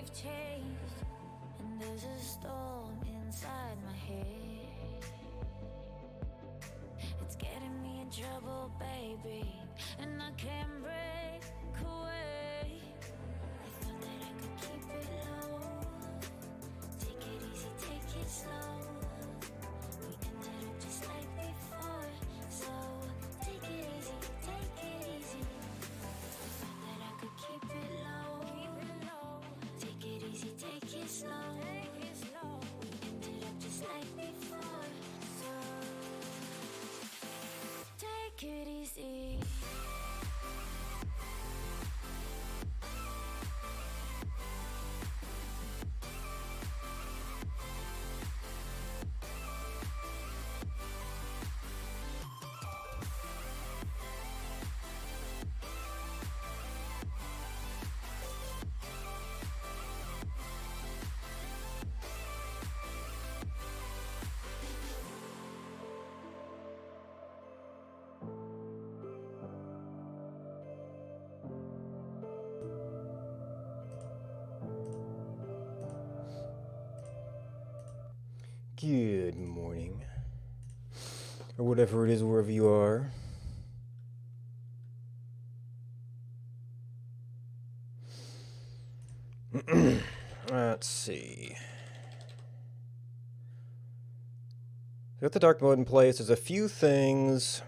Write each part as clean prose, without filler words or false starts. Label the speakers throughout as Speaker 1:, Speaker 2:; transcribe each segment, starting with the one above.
Speaker 1: I've changed, and there's a storm inside my head. It's getting me in trouble, baby, and I can't break away. I thought that I could keep it low. Take it easy, take it slow. We ended up just like before, so take it easy, take it easy. I thought that I could keep it low. Take it easy, take it slow. We ended up just like before, so take it easy.
Speaker 2: Good morning, or whatever it is, wherever you are. Let's see. Got the dark mode in place. There's a few things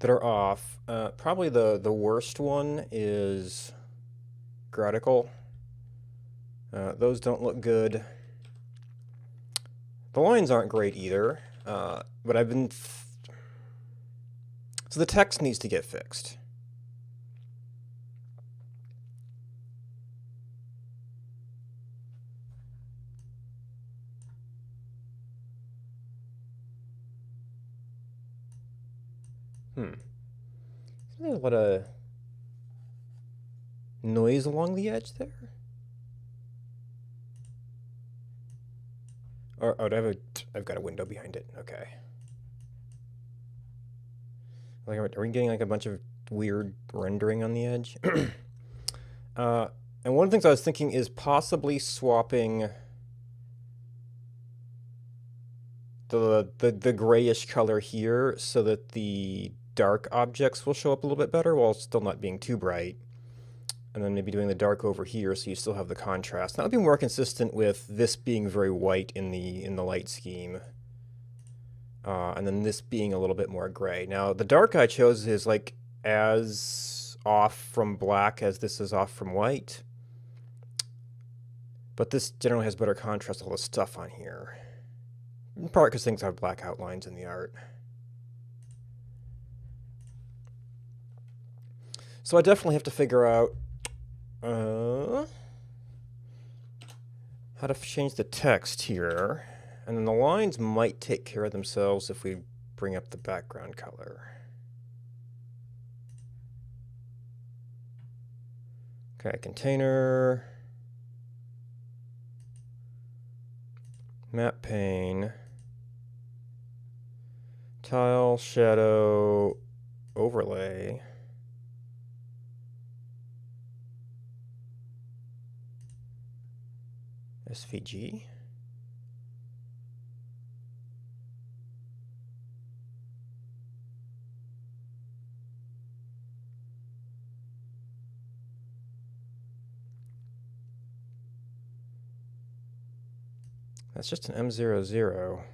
Speaker 2: that are off. Probably the worst one is Gradical. Those don't look good. The lines aren't great either, but I've been... So the text needs to get fixed. There's a lot of noise along the edge there. Or, oh, I've got a window behind it. Okay. Like, are we getting like a bunch of weird rendering on the edge? And one of the things I was thinking is possibly swapping the grayish color here so that the dark objects will show up a little bit better while still not being too bright. And then maybe doing the dark over here so you still have the contrast. That would be more consistent with this being very white in the light scheme. And then this being a little bit more gray. Now, the dark I chose is like as off from black as this is off from white. But this generally has better contrast with all the stuff on here. In part because things have black outlines in the art. So I definitely have to figure out how to change the text here. And then the lines might take care of themselves if we bring up the background color. Okay, container. Map pane. Tile, shadow, overlay. SVG. That's just an M00.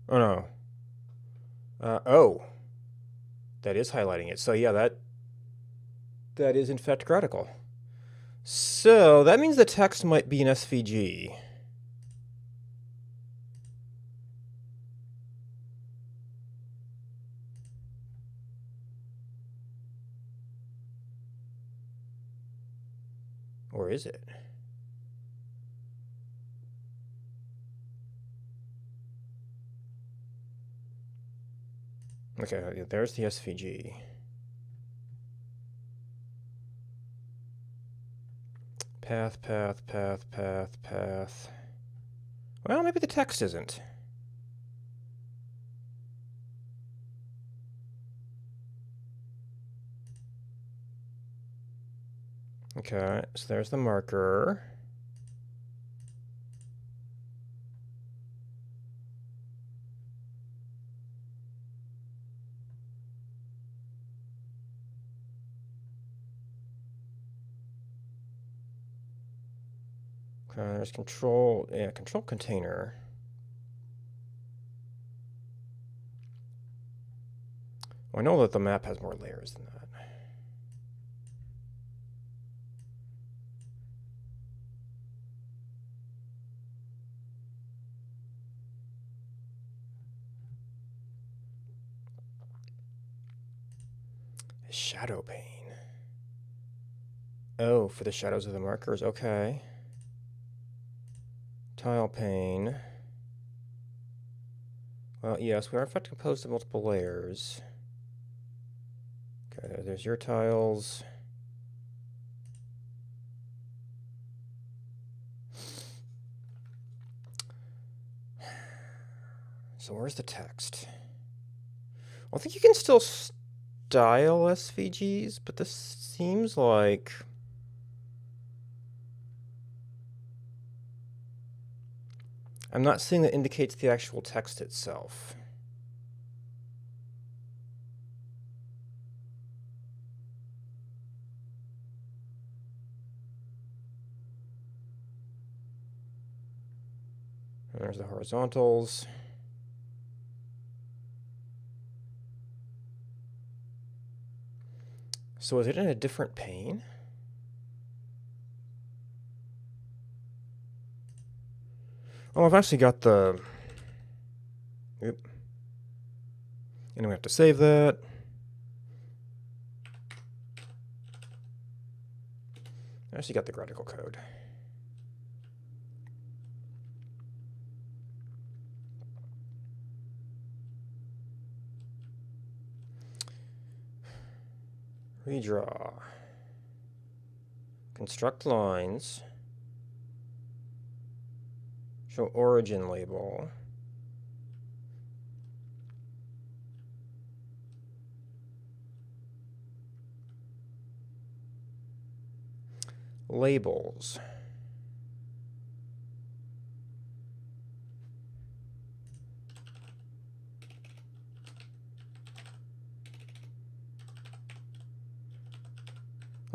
Speaker 2: Oh no. Oh. That is highlighting it. So yeah, that is in fact Gradical. So that means the text might be an SVG. Or is it? Okay, there's the SVG. Path, path, path, path, path. Well, maybe the text isn't. Okay, so there's the marker. Okay, there's control, yeah, control container. Well, I know that the map has more layers than that. Shadow pane. Oh, for the shadows of the markers, okay. Tile pane. Well, yes, we are in fact composed of multiple layers. Okay, there's your tiles. So where's the text? Well, I think you can still style SVGs, but this seems like... I'm not seeing that indicates the actual text itself. And there's the horizontals. So is it in a different pane? Oh, I've actually got the... Oop. And we have to save that. I actually got the graphical code. Redraw. Construct lines. Show origin label. Labels.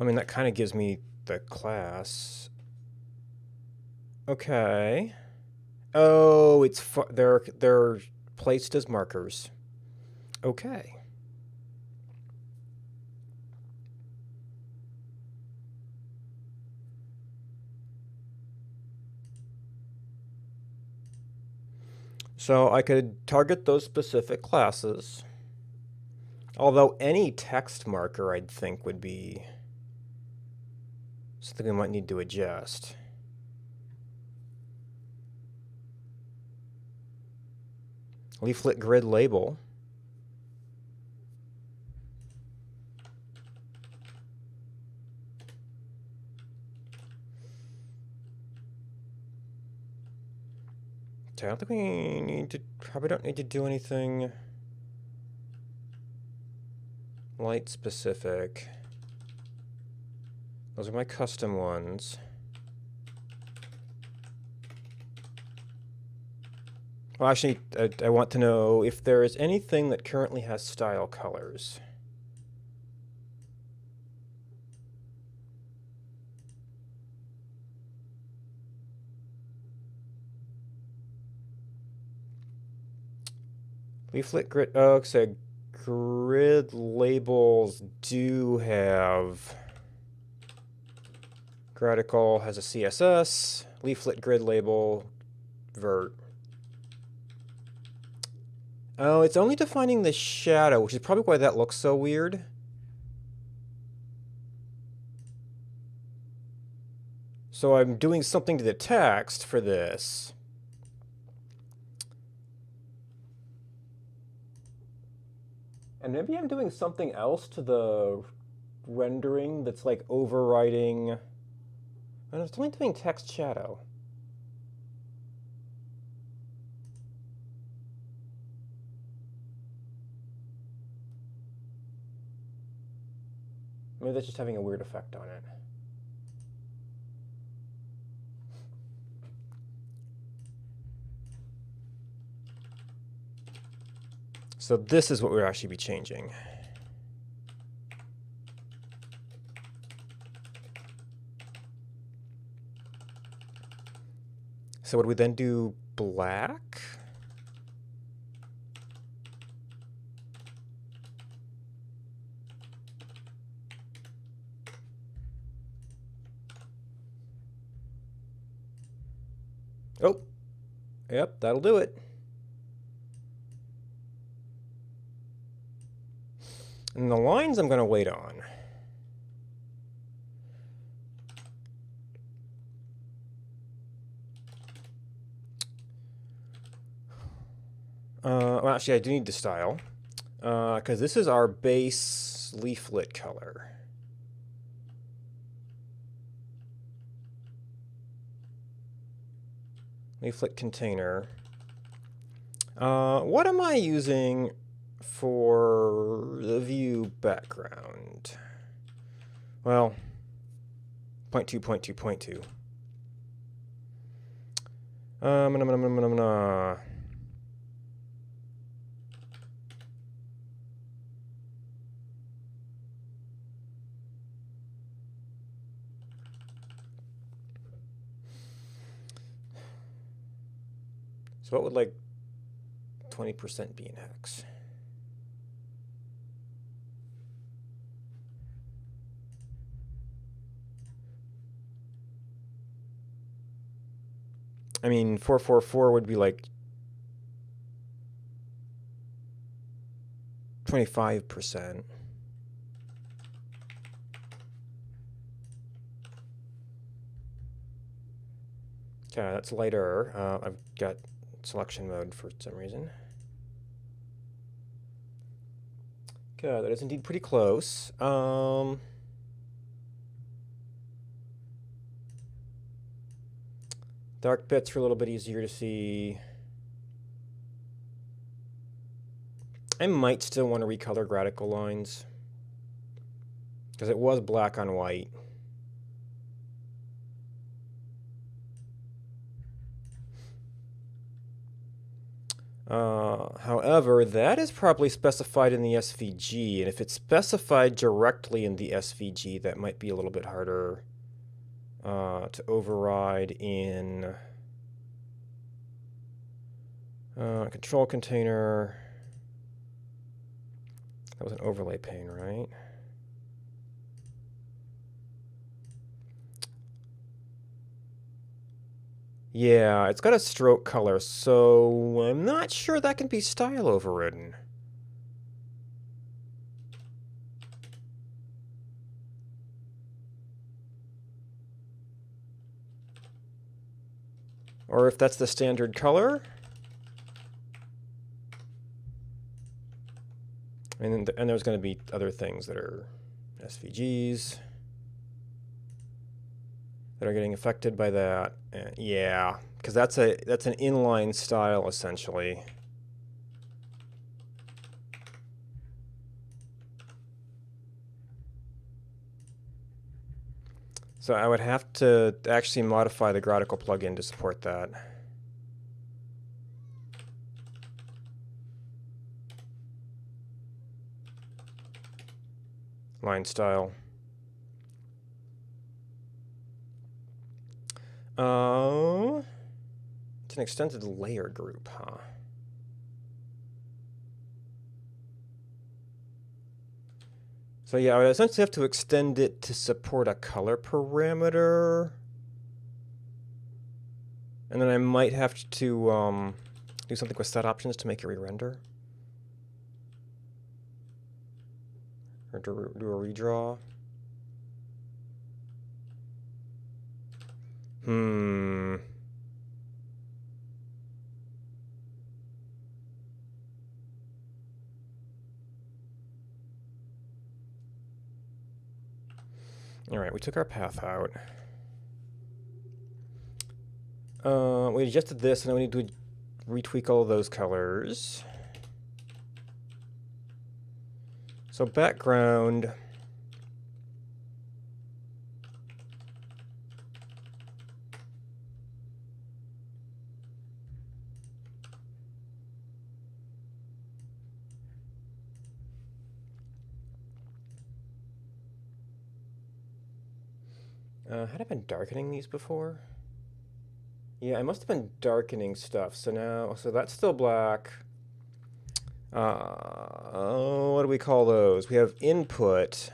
Speaker 2: I mean, that kind of gives me the class. Okay. Oh, it's they're placed as markers. Okay. So I could target those specific classes. Although any text marker, I'd think, would be something we might need to adjust. Leaflet grid label. I don't think we need to, probably don't need to do anything light specific. Those are my custom ones. Well, actually, I want to know if there is anything that currently has style colors. Leaflet grid, oh, so grid labels do have, Gradical has a CSS, leaflet grid label, vert. Oh, it's only defining the shadow, which is probably why that looks so weird. So I'm doing something to the text for this. And maybe I'm doing something else to the rendering that's like overriding. And it's only doing text shadow. Maybe that's just having a weird effect on it. So this is what we'll actually be changing. So would we then do black? Oh, yep, that'll do it. And the lines I'm going to wait on. Well, actually, I do need to style, because this is our base leaflet color. Leaflet container. What am I using for the view background? Well, 0.2, 0.2, 0.2. So what would like 20% be in hex? I mean, 444 would be like 25%. Okay, that's lighter. I've got selection mode for some reason. Okay, that is indeed pretty close. Dark bits are a little bit easier to see. I might still want to recolor gradical lines, because it was black on white. However, that is probably specified in the SVG, and if it's specified directly in the SVG, that might be a little bit harder to override in control container. That was an overlay pane, right? Yeah, it's got a stroke color, so I'm not sure that can be style overridden. Or if that's the standard color. And there's going to be other things that are SVGs that are getting affected by that. Yeah, because that's an inline style essentially. So I would have to actually modify the Gradical plugin to support that. Line style. It's an extended layer group, huh? So yeah, I would essentially have to extend it to support a color parameter. And then I might have to do something with set options to make it re-render. Or do a redraw. All right, we took our path out. We adjusted this, and then we need to retweak all of those colors. So background. Had I been darkening these before? Yeah, I must have been darkening stuff. So now, so that's still black. Oh, what do we call those? We have input.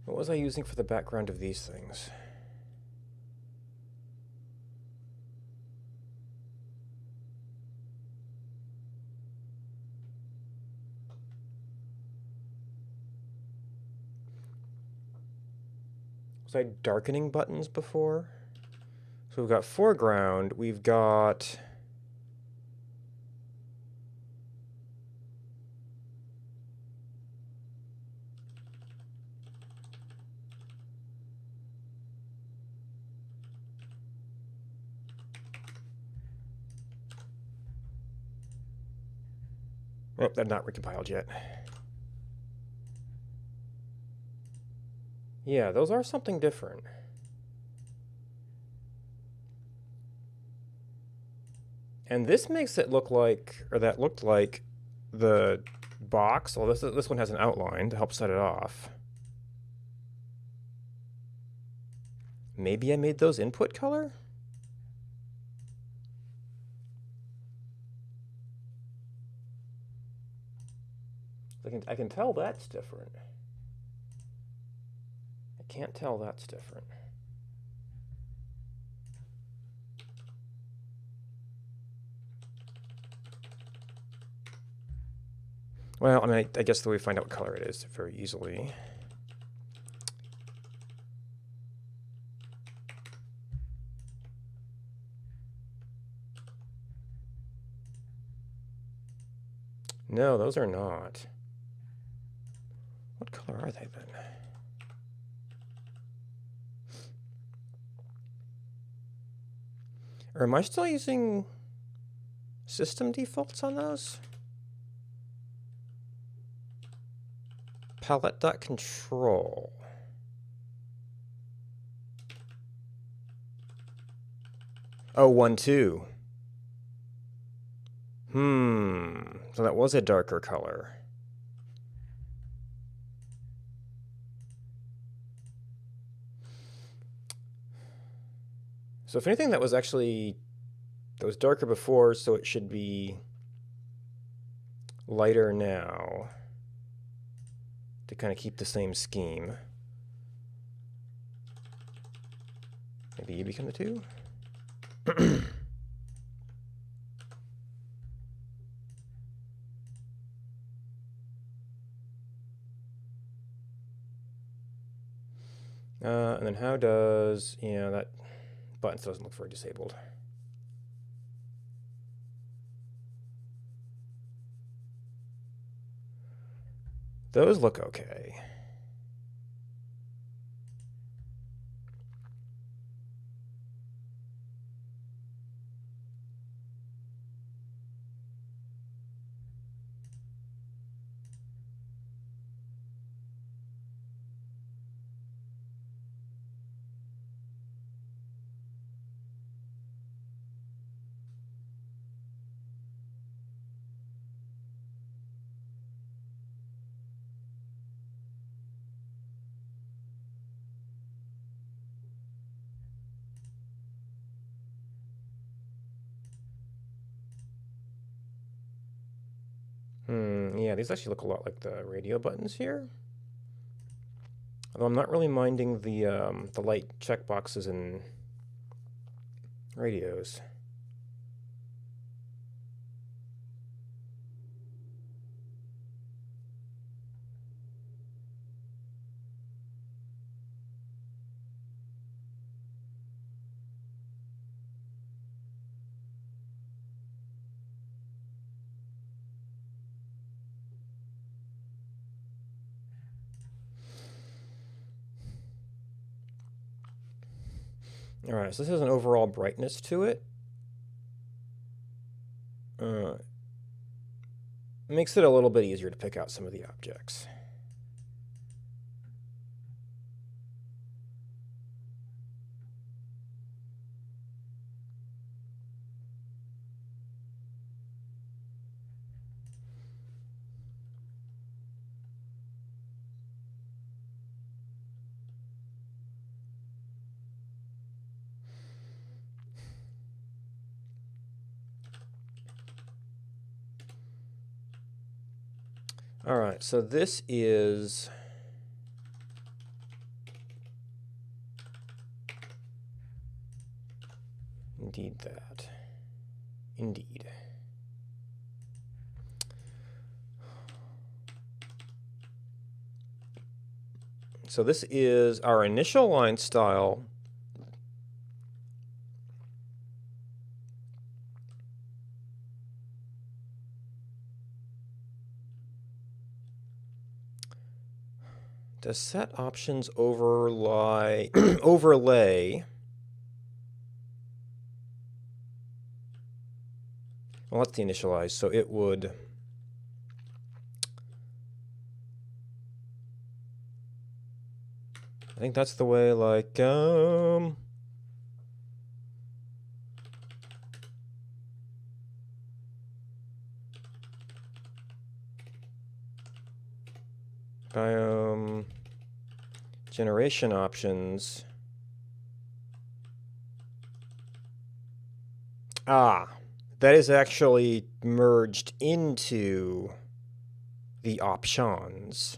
Speaker 2: What was I using for the background of these things? Was I darkening buttons before? So we've got foreground, we've got... Oh, they're not recompiled yet. Yeah, those are something different. And this makes it look like, or that looked like, the box. Well, this one has an outline to help set it off. Maybe I made those input color? I can tell that's different. I can't tell that's different. Well, I mean, I guess that we find out what color it is very easily. No, those are not. What color are they then? Or am I still using system defaults on those? Palette.control. Oh, 1, 2. So that was a darker color. So if anything, that was darker before, so it should be lighter now to kind of keep the same scheme. Maybe you become the 2? And then how does, yeah, that button still doesn't look very disabled. Those look okay. Yeah, these actually look a lot like the radio buttons here. Although I'm not really minding the light checkboxes in radios. All right, so this has an overall brightness to it. Makes it a little bit easier to pick out some of the objects. All right, so this is indeed that. Indeed. So this is our initial line style. Does set options overlay overlay? Well, that's the initialize, so it would. I think that's the way, like, biome generation options. Ah, that is actually merged into the options.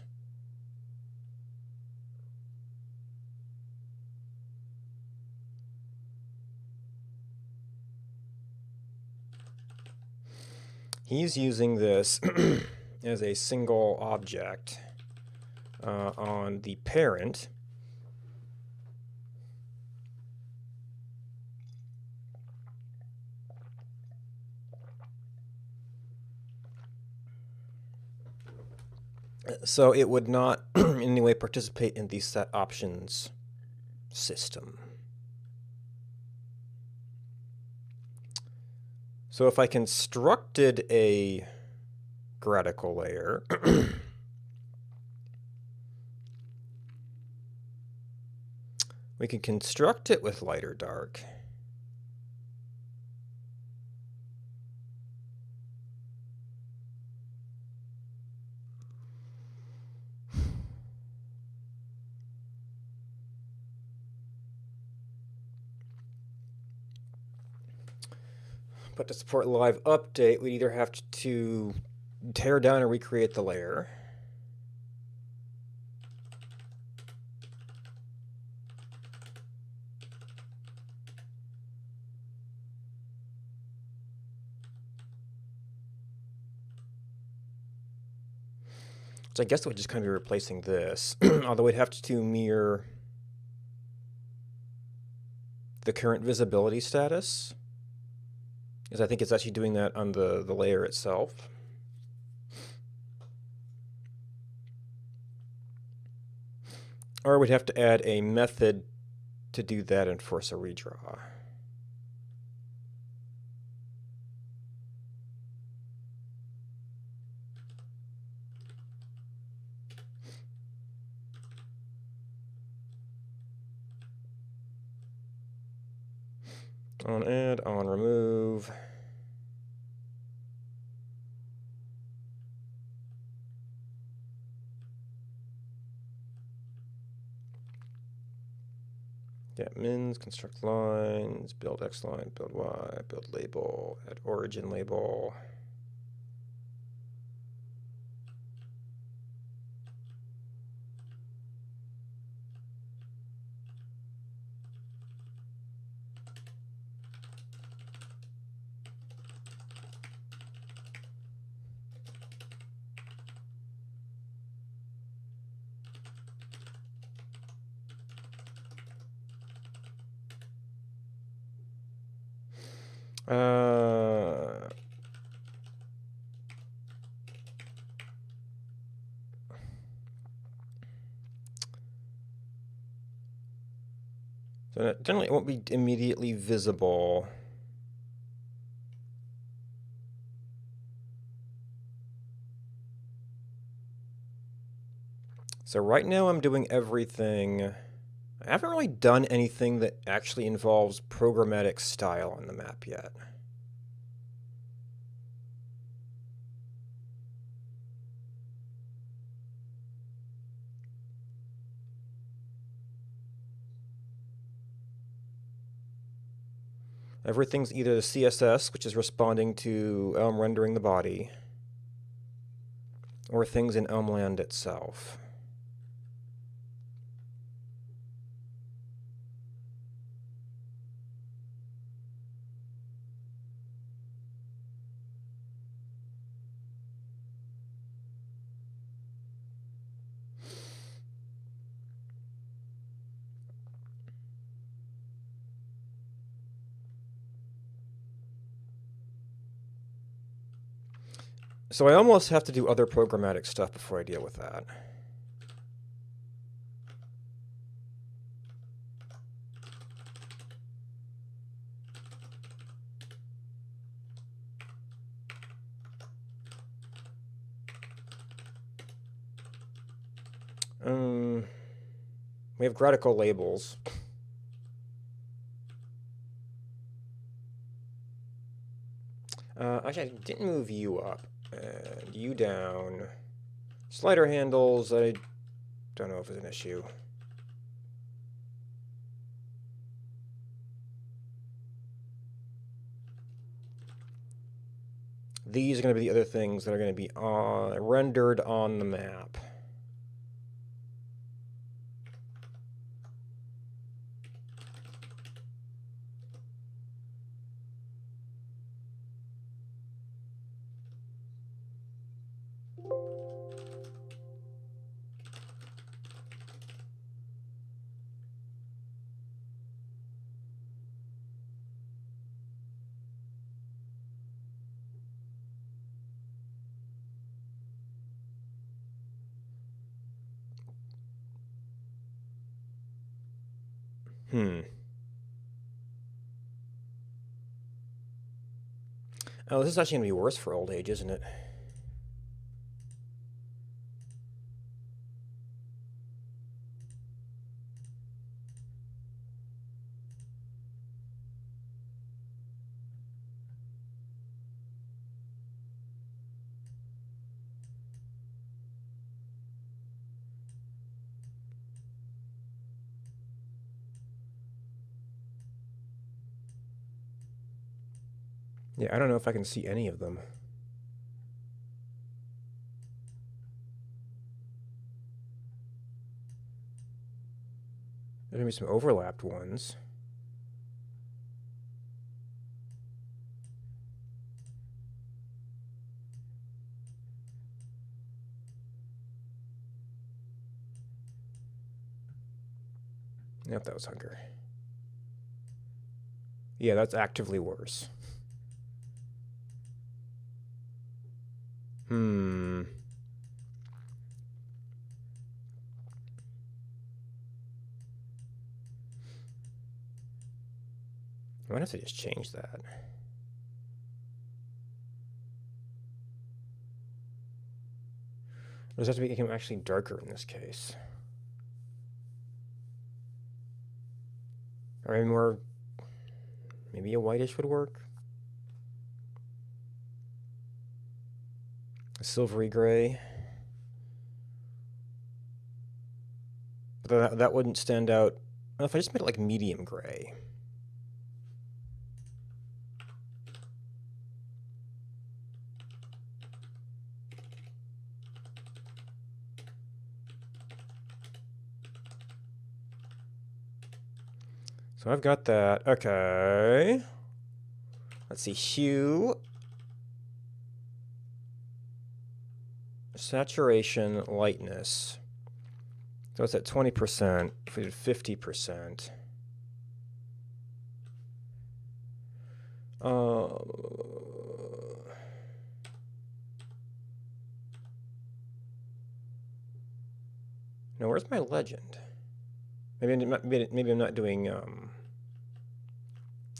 Speaker 2: He's using this as a single object on the parent. So it would not in any way participate in the set options system. So if I constructed a gradical layer, we can construct it with light or dark. But to support live update, we'd either have to tear down and recreate the layer. So I guess it would just kind of be replacing this, although we'd have to mirror the current visibility status, because I think it's actually doing that on the layer itself. Or we'd have to add a method to do that and force a redraw. On add, on remove. Get mins, construct lines, build X line, build Y, build label, add origin label. So generally it won't be immediately visible. So right now I'm doing everything. I haven't really done anything that actually involves programmatic style on the map yet. Everything's either the CSS, which is responding to rendering the body, or things in Elmland itself. So I almost have to do other programmatic stuff before I deal with that. We have gradical labels. Actually, I didn't move you up and you down. Slider handles, I don't know if it's an issue. These are going to be the other things that are going to be rendered on the map. Oh, this is actually going to be worse for old age, isn't it? Yeah, I don't know if I can see any of them. There's going to be some overlapped ones. Yep, that was hunger. Yeah, that's actively worse. I might have to just change that. Or does it have to make him actually darker in this case? Or maybe more... Maybe a whitish would work? A silvery gray. But that wouldn't stand out. Well, if I just made it like medium gray. So I've got that. Okay. Let's see. Hue. Saturation, lightness. So it's at 20%. If we did 50%. Now, where's my legend? Maybe I'm not doing... I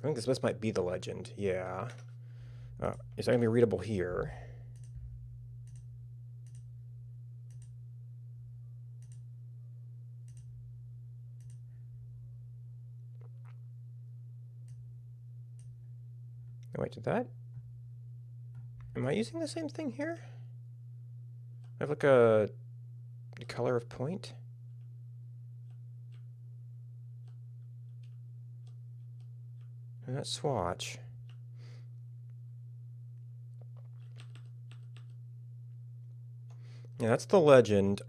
Speaker 2: think this might be the legend. Yeah. Is that going to be readable here? Oh, wait, did that? Am I using the same thing here? I have like a color of point. And that swatch. Yeah, that's the legend.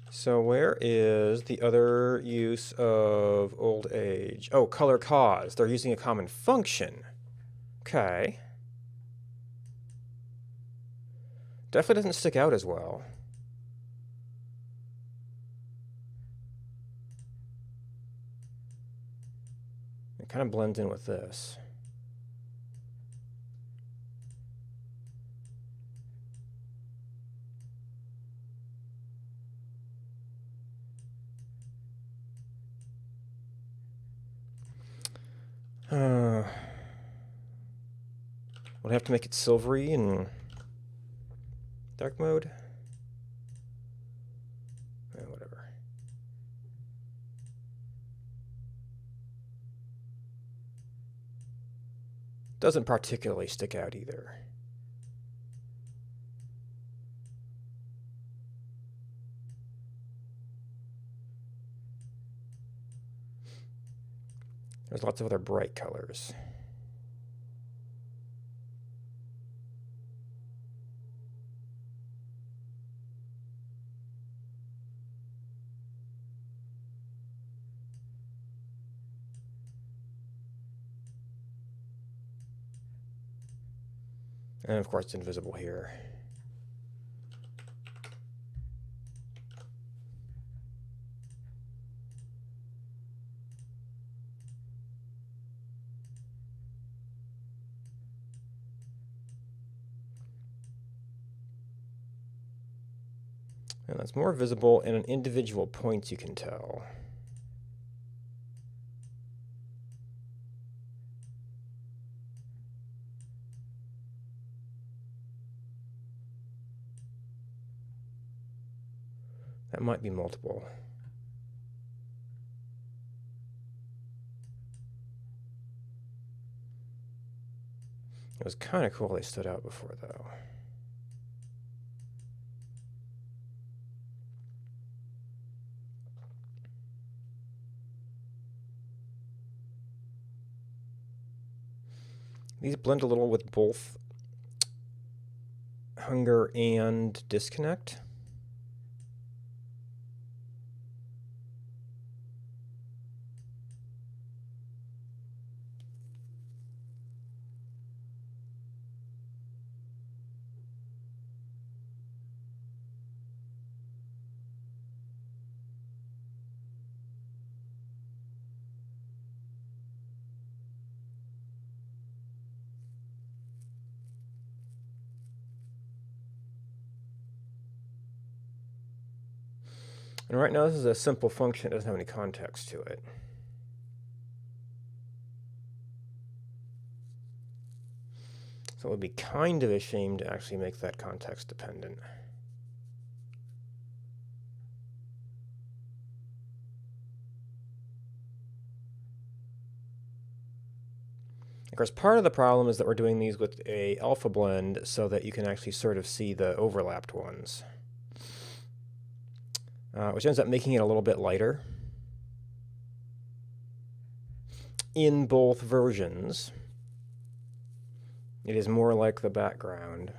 Speaker 2: So where is the other use of old age? Oh, color cause. They're using a common function. Okay. Definitely doesn't stick out as well. It kind of blends in with this. We'll have to make it silvery in dark mode. Whatever. Doesn't particularly stick out either. There's lots of other bright colors. And of course it's invisible here. And that's more visible, and in individual points you can tell. That might be multiple. It was kind of cool they stood out before, though. These blend a little with both hunger and disconnect. And right now this is a simple function, it doesn't have any context to it. So it would be kind of a shame to actually make that context dependent. Of course, part of the problem is that we're doing these with a alpha blend so that you can actually sort of see the overlapped ones. Which ends up making it a little bit lighter. In both versions, it is more like the background.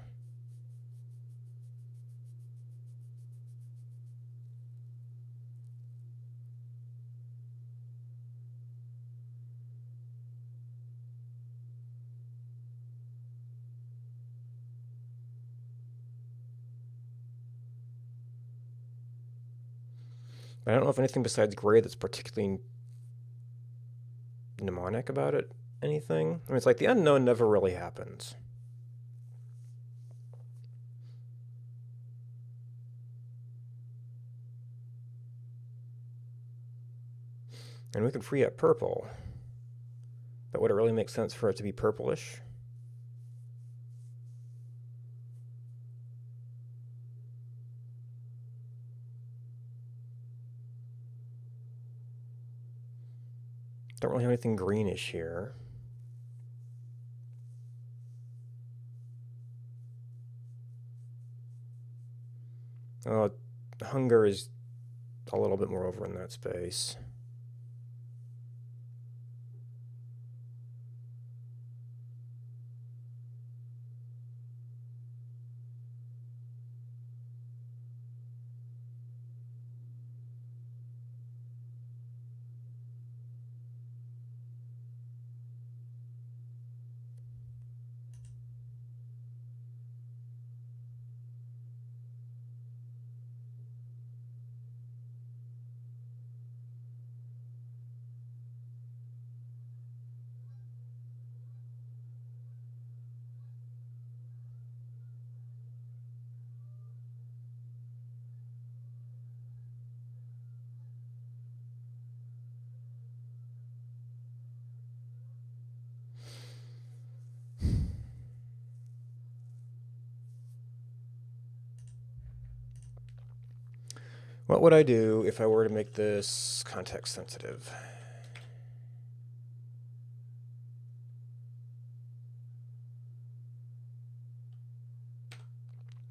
Speaker 2: I don't know if anything besides gray that's particularly mnemonic about it. Anything? I mean, it's like the unknown never really happens. And we can free up purple. But would it really make sense for it to be purplish? Don't really have anything greenish here. Hunger is a little bit more over in that space. What would I do if I were to make this context sensitive?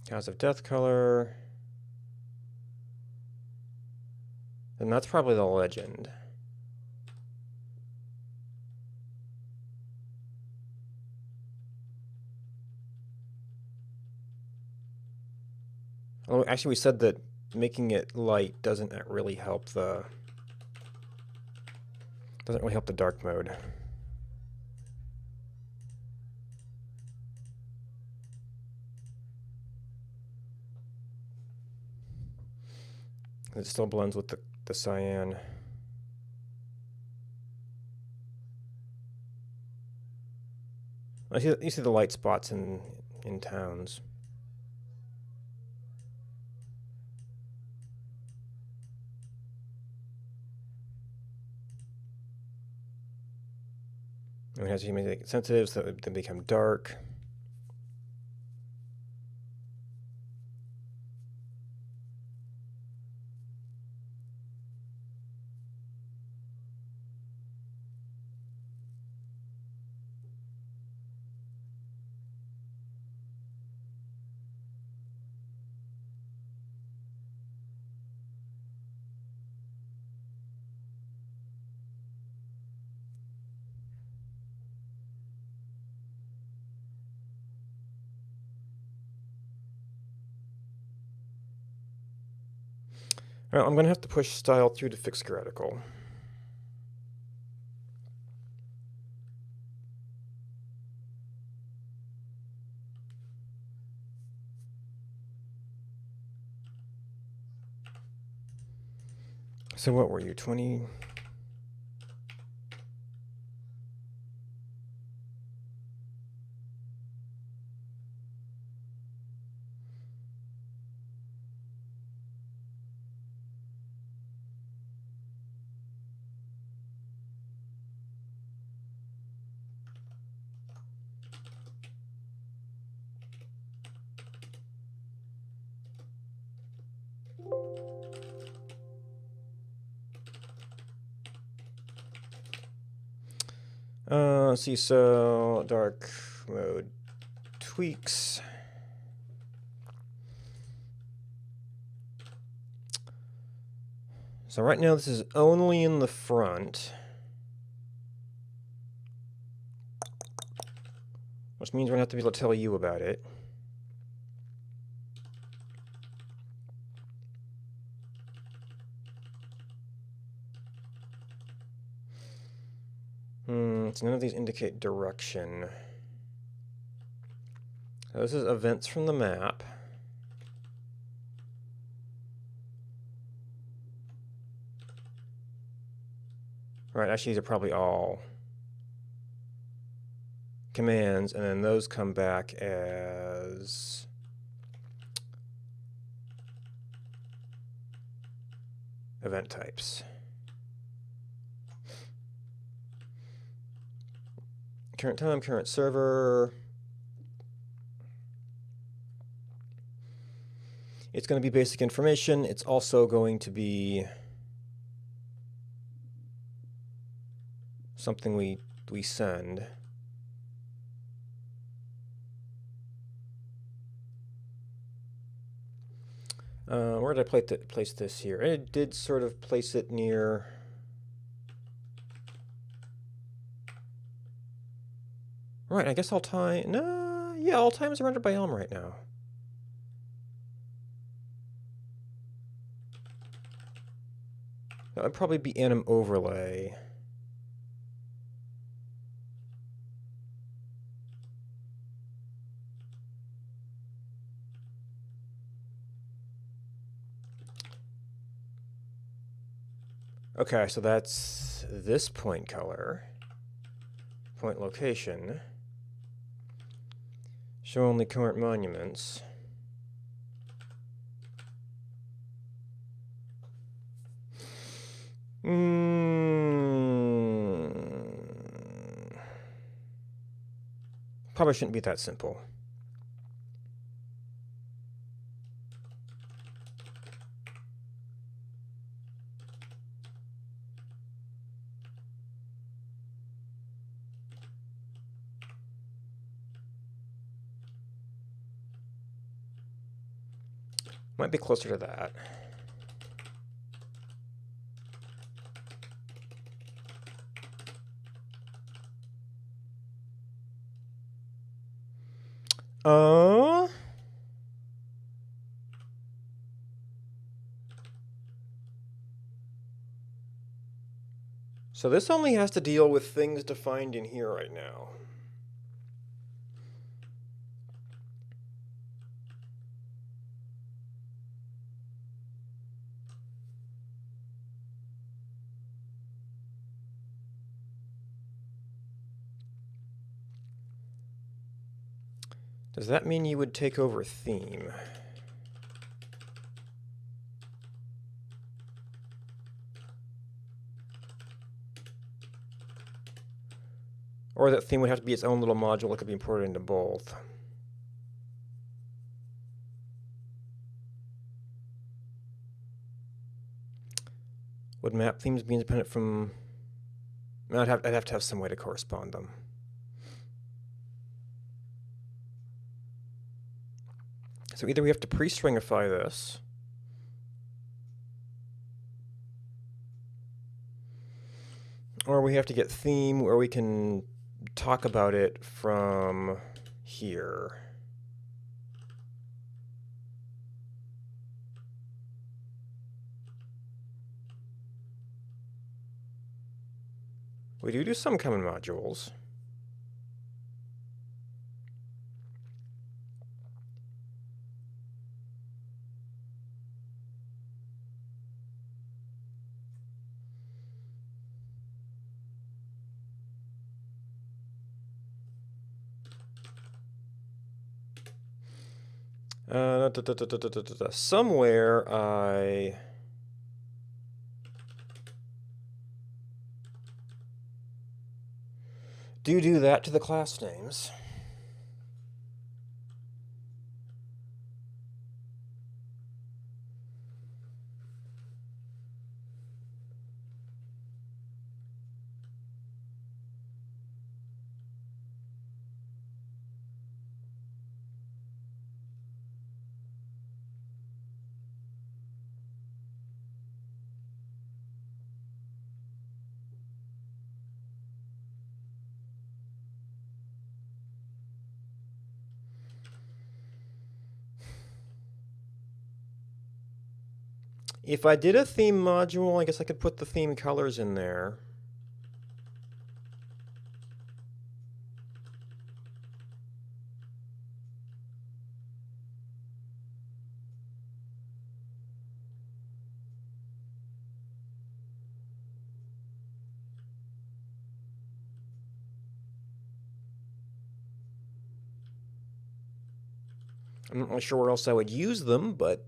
Speaker 2: Cause of death color. And that's probably the legend. Oh, actually, we said that making it light doesn't really help the dark mode. It still blends with the cyan. You see the light spots in towns. And we have to make it sensitive so that they become dark. Well, I'm going to have to push style through to fix grammatical. So what were you, 20? Let's see, so dark mode tweaks. So right now this is only in the front, which means we're gonna have to be able to tell you about it. So none of these indicate direction. So this is events from the map. Right, actually these are probably all commands, and then those come back as event types. Current time, current server. It's going to be basic information. It's also going to be something we send. Where did I place this here? I did sort of place it near. Right, I guess all time. No, yeah, all times are rendered by Elm right now. That would probably be anim overlay. Okay, so that's this point color. Point location. Show only current monuments. Probably shouldn't be that simple. Might be closer to that. Uh, so this only has to deal with things defined in here right now. Does that mean you would take over theme? Or that theme would have to be its own little module that could be imported into both? Would map themes be independent from... I'd have to have some way to correspond them. So either we have to pre-stringify this, or we have to get theme where we can talk about it from here. We do some common modules. Somewhere I do that to the class names. If I did a theme module, I guess I could put the theme colors in there. I'm not really sure where else I would use them, but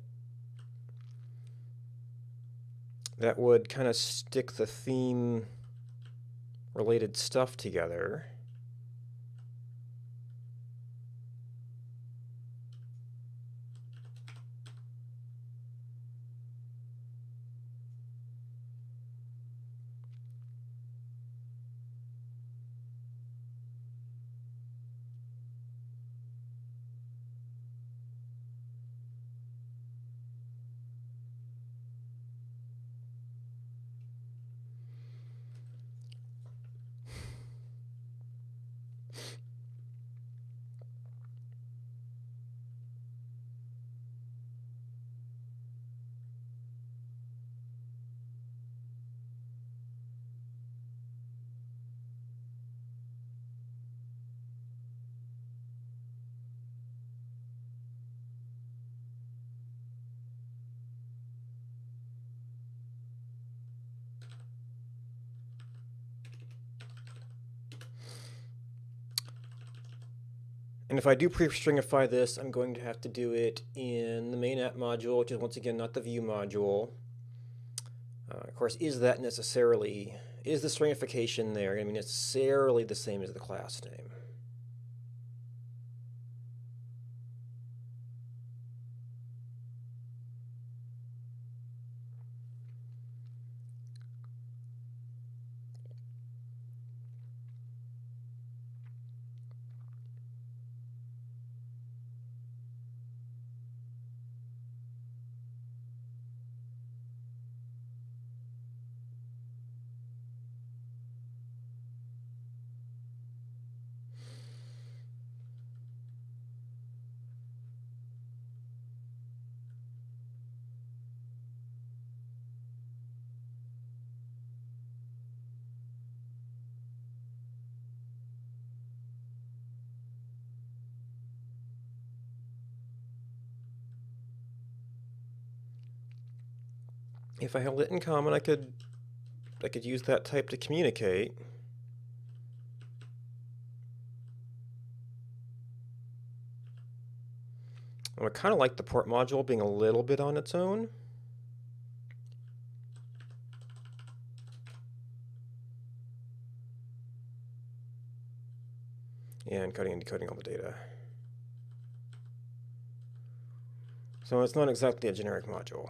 Speaker 2: that would kind of stick the theme related stuff together. And if I do pre-stringify this, I'm going to have to do it in the main app module, which is once again not the view module. Of course, is the stringification there going to be necessarily the same as the class name? If I held it in common, I could use that type to communicate. I kind of like the port module being a little bit on its own. Yeah, encoding and decoding all the data. So it's not exactly a generic module.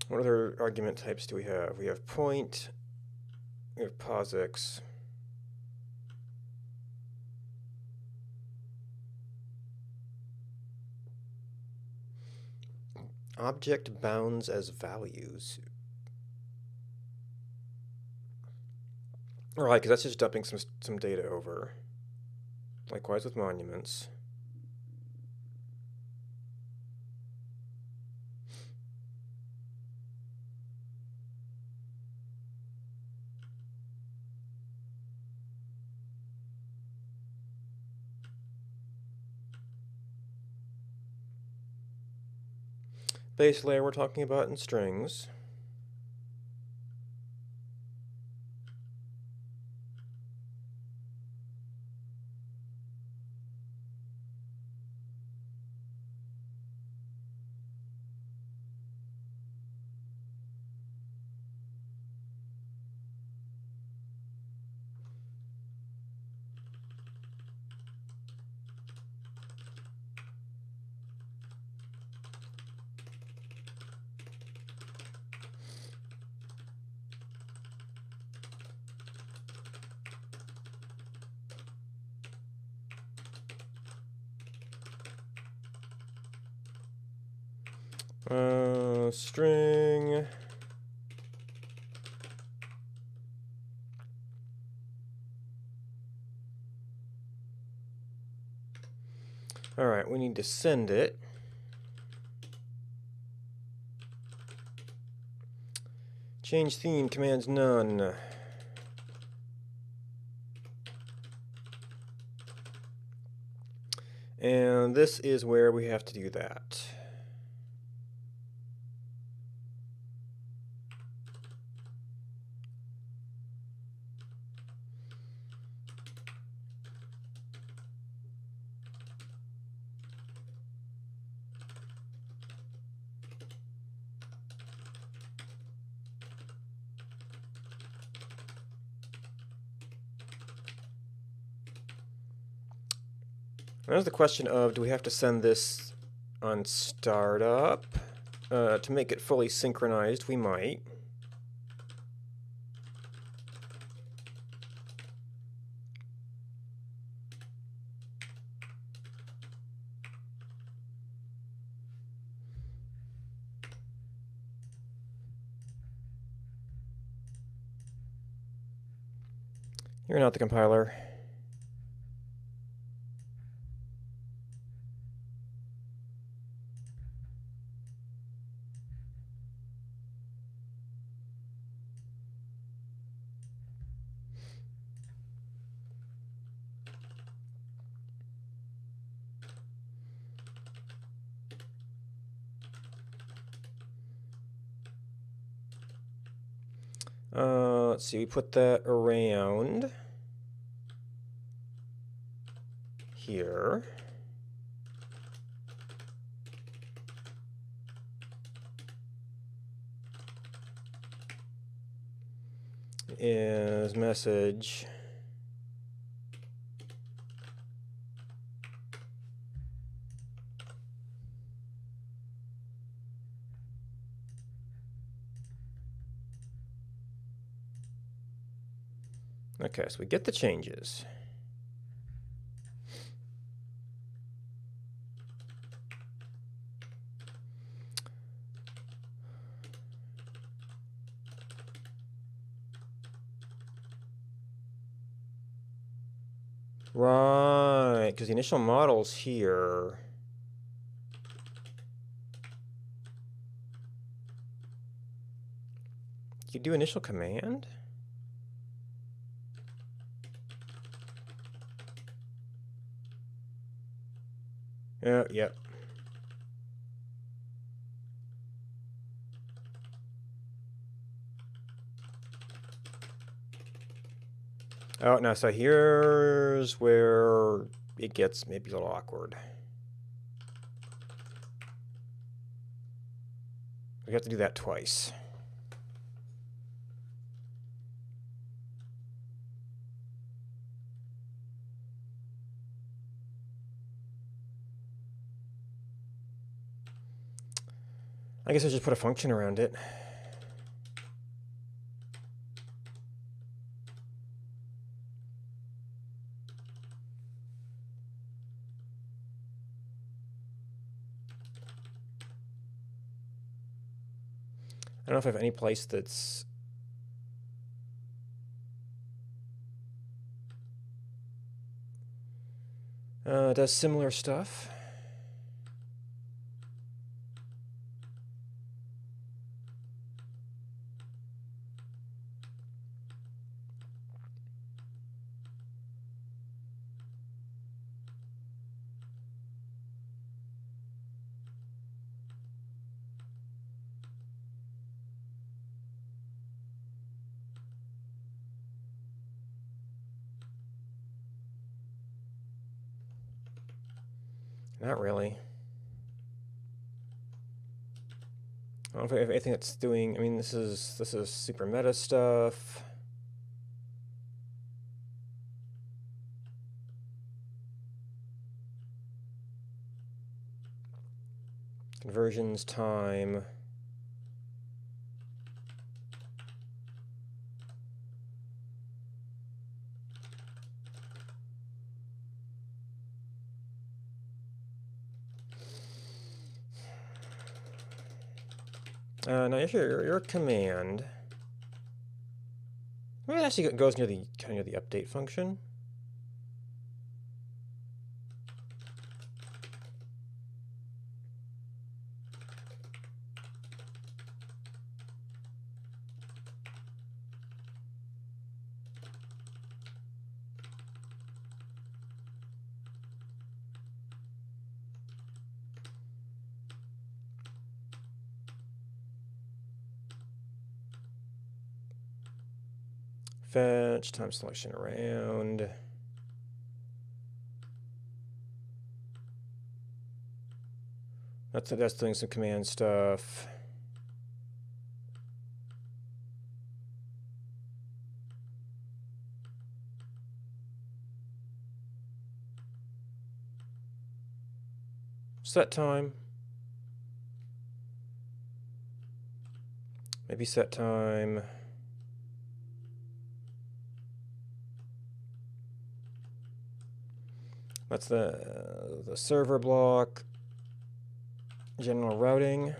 Speaker 2: What other argument types do we have? We have point, we have POSIX. Object bounds as values. All right, because that's just dumping some data over. Likewise with monuments. Base layer we're talking about in strings. String. All right, we need to send it. Change theme, commands none. And this is where we have to do that. There's the question of, do we have to send this on startup? To make it fully synchronized, we might. You're not the compiler. Let's see, we put that around here. Is message. Okay, so we get the changes. Right, because the initial model's here. do initial command? Yep. Oh, no, so here's where it gets maybe a little awkward. We have to do that twice. I guess I just put a function around it. I don't know if I have any place that's does similar stuff. Not really. I don't know if anything that's doing. I mean, this is super meta stuff. Conversions time. Now your command. Maybe it actually goes near the kind of near the update function. Fetch, time selection around. That's doing some command stuff. Set time. Maybe set time. That's the server block. General routing.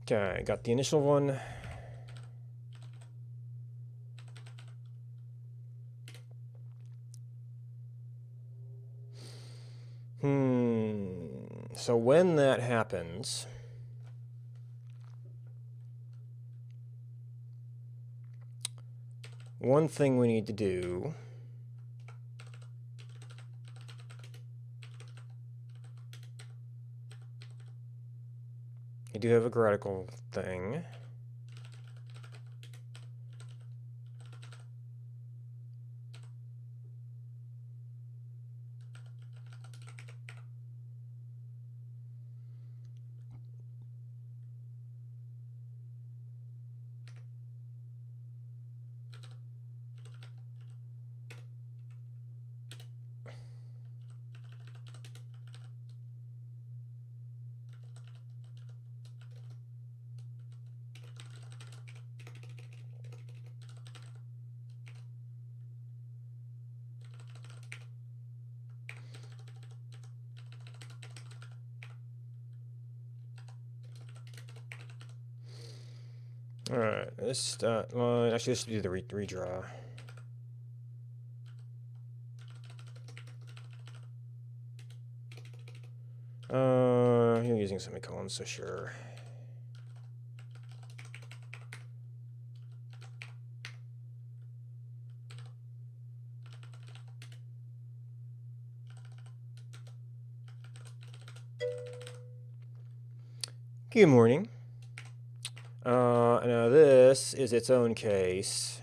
Speaker 2: Okay, got the initial one. So when that happens, one thing we need to do I do have a grammatical thing. Alright, this line, actually this should do the redraw. You're using semicolons, so sure. Good morning. Now this is its own case.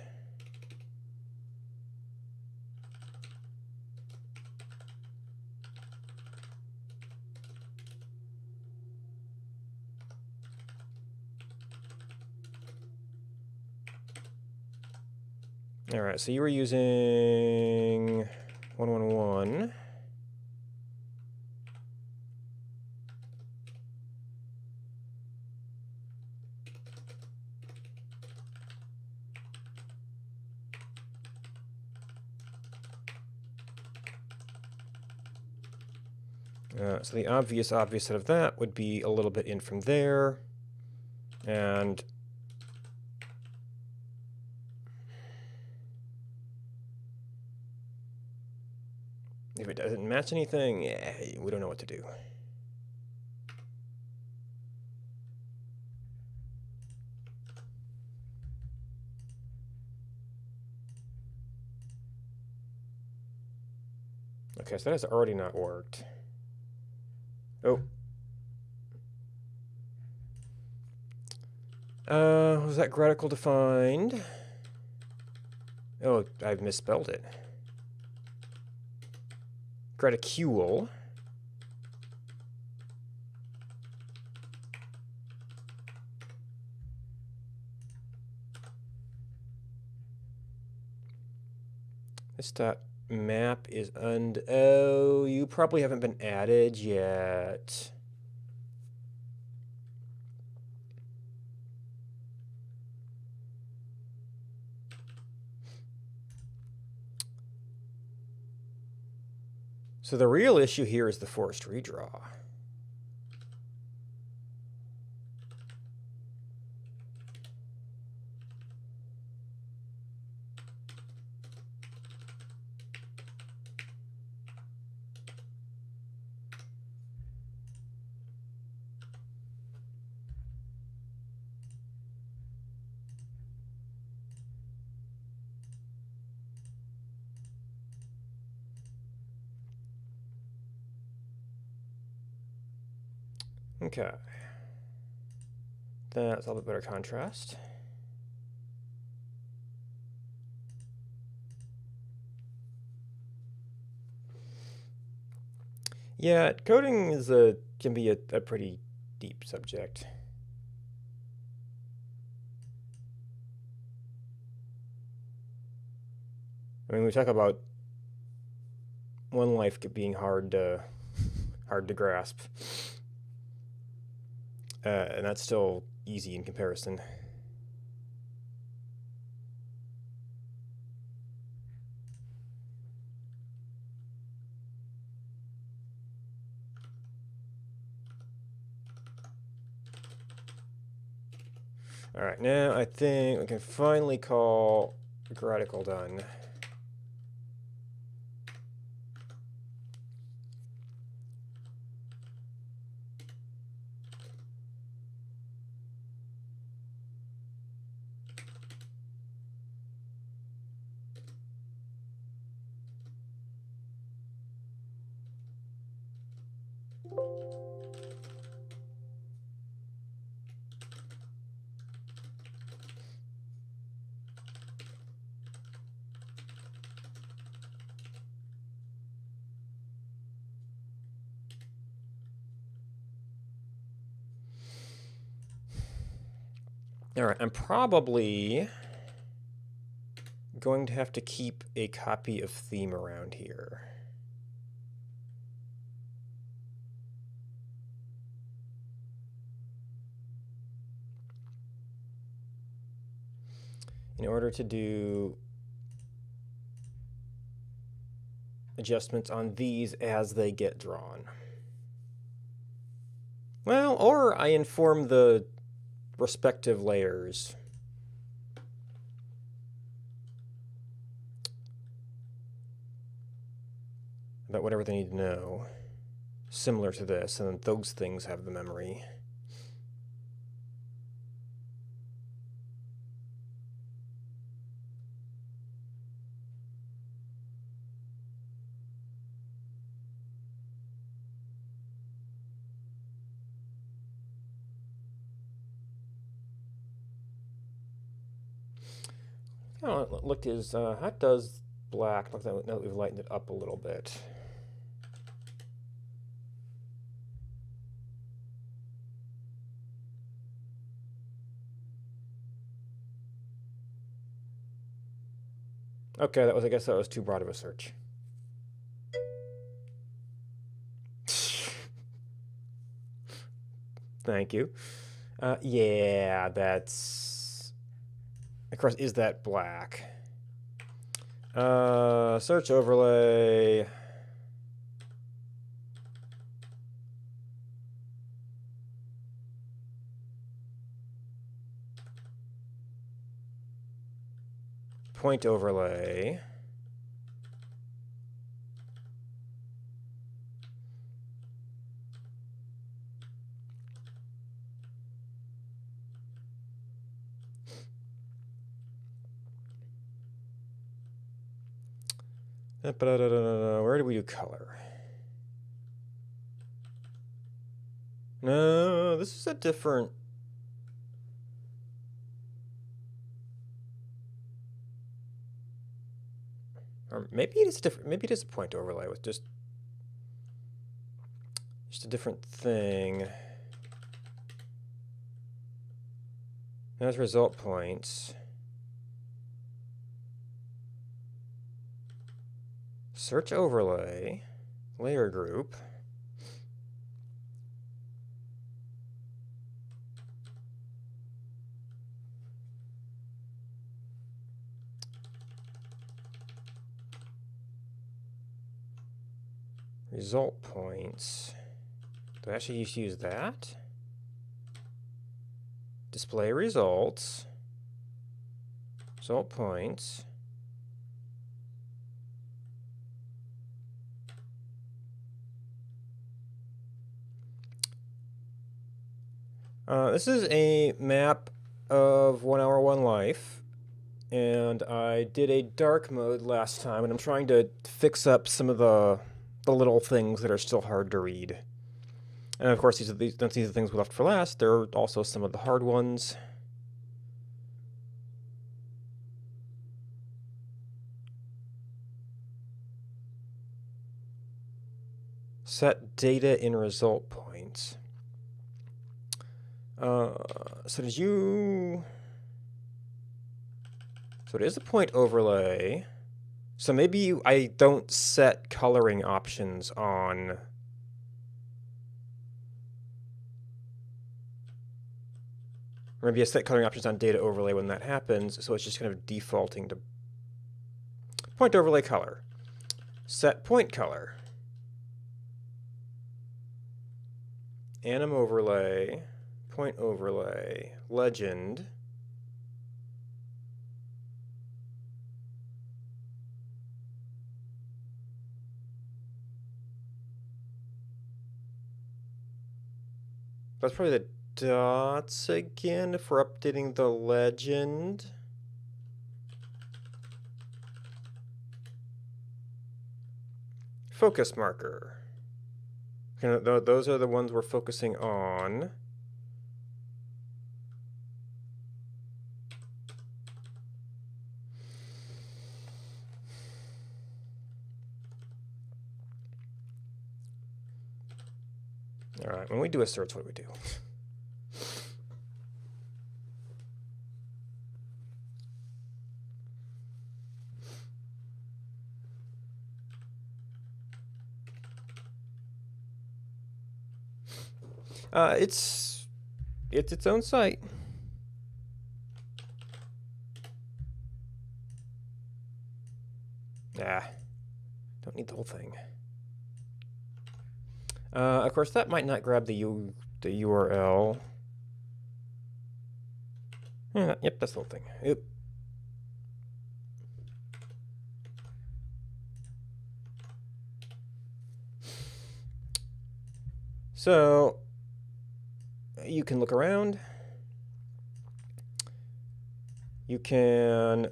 Speaker 2: All right, so you were using 111. So the obvious out of that would be a little bit in from there, and if it doesn't match anything, yeah, we don't know what to do. Okay, so that has already not worked. Oh. Was that gradical defined? Oh, I've misspelled it. Graticule. This dot map is oh, you probably haven't been added yet. So the real issue here is the forced redraw. Okay. That's a little bit better contrast. Yeah, coding is can be a pretty deep subject. I mean, we talk about one life being hard to grasp, and that's still easy in comparison. All right, now I think we can finally call gradical done. All right, I'm probably going to have to keep a copy of theme around here. In order to do adjustments on these as they get drawn. Well, or I inform the respective layers whatever they need to know, similar to this, and then those things have the memory. Oh, look, how does black look now that we've lightened it up a little bit? Okay, I guess that was too broad of a search. Thank you. Yeah, that's... Of course, is that black? Search overlay. Point overlay. Where do we do color? No, this is a different... Or maybe it is different. Maybe it is a point overlay with just a different thing. There's result points. Search overlay, layer group. Result points. Do I actually use that? Display results. Result points. This is a map of 1 Hour 1 Life, and I did a dark mode last time, and I'm trying to fix up some of the little things that are still hard to read. And of course, these are the things we left for last. There are also some of the hard ones. Set data in result points. So it is a point overlay. So maybe I don't set coloring options on. Or maybe I set coloring options on data overlay when that happens, so it's just kind of defaulting to point overlay color. Set point color. Anim overlay. Point overlay, legend. That's probably the dots again if we're updating the legend. Focus marker. Those are the ones we're focusing on. All right, when we do a search, what do we do? It's its own site. Don't need the whole thing. Of course, that might not grab the URL. Yeah, yep, that's the whole thing. Oop. So you can look around. You can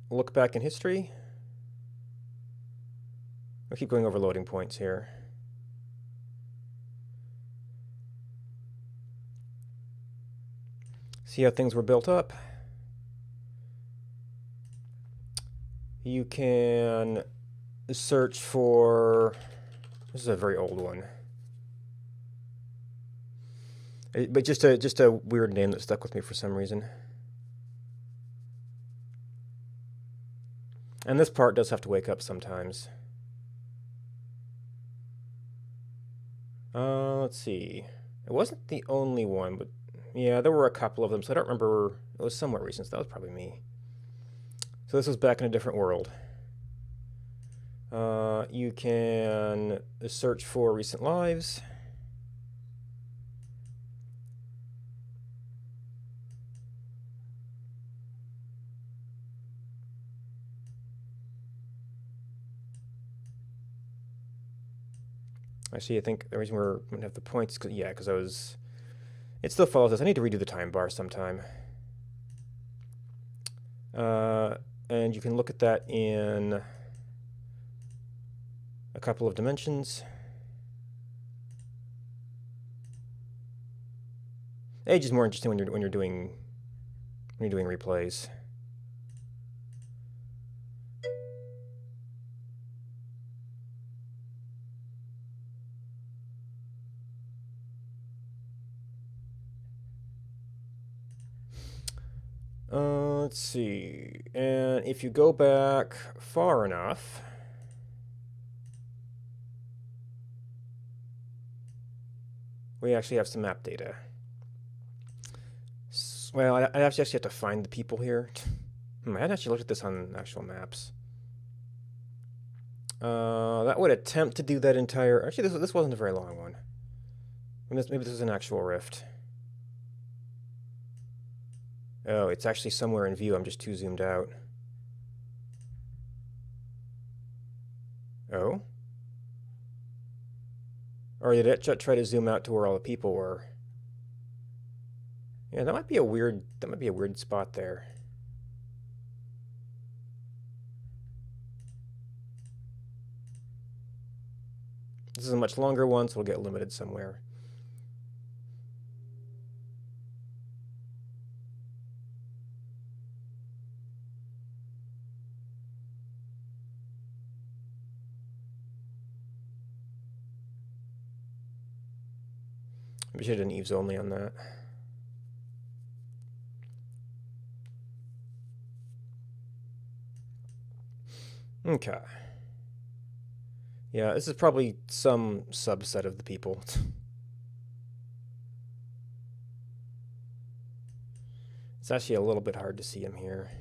Speaker 2: look back in history. I'll keep going over loading points here. See how things were built up. You can search for, this is a very old one, but just a weird name that stuck with me for some reason. And this part does have to wake up sometimes. Let's see. It wasn't the only one, but yeah, there were a couple of them, so I don't remember. It was somewhat recent, so that was probably me. So this was back in a different world. You can search for recent lives. Actually, I think the reason we're going to have the points, because I was... It still follows us. I need to redo the time bar sometime. And you can look at that in a couple of dimensions. Age is more interesting when you're doing replays. Let's see, and if you go back far enough, we actually have some map data. Well, I actually have to find the people here. I hadn't actually looked at this on actual maps. That would attempt to do that entire... Actually, this wasn't a very long one. Maybe this was an actual rift. Oh, it's actually somewhere in view. I'm just too zoomed out. Oh? Or did it try to zoom out to where all the people were? Yeah, that might be a weird spot there. This is a much longer one, so we'll get limited somewhere. We should have done Eves only on that. Okay. Yeah, this is probably some subset of the people. It's actually a little bit hard to see him here.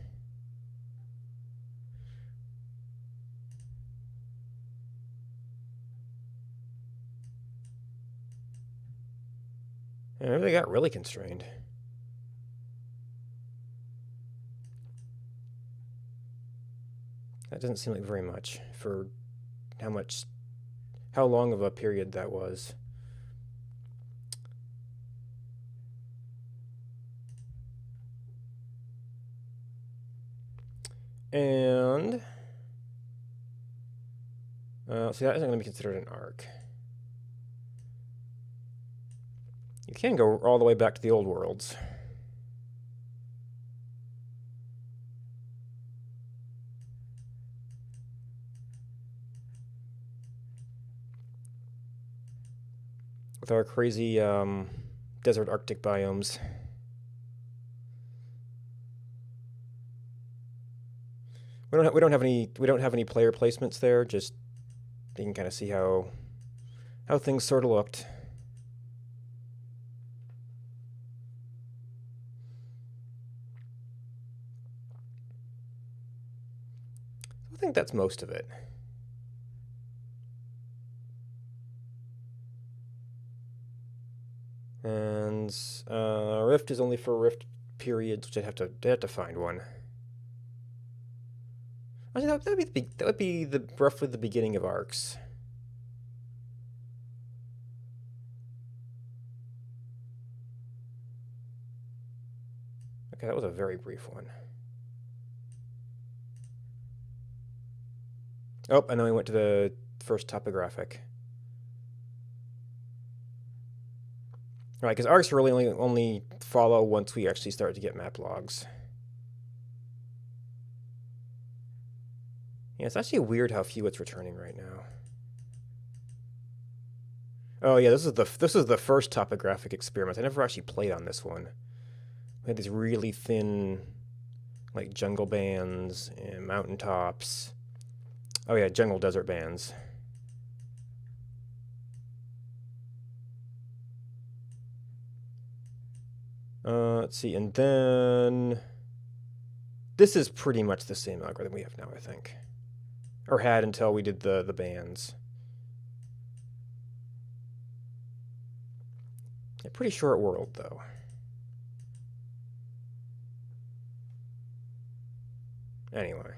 Speaker 2: Yeah, maybe they got really constrained. That doesn't seem like very much for how long of a period that was. And see, that isn't going to be considered an arc. You can go all the way back to the old worlds. With our crazy desert Arctic biomes. We don't have any player placements there. Just you can kind of see how things sort of looked. I think that's most of it. And Rift is only for Rift periods, which I'd have to find one. Actually, that would be roughly the beginning of arcs. Okay, that was a very brief one. Oh, and then we went to the first topographic. Right, because arcs really only follow once we actually start to get map logs. Yeah, it's actually weird how few it's returning right now. Oh yeah, this is the first topographic experiment. I never actually played on this one. We had these really thin, like jungle bands and mountaintops. Oh yeah, jungle desert bands. Let's see, and then this is pretty much the same algorithm we have now, I think, or had until we did the bands. A pretty short world though. Anyway.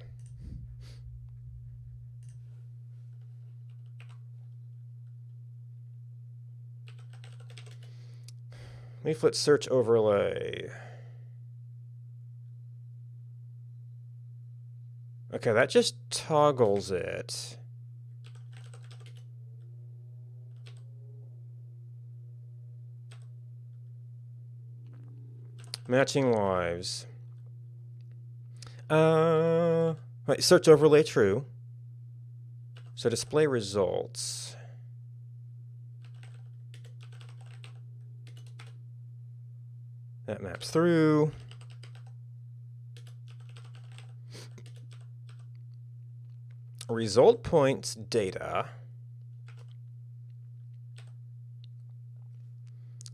Speaker 2: Leaflet search overlay. Okay, that just toggles it. Matching lives. Wait, search overlay true. So display results. That maps through. Result points data.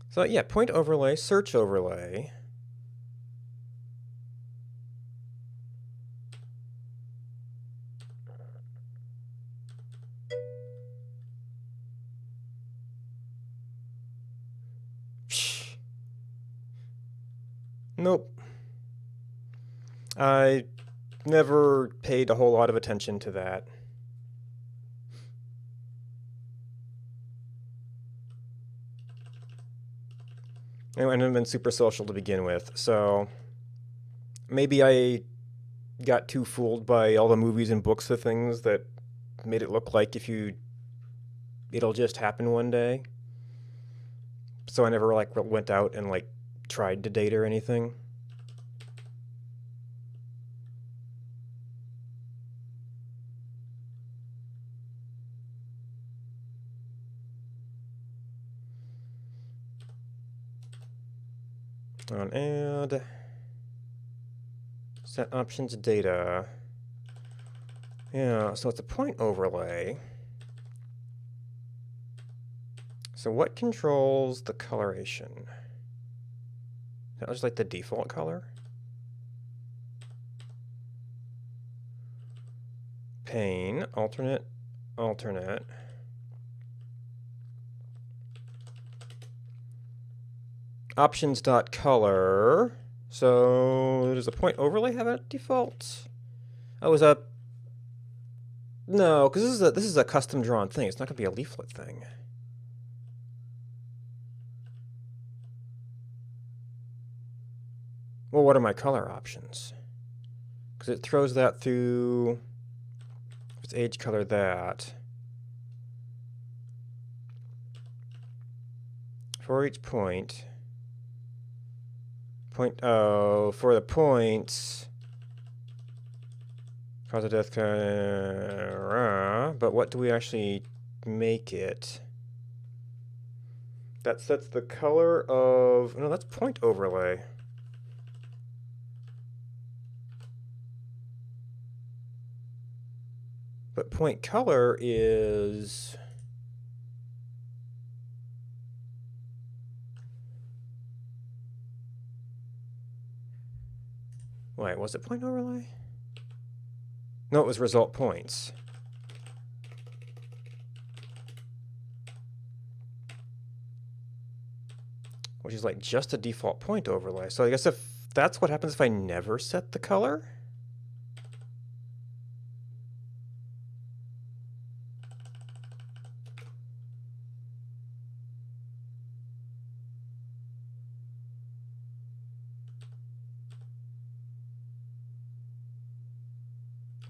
Speaker 2: So yeah, point overlay, search overlay. Nope. I never paid a whole lot of attention to that. And I've been super social to begin with, so maybe I got too fooled by all the movies and books of things that made it look like it'll just happen one day. So I never like went out and like tried to date or anything. On add. Set options data. Yeah, so it's a point overlay. So what controls the coloration? That was like the default color? Pane, alternate, alternate. Options.color. So does the point overlay have a default? Oh, is a no, because this is a custom drawn thing. It's not gonna be a leaflet thing. Well, what are my color options? Because it throws that through. If it's age color that. For each point. For the points. Cause of death, but what do we actually make it? That sets the color of, no, that's point overlay. But point color is, wait, was it point overlay? No, it was result points. Which is like just a default point overlay. So I guess if that's what happens if I never set the color?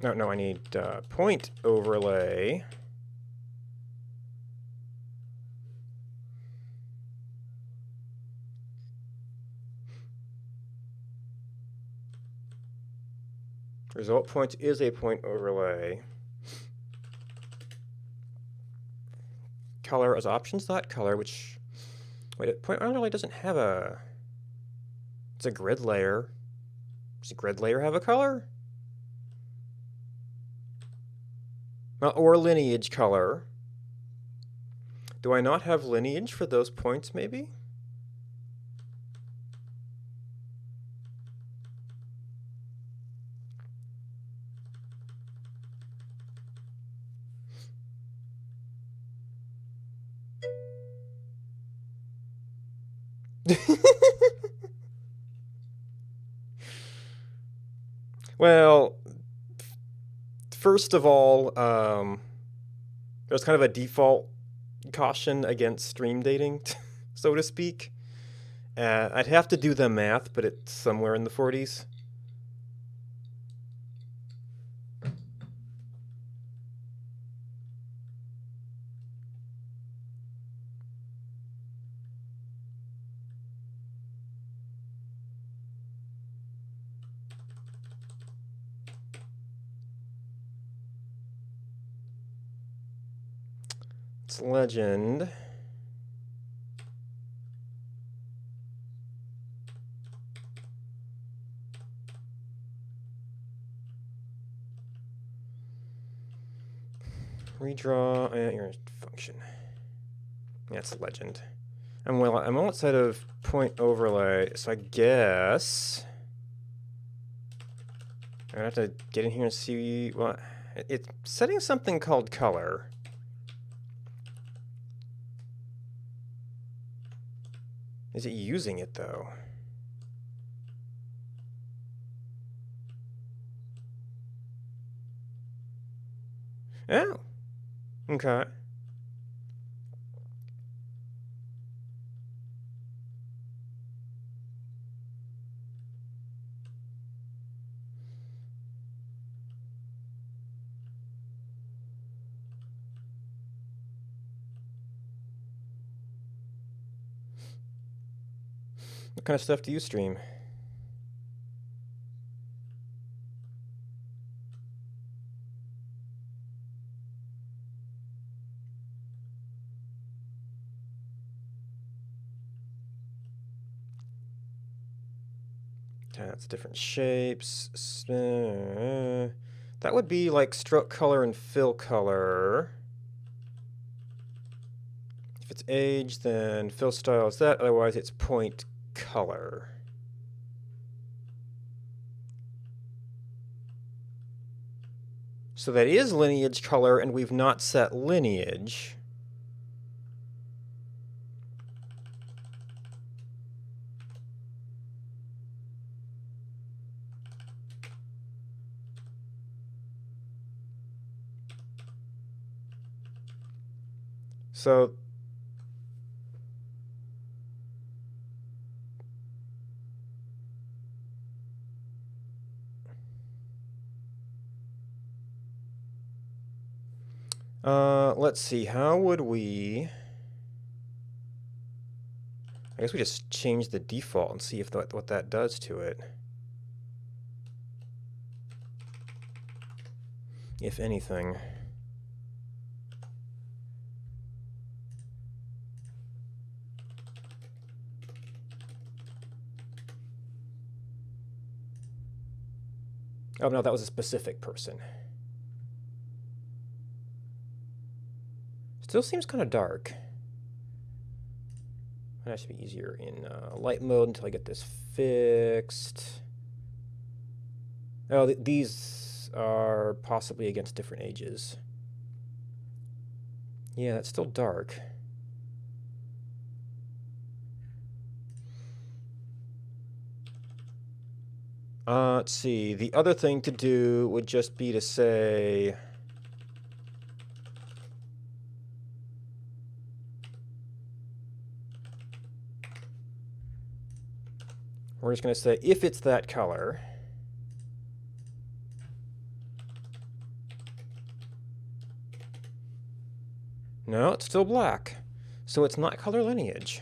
Speaker 2: No, I need point overlay. Result point is a point overlay. Color as options.color, which, wait, point overlay doesn't have a, it's a grid layer. Does a grid layer have a color? Or lineage color. Do I not have lineage for those points, maybe? Well, first of all, there's kind of a default caution against stream dating, so to speak. I'd have to do the math, but it's somewhere in the 40s. It's legend. Redraw your function. That's legend. I'm outside of point overlay, so I guess I'm gonna have to get in here and see what it's setting something called color. Is it using it though? Oh, okay. What kind of stuff do you stream? Okay, that's different shapes. That would be like stroke color and fill color. If it's age, then fill style is that. Otherwise, it's point color. So that is lineage color, and we've not set lineage. So let's see, how would we... I guess we just change the default and see if what that does to it. If anything. Oh no, that was a specific person. Still seems kind of dark. That should be easier in light mode until I get this fixed. Oh, these are possibly against different ages. Yeah, that's still dark. Let's see. The other thing to do would just be to say... We're just going to say if it's that color. No, it's still black. So it's not color lineage.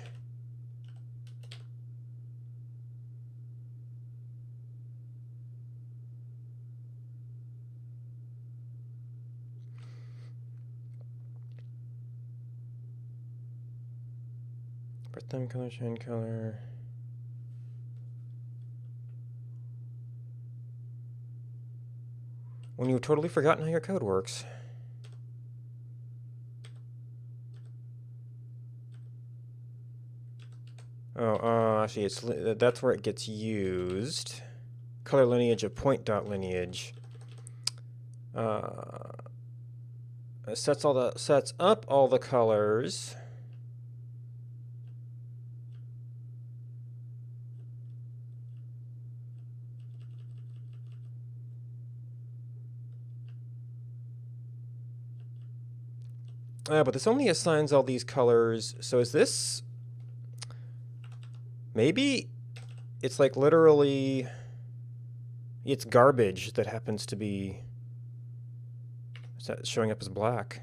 Speaker 2: Birthday color, shine color. When you've totally forgotten how your code works. Oh, actually, that's where it gets used. Color lineage of point dot lineage. It sets up all the colors. But this only assigns all these colors. So is this... Maybe it's like literally... It's garbage that happens to be showing up as black.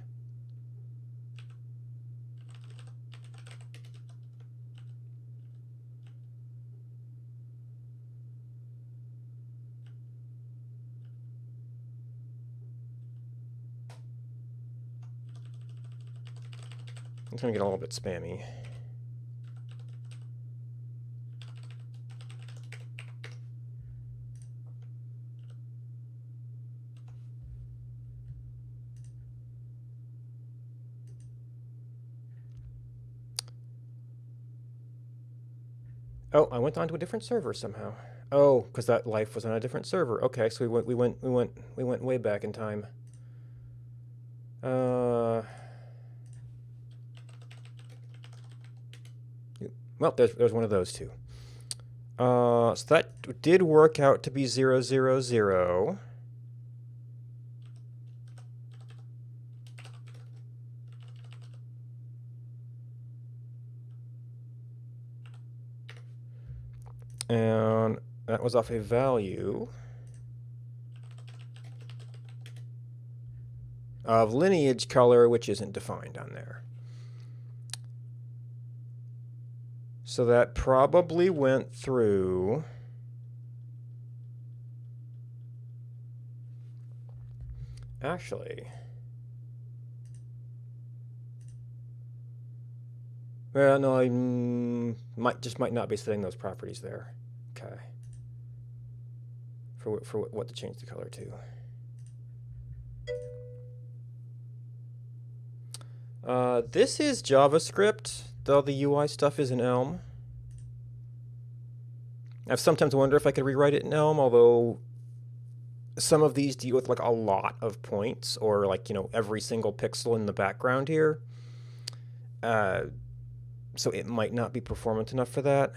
Speaker 2: It's going to get a little bit spammy. Oh, I went onto a different server somehow. Oh, because that life was on a different server. Okay, so we went way back in time. Well, there's one of those two. So that did work out to be 0, 0, 0. And that was off a value of lineage color, which isn't defined on there. So that probably went through... Actually... Well, no, I might not be setting those properties there. Okay. For what to change the color to. This is JavaScript, though the UI stuff is in Elm. I've sometimes wondered if I could rewrite it in Elm, although some of these deal with like a lot of points, or like, you know, every single pixel in the background here. So it might not be performant enough for that.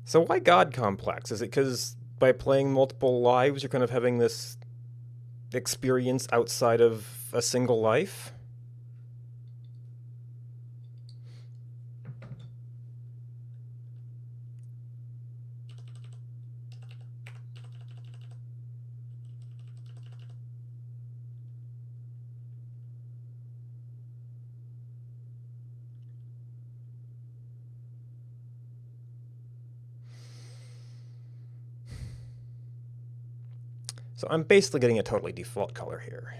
Speaker 2: So why God complex? Is it because by playing multiple lives, you're kind of having this experience outside of a single life? So I'm basically getting a totally default color here.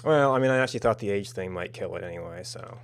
Speaker 2: Well, I mean, I actually thought the age thing might kill it anyway, so.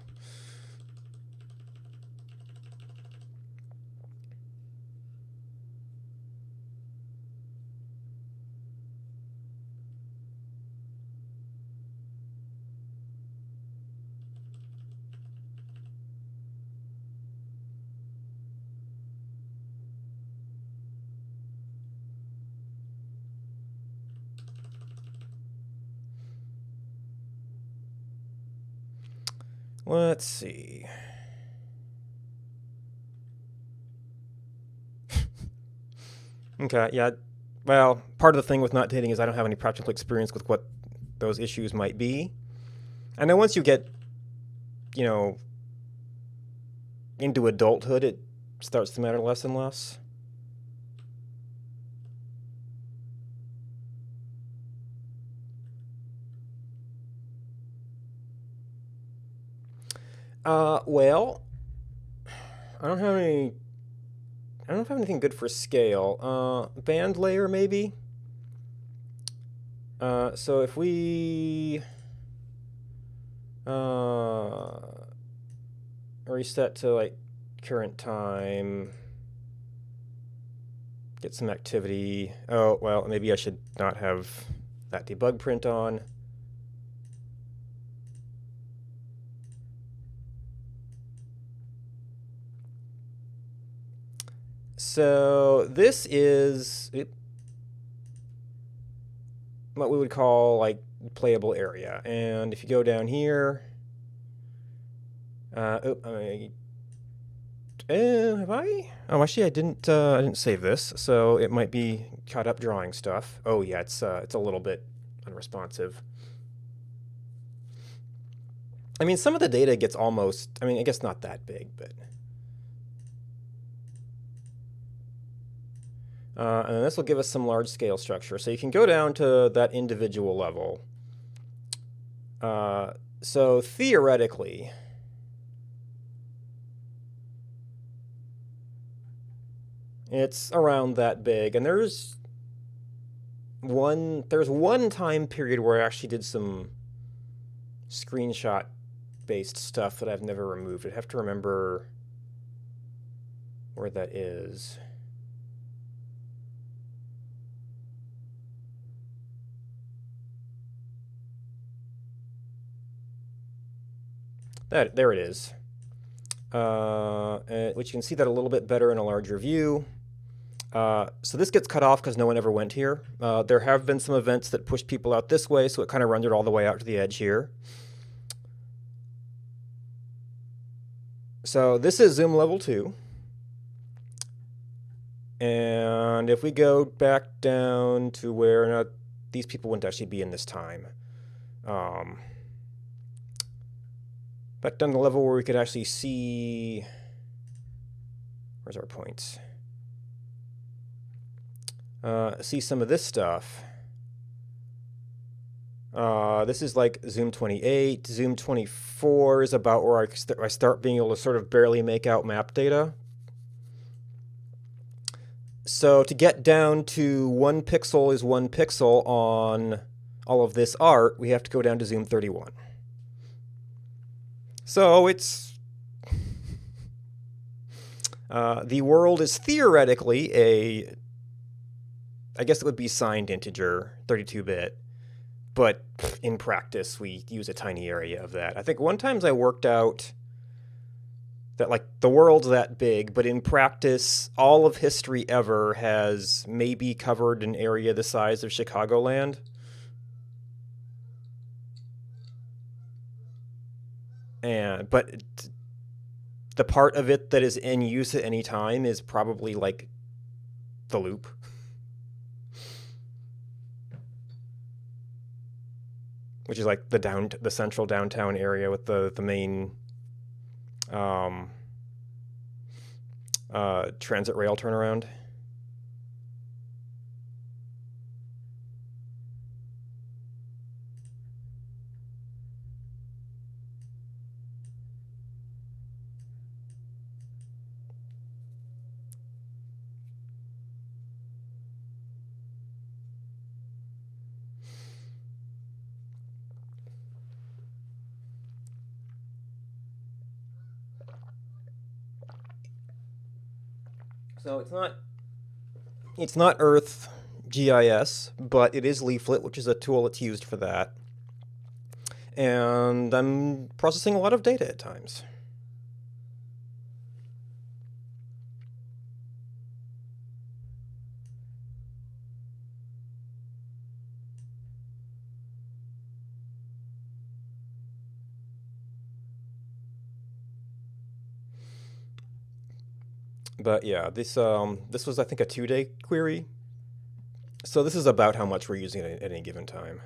Speaker 2: Let's see. Okay, yeah. Well, part of the thing with not dating is I don't have any practical experience with what those issues might be. And then once you get, you know, into adulthood, it starts to matter less and less. Well, I don't have any. I don't have anything good for scale. Band layer maybe. So if we reset to like current time, get some activity. Oh well, maybe I should not have that debug print on. So this is what we would call like playable area. And if you go down here, have I? Oh, actually, I didn't save this, so it might be caught up drawing stuff. Oh yeah, it's a little bit unresponsive. I mean, some of the data gets almost. I mean, I guess not that big, but. And this will give us some large scale structure. So you can go down to that individual level. So theoretically, it's around that big. And there's one time period where I actually did some screenshot based stuff that I've never removed. I'd have to remember where that is. There it is. Which you can see that a little bit better in a larger view. So this gets cut off because no one ever went here. There have been some events that push people out this way, so it kind of rendered all the way out to the edge here. So this is zoom level 2. And if we go back down to where these people wouldn't actually be in this time. Back down to the level where we could actually see. Where's our points? See some of this stuff. This is like zoom 28. Zoom 24 is about where I start being able to sort of barely make out map data. So to get down to 1 pixel is 1 pixel on all of this art, we have to go down to zoom 31. So it's. The world is theoretically I guess it would be signed integer, 32-bit. But in practice, we use a tiny area of that. I think one time I worked out that like the world's that big, but in practice, all of history ever has maybe covered an area the size of Chicagoland. But the part of it that is in use at any time is probably like the loop. Which is like the central downtown area with the main transit rail turnaround. So it's not Earth GIS, but it is Leaflet, which is a tool that's used for that. And I'm processing a lot of data at times. But yeah, this was I think a 2-day query. So this is about how much we're using it at any given time.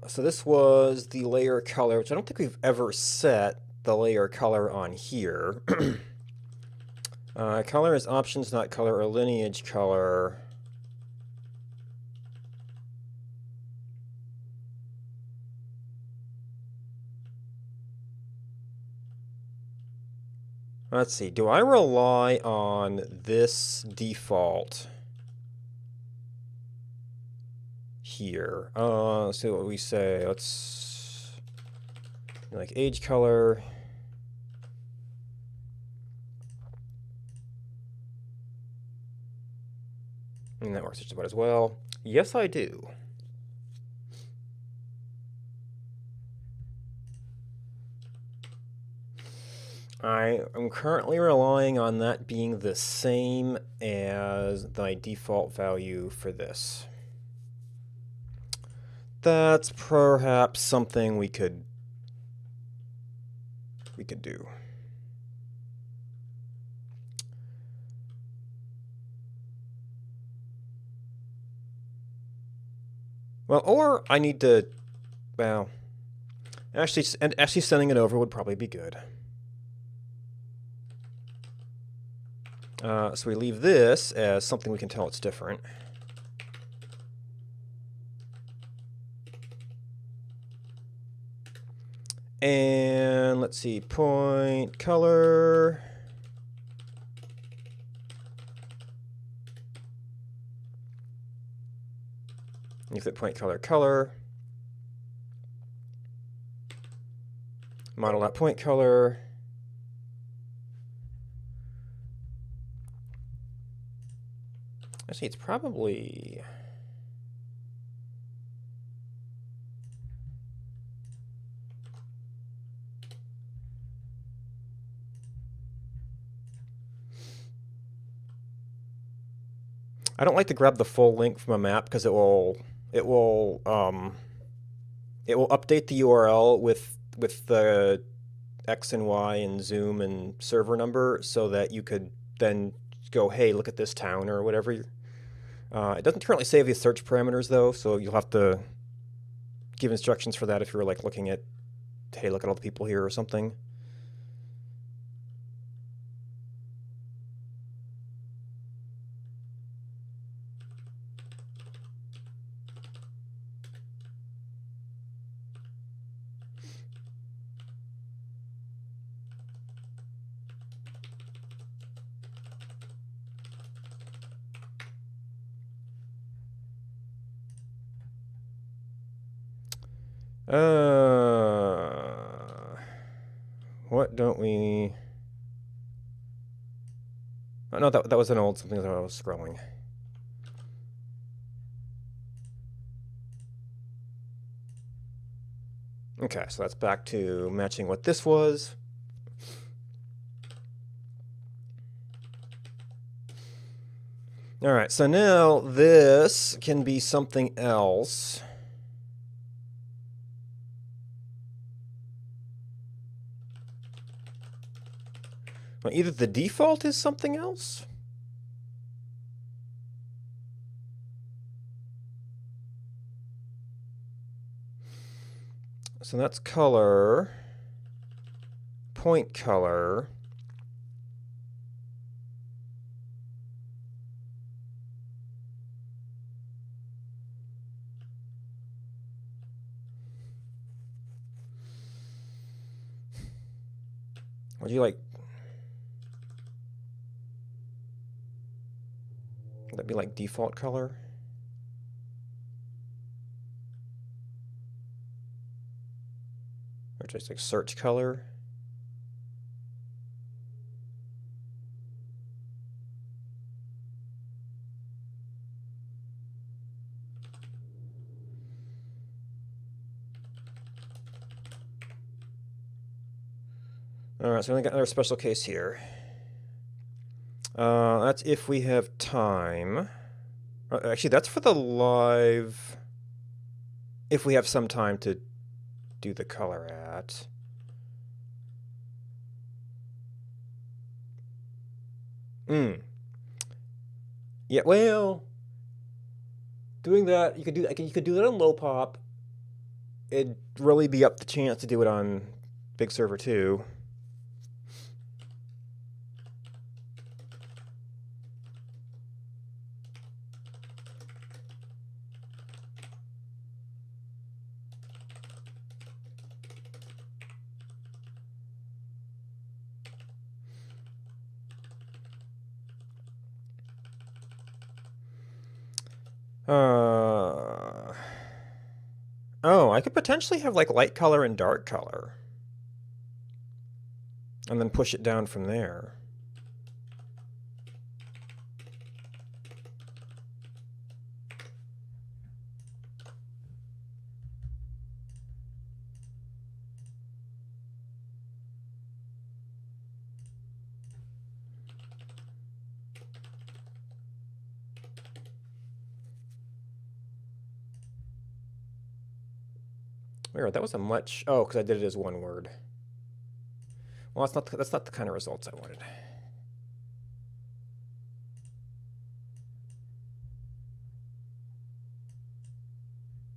Speaker 2: So this was the layer color, which I don't think we've ever set the layer color on here. Color is options, not color or lineage color. Let's see, do I rely on this default here? Let's see what we say. Let's like age color. And that works just about as well. Yes, I do. I am currently relying on that being the same as my default value for this. That's perhaps something we could do. Well, or I need to, well, actually sending it over would probably be good. So we leave this as something we can tell it's different. And let's see, point color. Leaflet point color color. Model.point color. Actually, it's probably... I don't like to grab the full link from a map because it will update the URL with the X and Y and zoom and server number so that you could then go, hey, look at this town or whatever. It doesn't currently save the search parameters though, so you'll have to give instructions for that if you're like looking at, hey, look at all the people here or something. What don't we... Oh, no, that was an old something that I was scrolling. Okay, so that's back to matching what this was. All right, so now this can be something else. Well, either the default is something else. So that's color, point color. Would you like... Would that be like default color? Or just like search color? Alright, so we only got another special case here. That's if we have time. Actually, that's for the live. If we have some time to do the color at. Yeah, well, doing that, you could do that on low pop. It'd really be up the chance to do it on big server too. Oh, I could potentially have like light color and dark color. And then push it down from there. Weird, that was a much... Oh, because I did it as one word. Well, that's not the kind of results I wanted.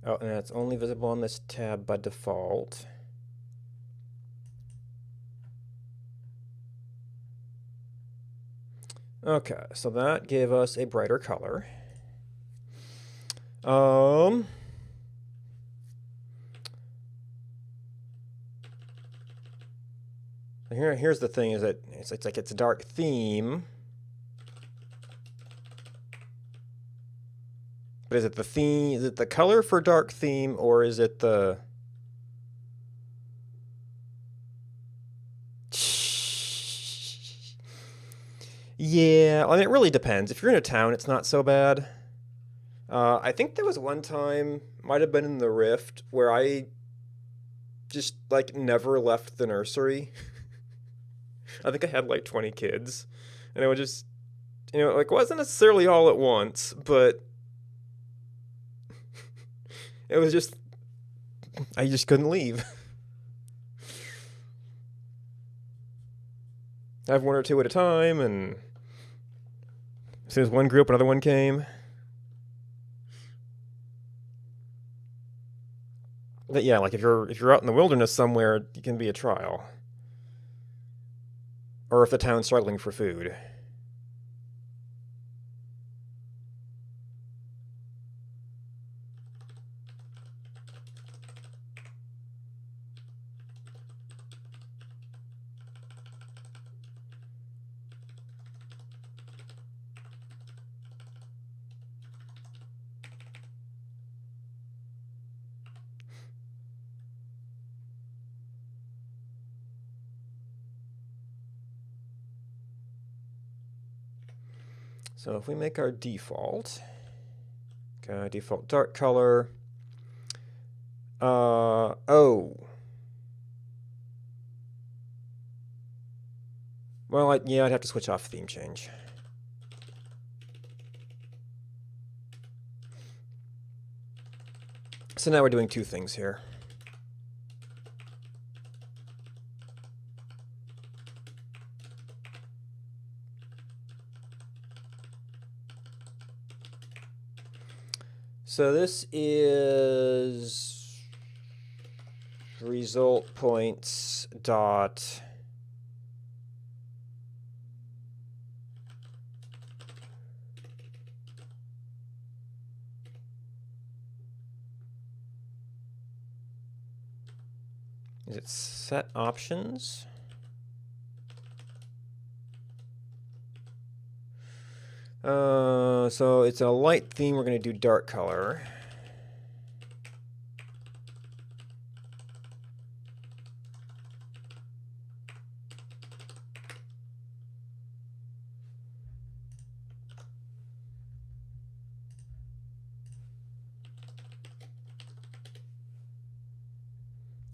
Speaker 2: Oh, and it's only visible on this tab by default. Okay, so that gave us a brighter color. Here's the thing: is that it's like it's a dark theme, but is it the theme? Is it the color for dark theme, or is it the? Yeah, I mean, it really depends. If you're in a town, it's not so bad. I think there was one time, might have been in the Rift, where I just like never left the nursery. I think I had like 20 kids, and I would just, like wasn't necessarily all at once, but it was just, I just couldn't leave. I have one or two at a time, and as soon as one grew up, another one came. But yeah, like if you're out in the wilderness somewhere, it can be a trial. Or if the town's struggling for food. So if we make our default, okay, default dark color. Oh. Well, yeah, I'd have to switch off theme change. So now we're doing two things here. So this is result points dot is it set options? So it's a light theme. We're going to do dark color.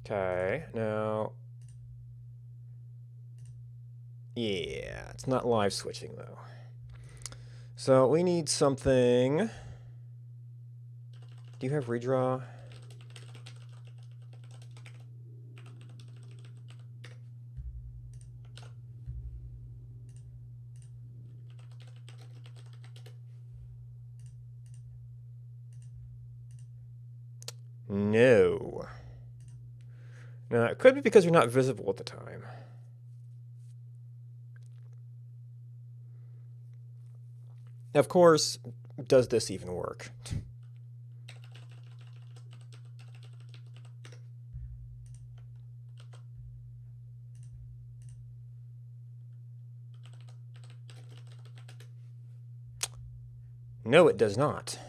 Speaker 2: Okay, now, yeah, it's not live switching though. So we need something. Do you have redraw? No. Now, it could be because you're not visible at the time. Of course, does this even work? No, it does not.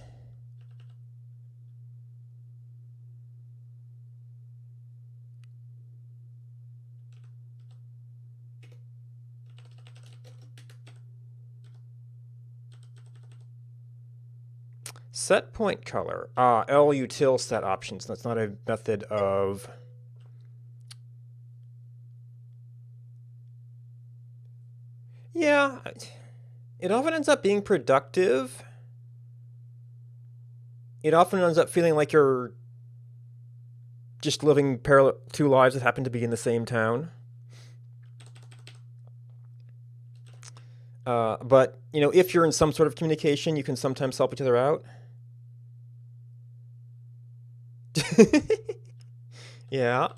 Speaker 2: Set point color. lutil set options. That's not a method of... Yeah, it often ends up being productive. It often ends up feeling like you're just living parallel two lives that happen to be in the same town. But, you know, if you're in some sort of communication, you can sometimes help each other out. Yeah.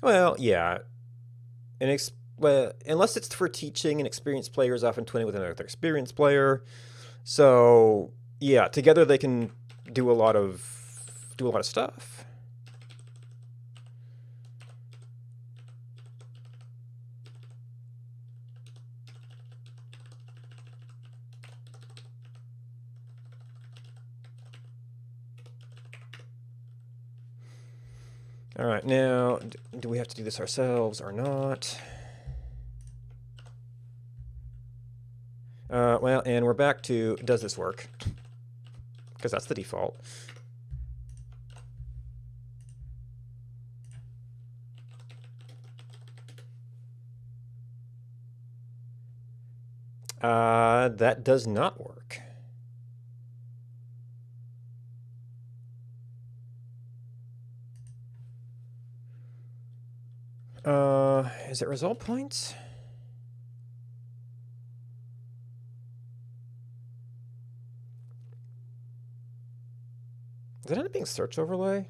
Speaker 2: Well, yeah. Well, unless it's for teaching, an experienced player is often twinning with another experienced player. So, yeah, together they can do a lot of stuff. All right, now, do we have to do this ourselves or not? Well, and we're back to, does this work? Because that's the default. That does not work. Is it result points? Does it end up being search overlay?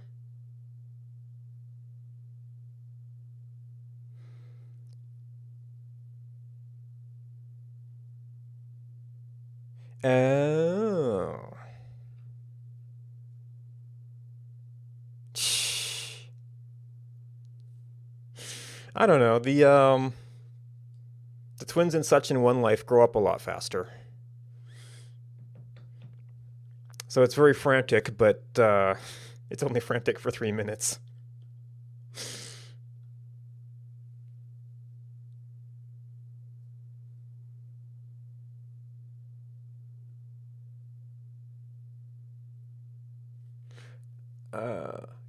Speaker 2: Oh. I don't know. The twins in Such in One Life grow up a lot faster. So it's very frantic, but it's only frantic for 3 minutes.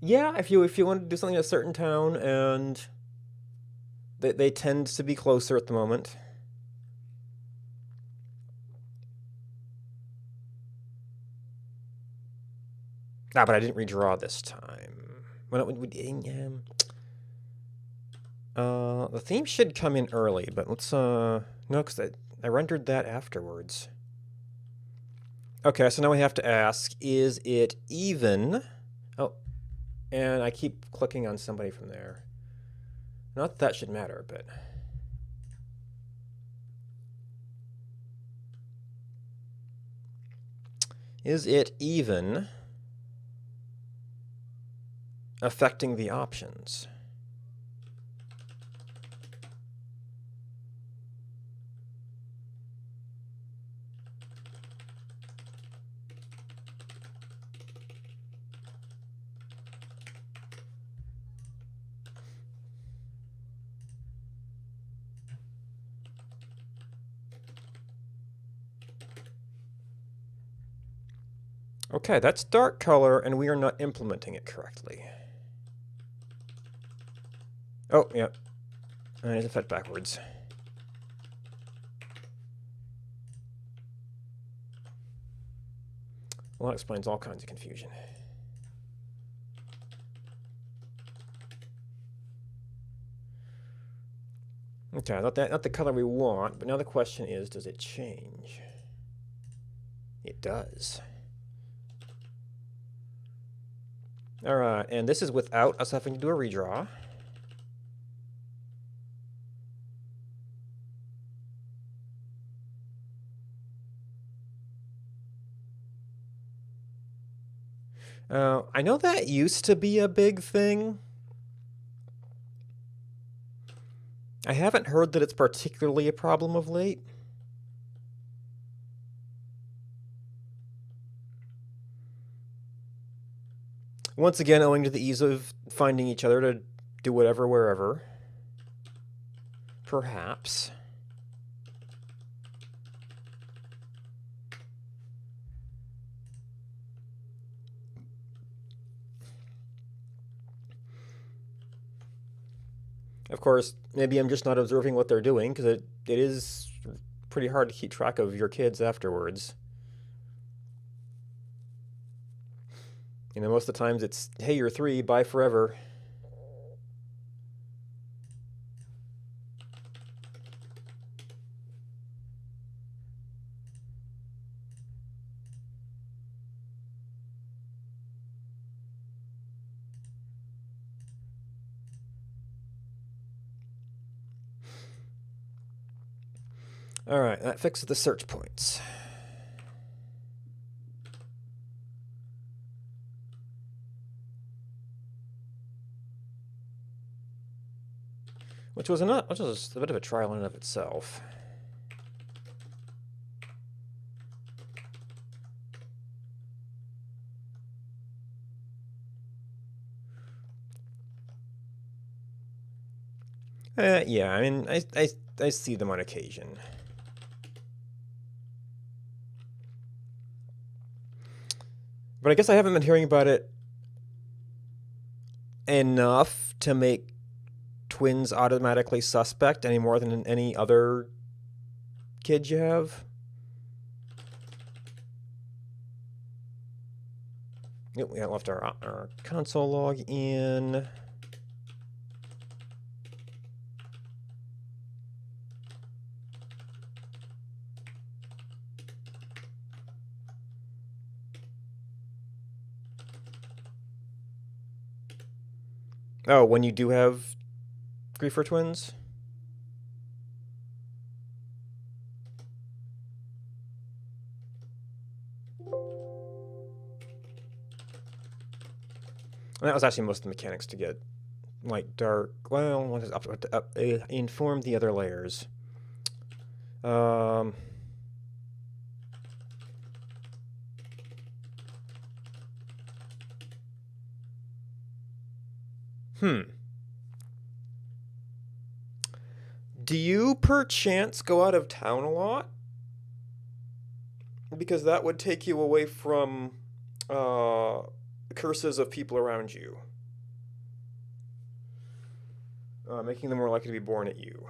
Speaker 2: Yeah, if you want to do something in a certain town, and they tend to be closer at the moment. Ah, but I didn't redraw this time. The theme should come in early, but let's no, because I rendered that afterwards. Okay, so now we have to ask, is it even? Oh, and I keep clicking on somebody from there. Not that should matter, but... Is it even affecting the options? Okay, that's dark color, and we are not implementing it correctly. Oh, yep. I need to fit backwards. Well, that explains all kinds of confusion. Okay, not the color we want, but now the question is, does it change? It does. All right, and this is without us having to do a redraw. I know that used to be a big thing. I haven't heard that it's particularly a problem of late. Once again, owing to the ease of finding each other to do whatever, wherever. Perhaps. Of course, maybe I'm just not observing what they're doing, because it is pretty hard to keep track of your kids afterwards. You know, most of the times it's, hey, you're 3, bye forever. All right, that fixes the search points. Which was a bit of a trial in and of itself. Yeah, I mean, I see them on occasion. But I guess I haven't been hearing about it enough to make twins automatically suspect any more than any other kid you have. Yep, we left our console log in. Oh, when you do have grief for twins? And that was actually most of the mechanics to get light, dark. Well, one is inform the other layers. Do you perchance go out of town a lot? Because that would take you away from curses of people around you, making them more likely to be born at you.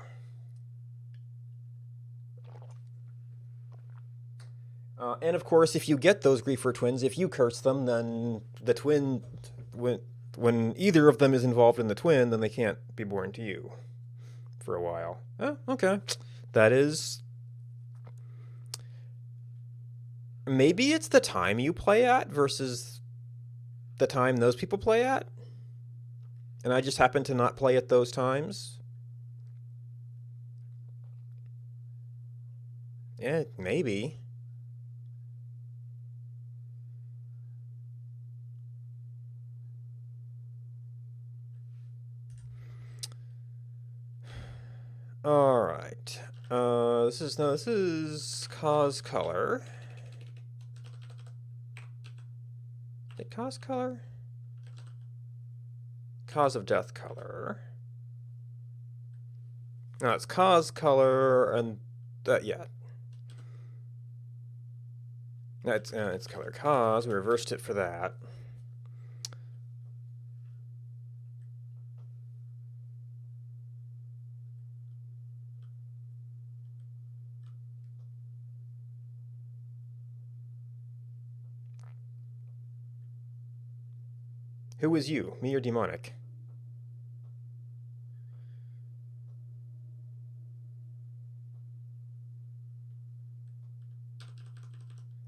Speaker 2: And of course, if you get those griefer twins, if you curse them, then the twin, when either of them is involved in the twin, then they can't be born to you for a while. Oh, okay. That is... Maybe it's the time you play at versus the time those people play at? And I just happen to not play at those times? Yeah, maybe. All right. This is cause color. Is it cause color? Cause of death color. No, it's cause color and yeah. It's color cause. We reversed it for that. Who is you? Me or demonic?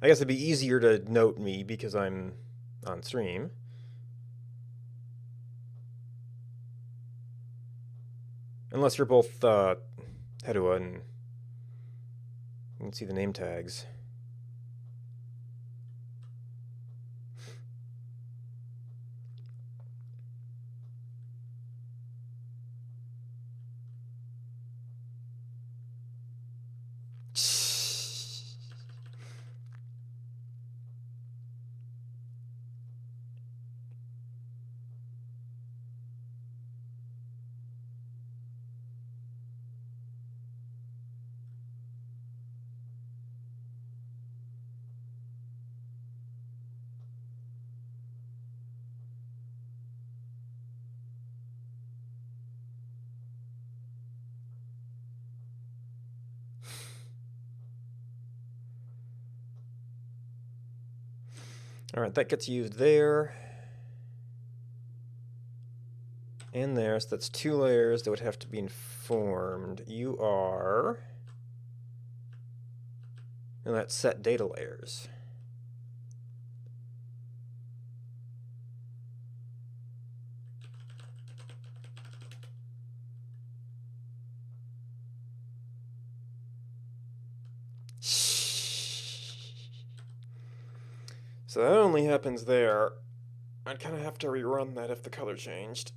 Speaker 2: I guess it'd be easier to note me because I'm on stream. Unless you're both Hedua and you can see the name tags. All right, that gets used there. And there, so that's 2 layers that would have to be informed. You are... And that's set data layers. So that only happens there. I'd kind of have to rerun that if the color changed.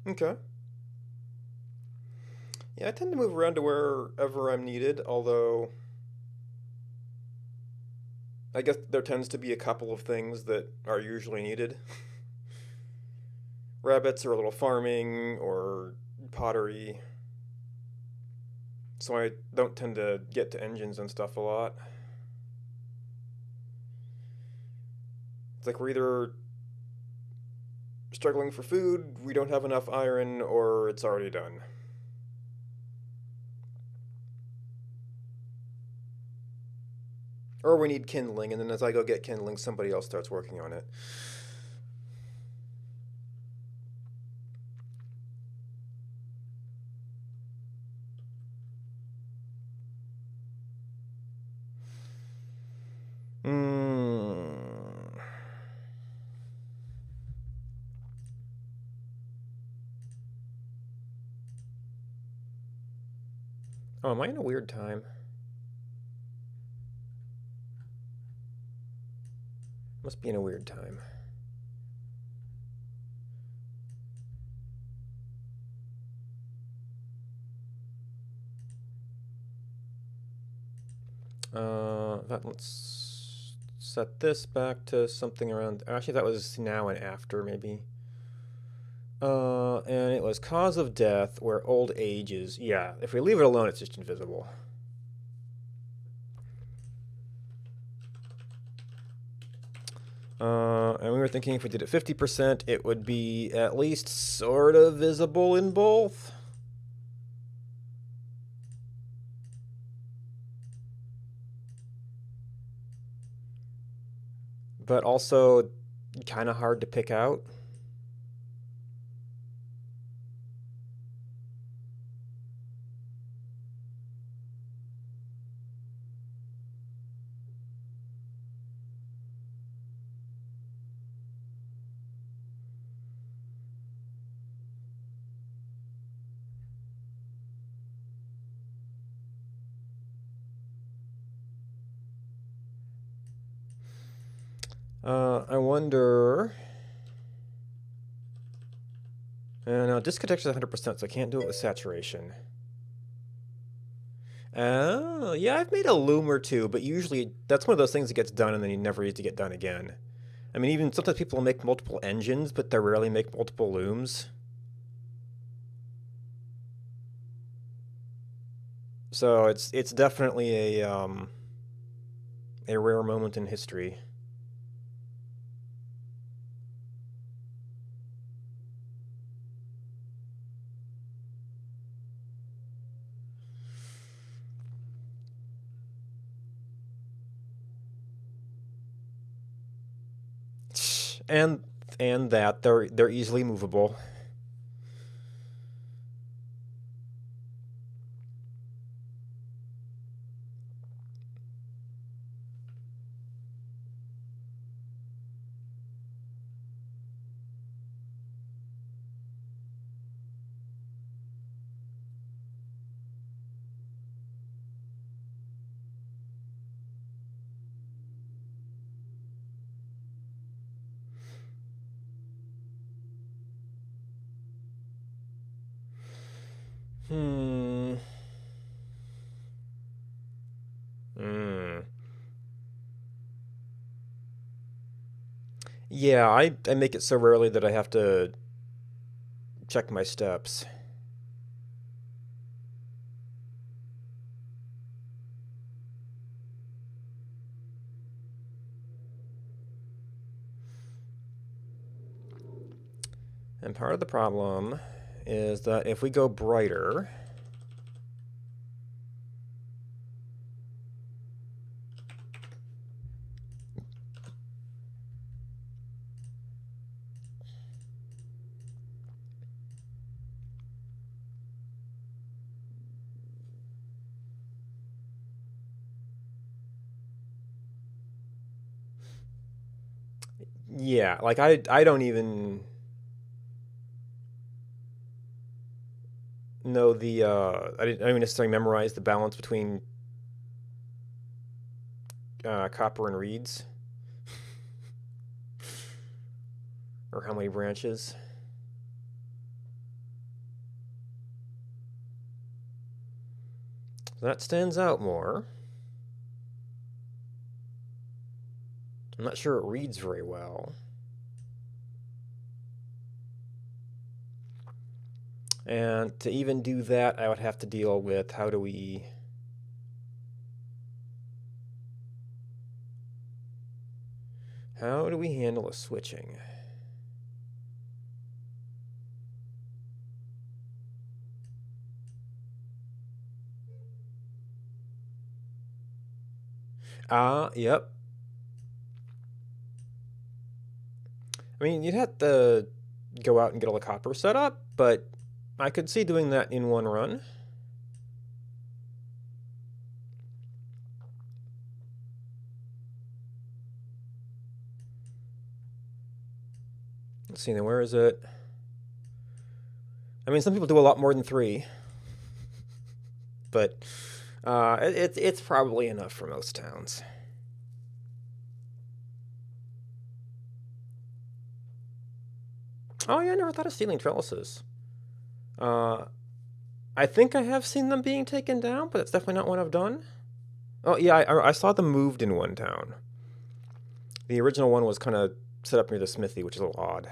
Speaker 2: Okay. Yeah, I tend to move around to wherever I'm needed, although I guess there tends to be a couple of things that are usually needed. Rabbits or a little farming or pottery. So I don't tend to get to engines and stuff a lot. It's like we're either struggling for food, we don't have enough iron, or it's already done. Or we need kindling, and then as I go get kindling, somebody else starts working on it. Oh, am I in a weird time? Must be in a weird time. Let's set this back to something around. Actually, that was now and after, maybe. And it was cause of death, where old age is. Yeah, if we leave it alone, it's just invisible. And we were thinking if we did it 50%, it would be at least sort of visible in both. but also kind of hard to pick out. I wonder. No, disconnect is 100%, so I can't do it with saturation. Oh, yeah, I've made a loom or two, but usually that's one of those things that gets done and then you never need to get done again. I mean, even sometimes people make multiple engines, but they rarely make multiple looms. So it's definitely a rare moment in history. And and that they're easily movable. Hmm. Hmm. Yeah, I make it so rarely that I have to check my steps. And part of the problem is that if we go brighter, yeah, like I don't even know the I don't even necessarily memorize the balance between copper and reeds or how many branches. That stands out more. I'm not sure it reads very well. And to even do that, I would have to deal with how do we handle a switching? Yep. I mean, you'd have to go out and get all the copper set up, but I could see doing that in one run. Let's see, now where is it? I mean, some people do a lot more than 3, but it's probably enough for most towns. Oh yeah, I never thought of stealing trellises. Uh, I think I have seen them being taken down, but it's definitely not one I've done. Oh yeah, I saw them moved in one town. The original one was kind of set up near the smithy, which is a little odd.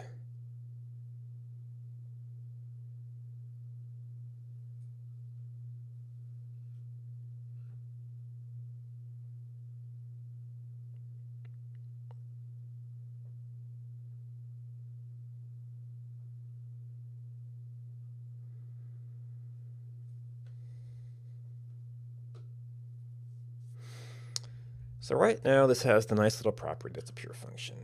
Speaker 2: So right now this has the nice little property that's a pure function.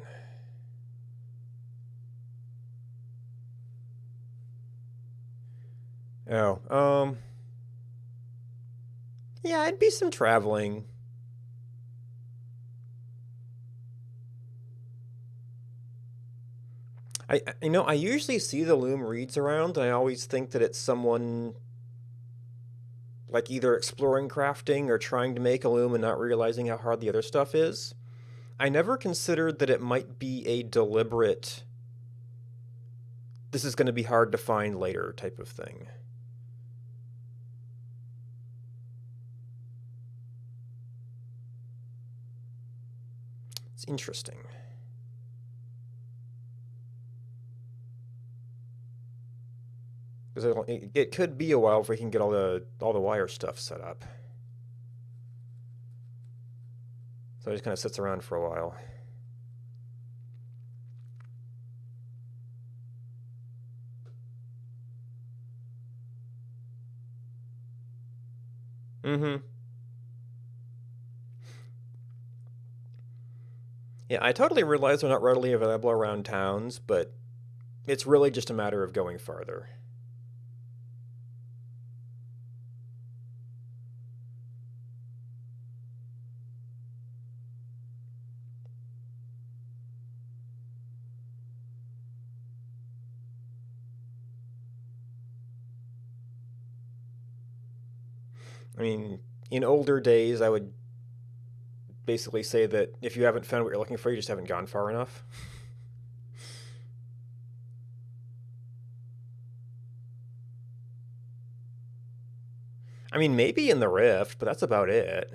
Speaker 2: Oh, yeah, it'd be some traveling. I usually see the loom reads around, and I always think that it's someone like either exploring crafting or trying to make a loom and not realizing how hard the other stuff is. I never considered that it might be a deliberate, this is going to be hard to find later type of thing. It's interesting. Because it could be a while before we can get all the wire stuff set up. So it just kind of sits around for a while. Mm-hmm. Yeah, I totally realize they're not readily available around towns, but it's really just a matter of going farther. I mean, in older days, I would basically say that if you haven't found what you're looking for, you just haven't gone far enough. I mean, maybe in the Rift, but that's about it.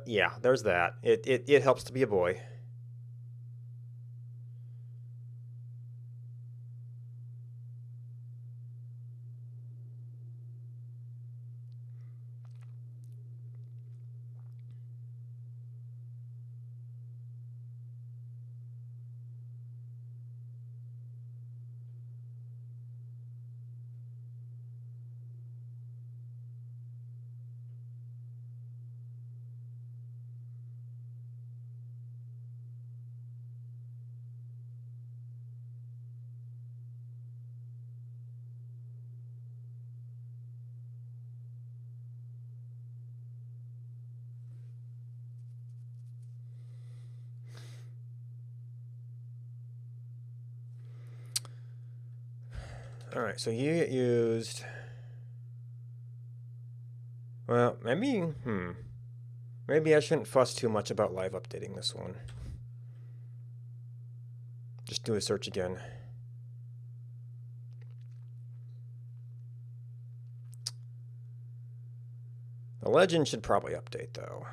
Speaker 2: Yeah, there's that. It helps to be a boy. All right, so you get used. Well, maybe I shouldn't fuss too much about live updating this one. Just do a search again. The legend should probably update, though.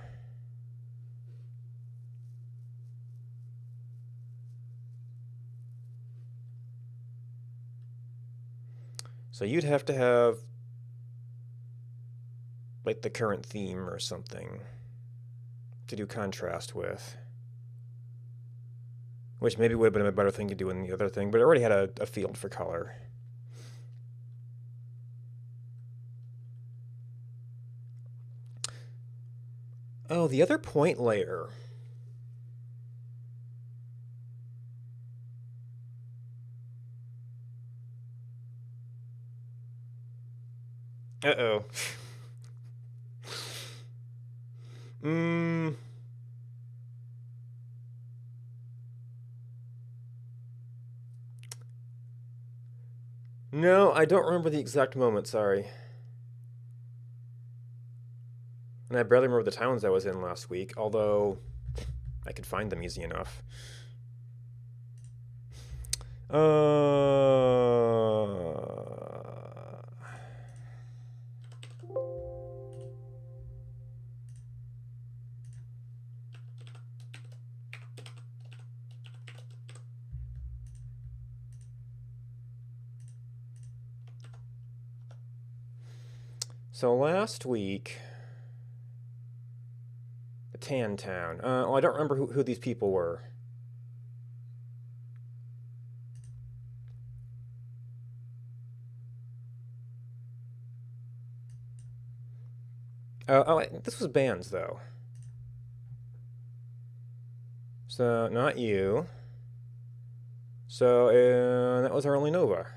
Speaker 2: So you'd have to have like the current theme or something to do contrast with. Which maybe would have been a better thing to do in the other thing, but it already had a field for color. Oh, the other point layer. Uh-oh. Hmm. No, I don't remember the exact moment, sorry. And I barely remember the towns I was in last week, although I could find them easy enough. So last week, the Tan Town. Well, I don't remember who these people were. This was bands, though. So, not you. So, that was our only Nova.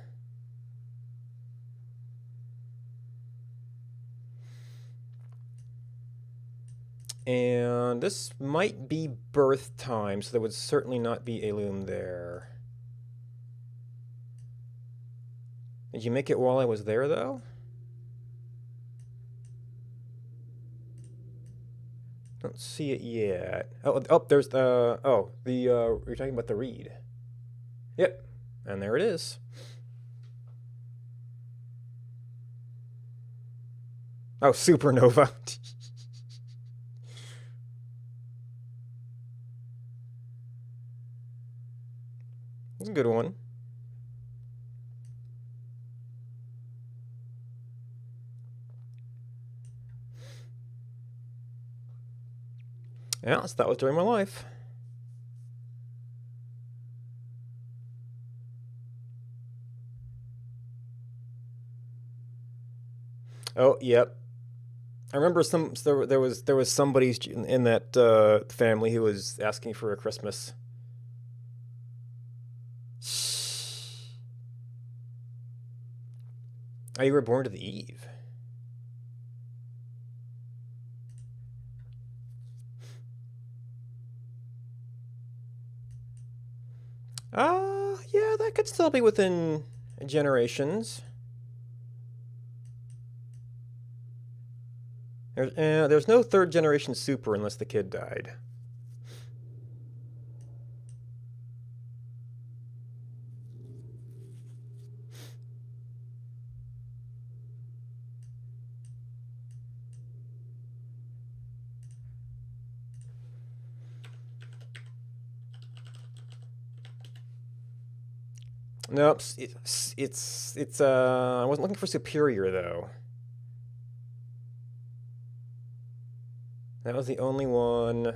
Speaker 2: And this might be birth time, so there would certainly not be a loom there. Did you make it while I was there, though? Don't see it yet. There's the... you're talking about the reed. Yep, and there it is. Oh, supernova. It's a good one. Yeah, so that was during my life. Oh, yep. I remember there was somebody in that family who was asking for a Christmas. Oh, you were born to the eve. Yeah, that could still be within generations. There's no third generation super unless the kid died. Nope, I wasn't looking for superior though. That was the only one.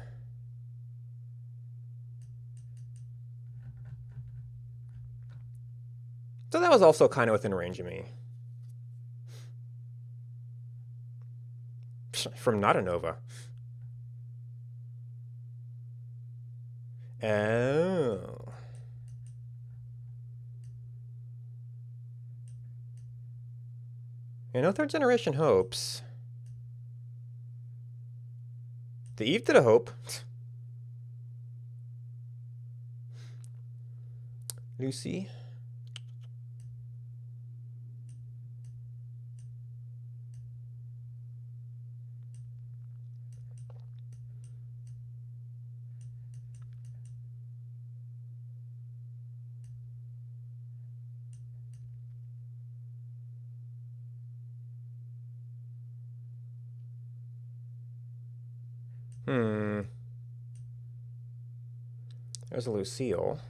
Speaker 2: So that was also kind of within range of me. From not a Nova. Oh. No third generation hopes. The Eve did a hope. Lucy. There's a Lucille.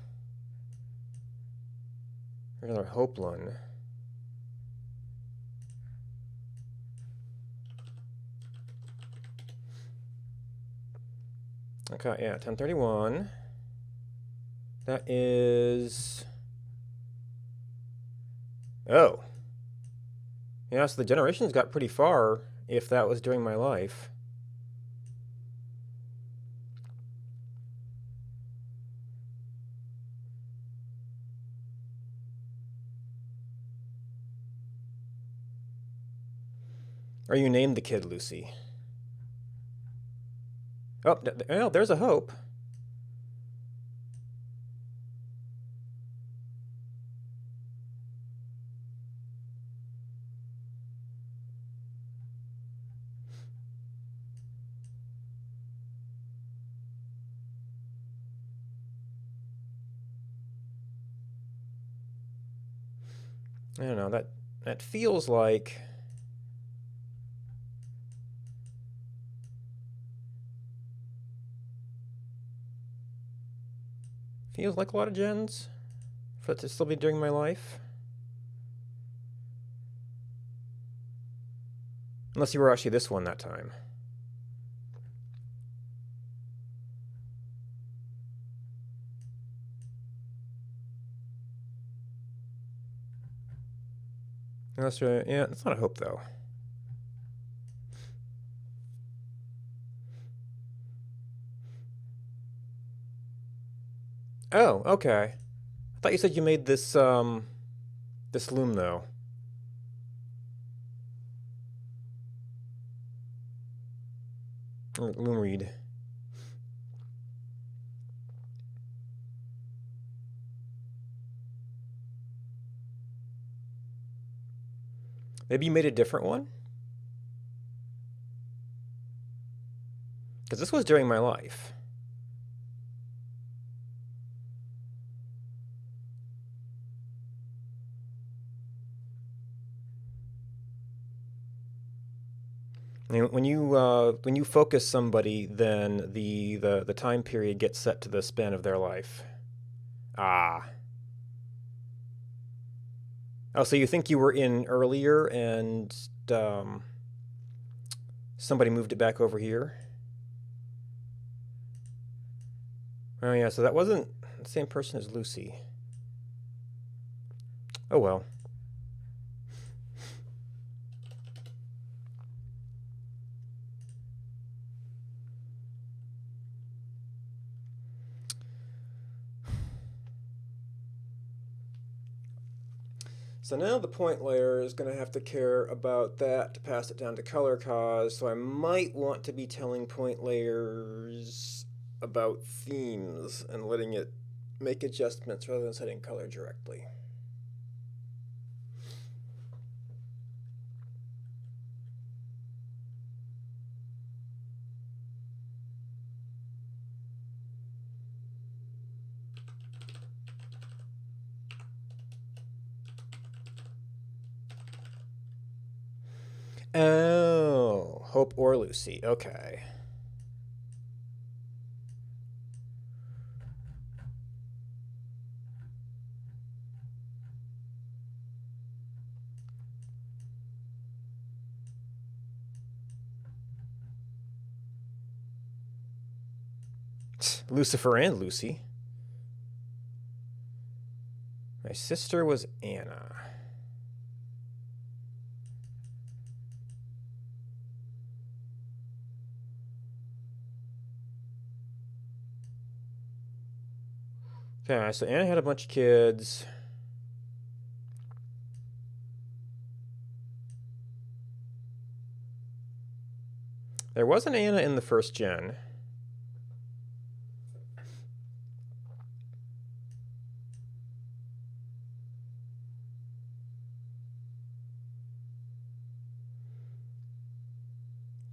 Speaker 2: There's another Hopeland. Okay, yeah, 1031. That is... Oh. Yeah, so the generations got pretty far if that was during my life. Or you named the kid Lucy. Oh, there's a hope. I don't know, that feels like... Feels like a lot of gens for it to still be during my life. Unless you were actually this one that time. Unless yeah, it's not a hope though. Oh, okay. I thought you said you made this this loom though. Or loom reed. Maybe you made a different one? Because this was during my life. I mean, when you focus somebody, then the time period gets set to the span of their life. Ah. Oh, so you think you were in earlier and um, somebody moved it back over here? Oh yeah, so that wasn't the same person as Lucy. Oh well. So now the point layer is going to have to care about that to pass it down to color cause. So I might want to be telling point layers about themes and letting it make adjustments rather than setting color directly. Oh, Hope or Lucy. Okay. Lucifer and Lucy. My sister was Anna. Okay, so Anna had a bunch of kids. There was an Anna in the first gen.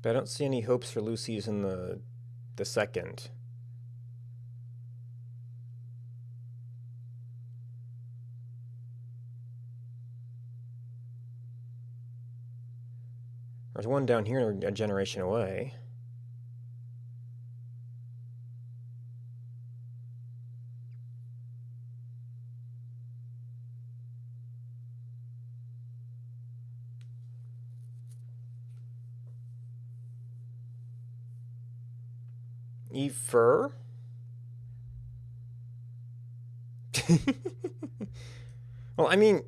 Speaker 2: But I don't see any hopes for Lucy's in the second. There's one down here a generation away. Eve Fur? Well, I mean,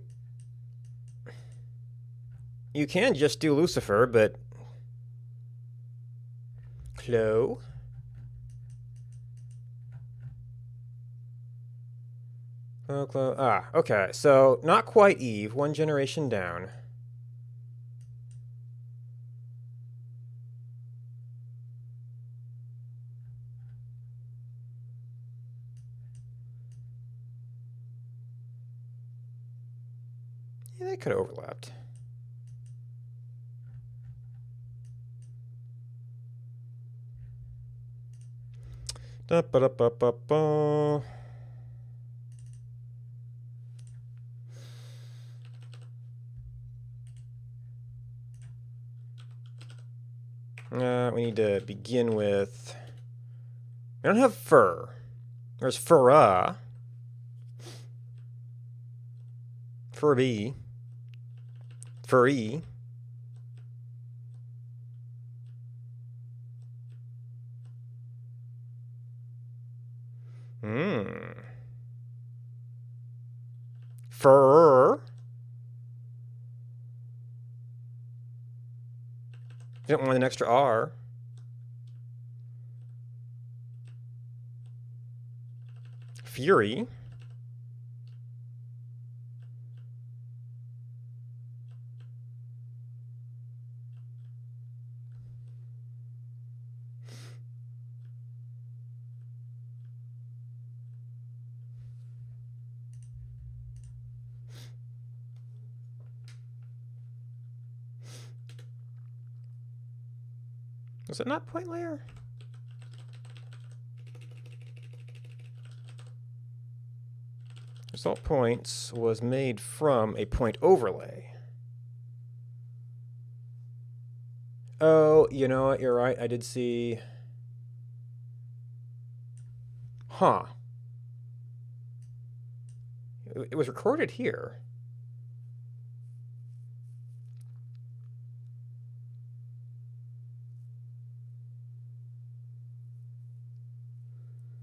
Speaker 2: you can just do Lucifer, but Chloe? Chloe. Ah, okay. So not quite Eve, one generation down. Yeah, they could have overlapped. Da ba da ba ba ba. We need to begin with. We don't have fur. There's furra. Furby. Furry. Hmm. Fur. You don't want an extra R. Fury. Was it not point layer? Result points was made from a point overlay. Oh, you know what? You're right. I did see. Huh. It was recorded here.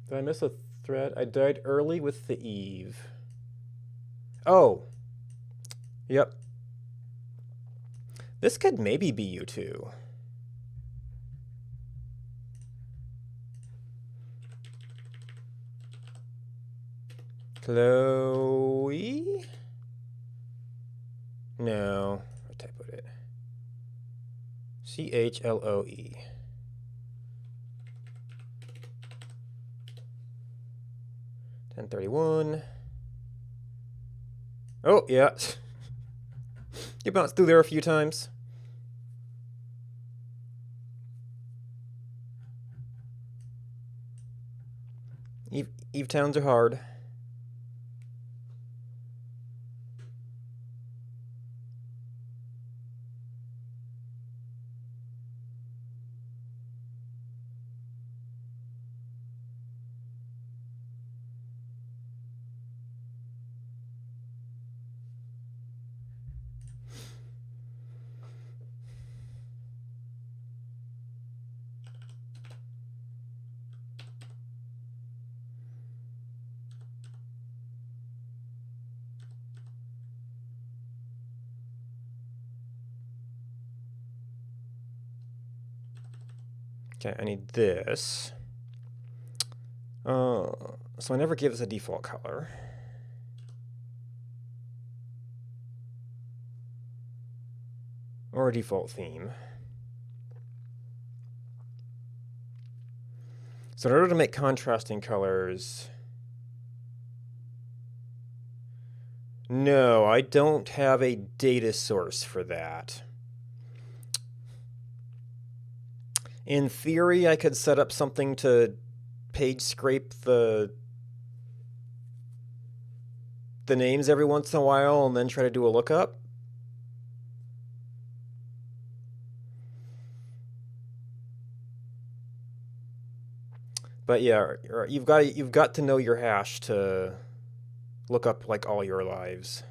Speaker 2: Did I miss a thread? I died early with the Eve. Oh. Yep. This could maybe be you two. Chloe? No. What type of it? CHLOE. 1031. Oh, yeah. You bounced through there a few times. Eve towns are hard. Okay, I need this. So I never give this a default color. Or a default theme. So in order to make contrasting colors... No, I don't have a data source for that. In theory, I could set up something to page scrape the names every once in a while and then try to do a lookup. But yeah, you've got to know your hash to look up like all your lives.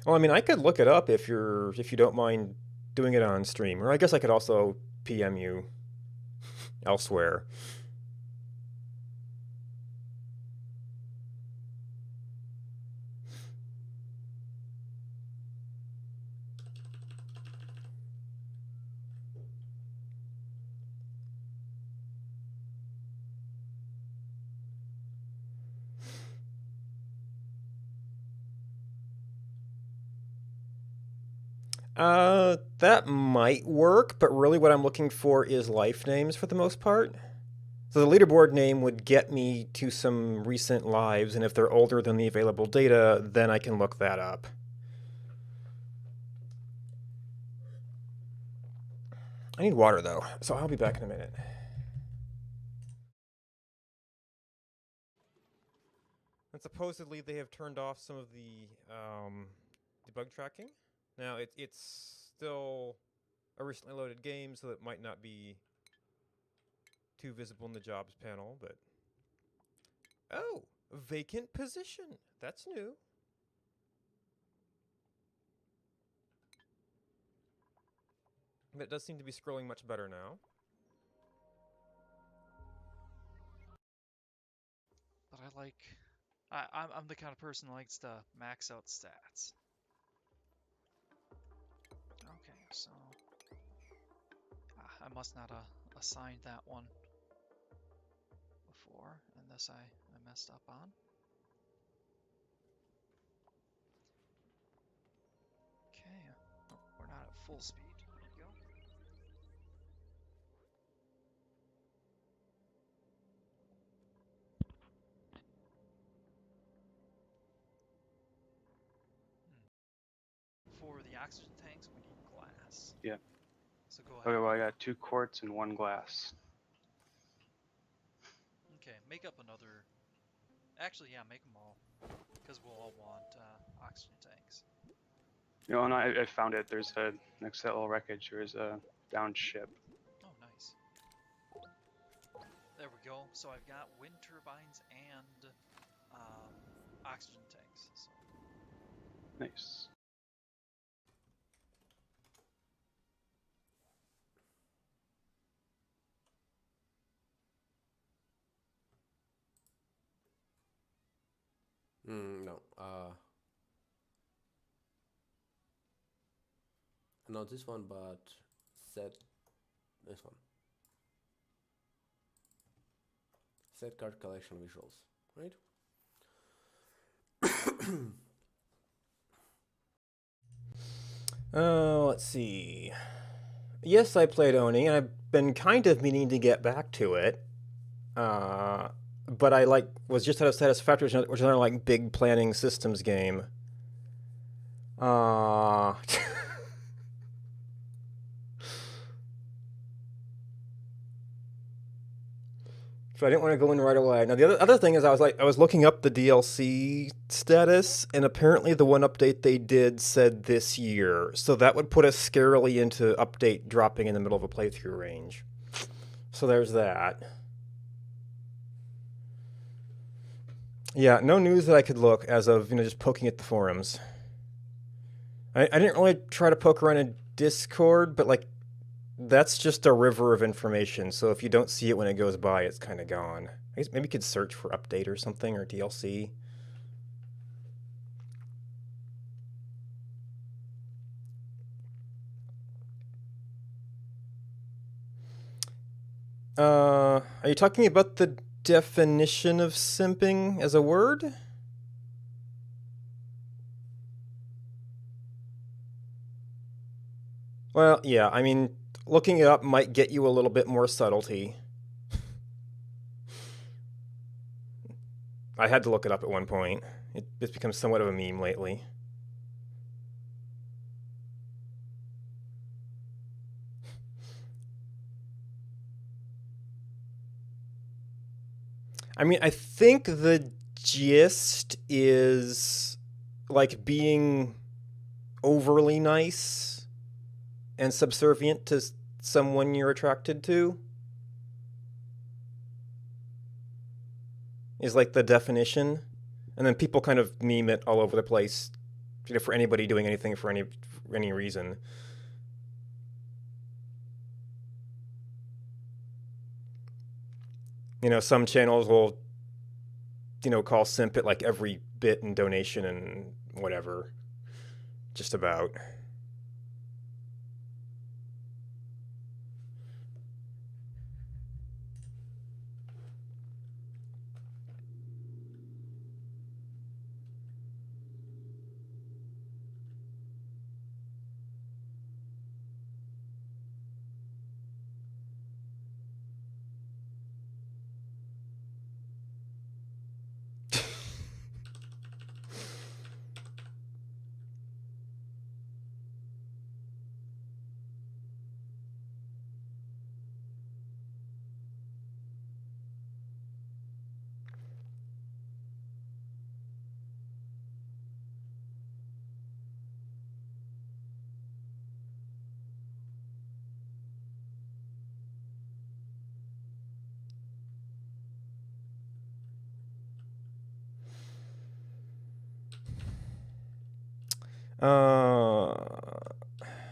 Speaker 2: Well, I mean, I could look it up if you don't mind doing it on stream, or I guess I could also PM you elsewhere. That might work, but really what I'm looking for is life names for the most part. So the leaderboard name would get me to some recent lives, and if they're older than the available data, then I can look that up. I need water, though, so I'll be back in a minute. And supposedly they have turned off some of the debug tracking. Now, it's still a recently loaded game, so that might not be too visible in the jobs panel, but... Oh! Vacant position! That's new. But it does seem to be scrolling much better now.
Speaker 3: But I like... I'm the kind of person who likes to max out stats. Okay, so... I must not assigned that one before, and this I messed up on. Okay, oh, we're not at full speed. There we go. For the oxygen tanks, we need glass.
Speaker 4: Yeah.
Speaker 3: So go ahead.
Speaker 4: Okay, well I got 2 quartz and 1 glass.
Speaker 3: Okay, make up another... Actually, yeah, make them all. Because we'll all want oxygen tanks.
Speaker 4: You know, and I found it. There's a, next to that little wreckage, there's a downed ship.
Speaker 3: Oh, nice. There we go. So I've got wind turbines and oxygen tanks. So.
Speaker 4: Nice.
Speaker 5: No. Not this one, but set this one. Set card collection visuals, right?
Speaker 2: Let's see. Yes, I played Oni, and I've been kind of meaning to get back to it. But I was just out of Satisfactory, which is another like big planning systems game. So I didn't want to go in right away. Now the other thing is I was looking up the DLC status, and apparently the one update they did said this year. So that would put us scarily into update dropping in the middle of a playthrough range. So there's that. Yeah, no news that I could look as of just poking at the forums. I didn't really try to poke around in Discord, but that's just a river of information, so if you don't see it when it goes by, it's kind of gone. I guess maybe you could search for update or something, or DLC. Are you talking about the definition of simping as a word? Well, yeah, I mean, looking it up might get you a little bit more subtlety. I had to look it up at one point. It's become somewhat of a meme lately. I mean, I think the gist is being overly nice and subservient to someone you're attracted to is the definition, and then people kind of meme it all over the place, for anybody doing anything for any reason. Some channels will call simp it every bit and donation and whatever, just about.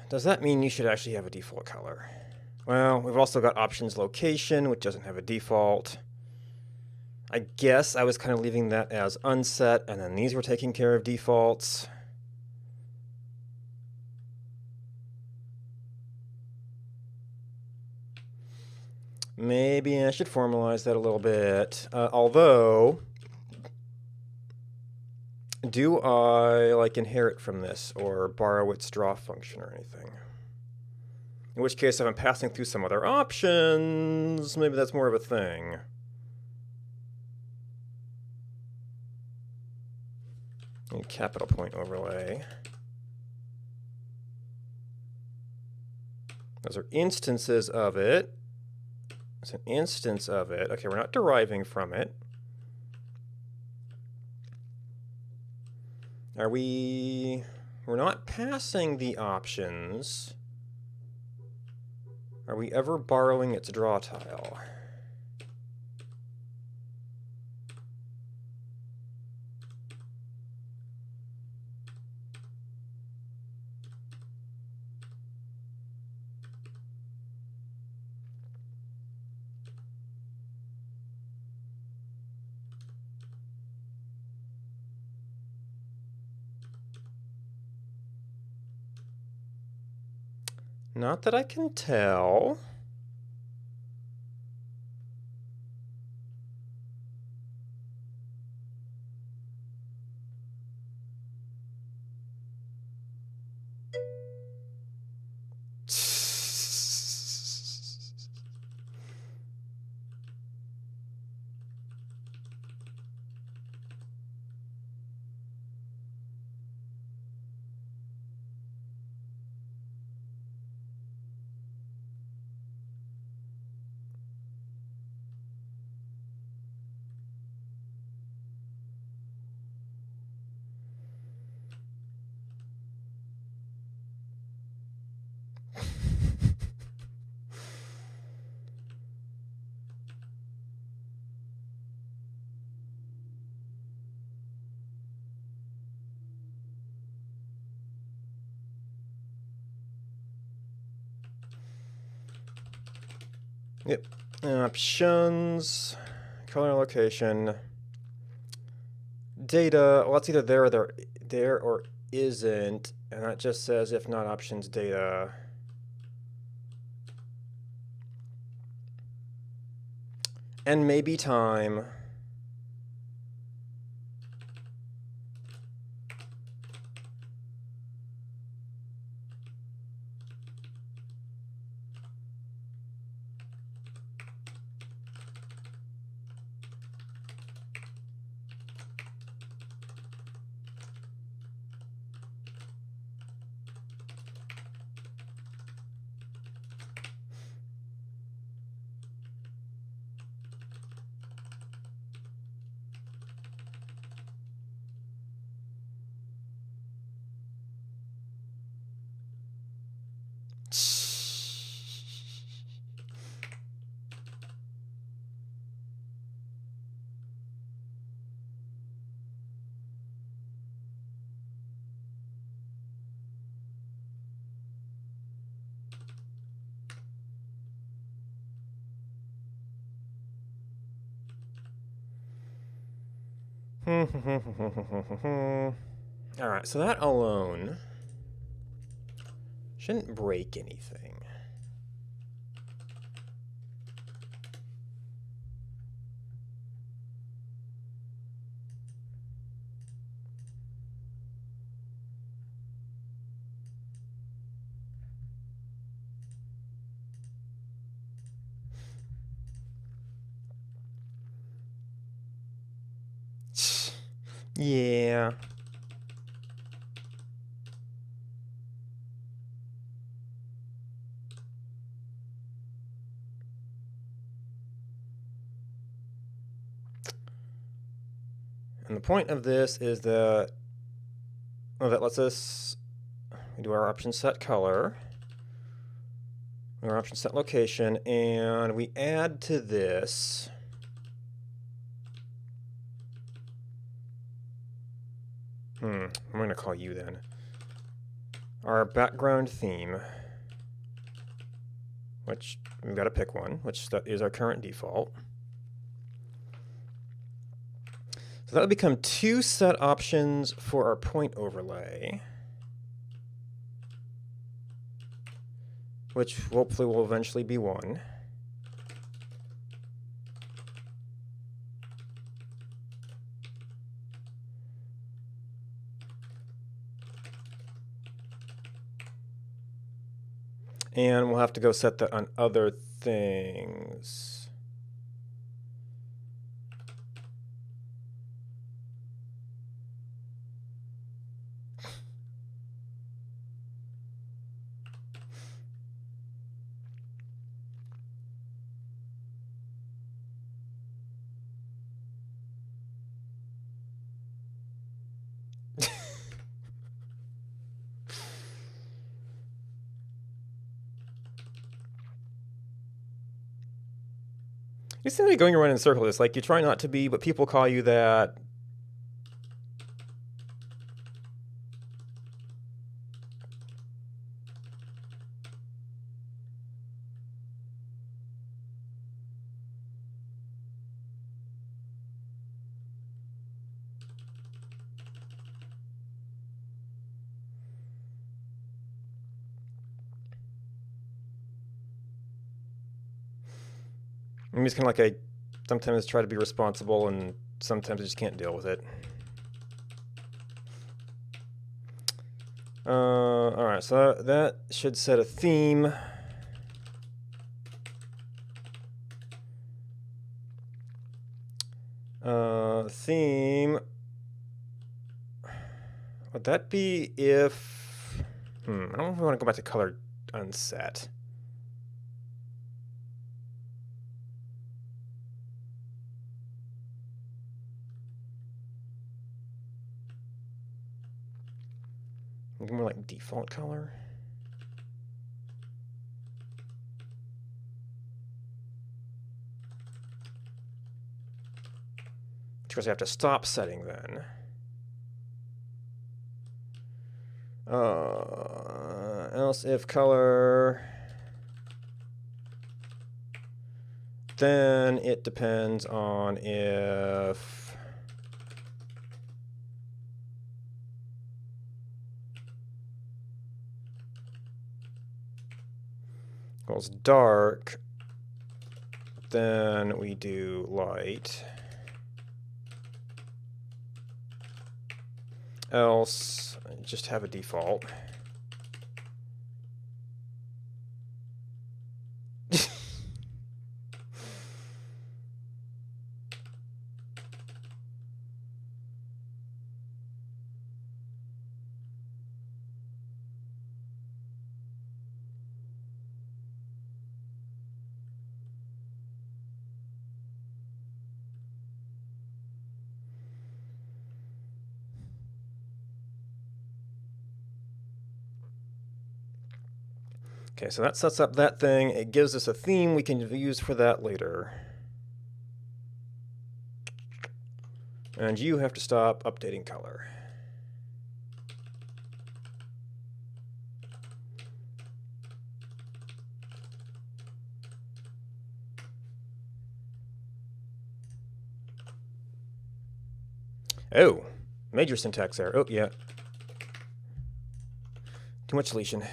Speaker 2: Does that mean you should actually have a default color? Well, we've also got options location, which doesn't have a default. I guess I was kind of leaving that as unset, and then these were taking care of defaults. Maybe I should formalize that a little bit. Although, do I like inherit from this or borrow its draw function or anything? In which case, if I'm passing through some other options, maybe that's more of a thing. And capital point overlay. Those are instances of it. It's an instance of it. Okay, we're not deriving from it. We're not passing the options. Are we ever borrowing its draw tile? Not that I can tell. Yep. Options, color location, data. Well, it's either there or isn't, and that just says if not options data. And maybe time. All right, so that alone shouldn't break anything. Yeah. And the point of this is that, well, that lets us do our option set color, our option set location, and we add to this I'm going to call you then. our background theme, which we've got to pick one, which is our current default. So that would become 2 set options for our point overlay, which hopefully will eventually be 1. And we'll have to go set that on other things. You seem to be going around in circles. It's like you try not to be, but people call you that. I'm just kind of like I sometimes try to be responsible, and sometimes I just can't deal with it. All right, so that should set a theme. Theme. Would that be if? I don't know if we want to go back to color unset. More like default color. Of course, I have to stop setting then. Else if color, then it depends on if equals dark, then we do light. Else, just have a default. Okay, so that sets up that thing. It gives us a theme we can use for that later. And you have to stop updating color. Oh, major syntax error. Oh, yeah. Too much deletion.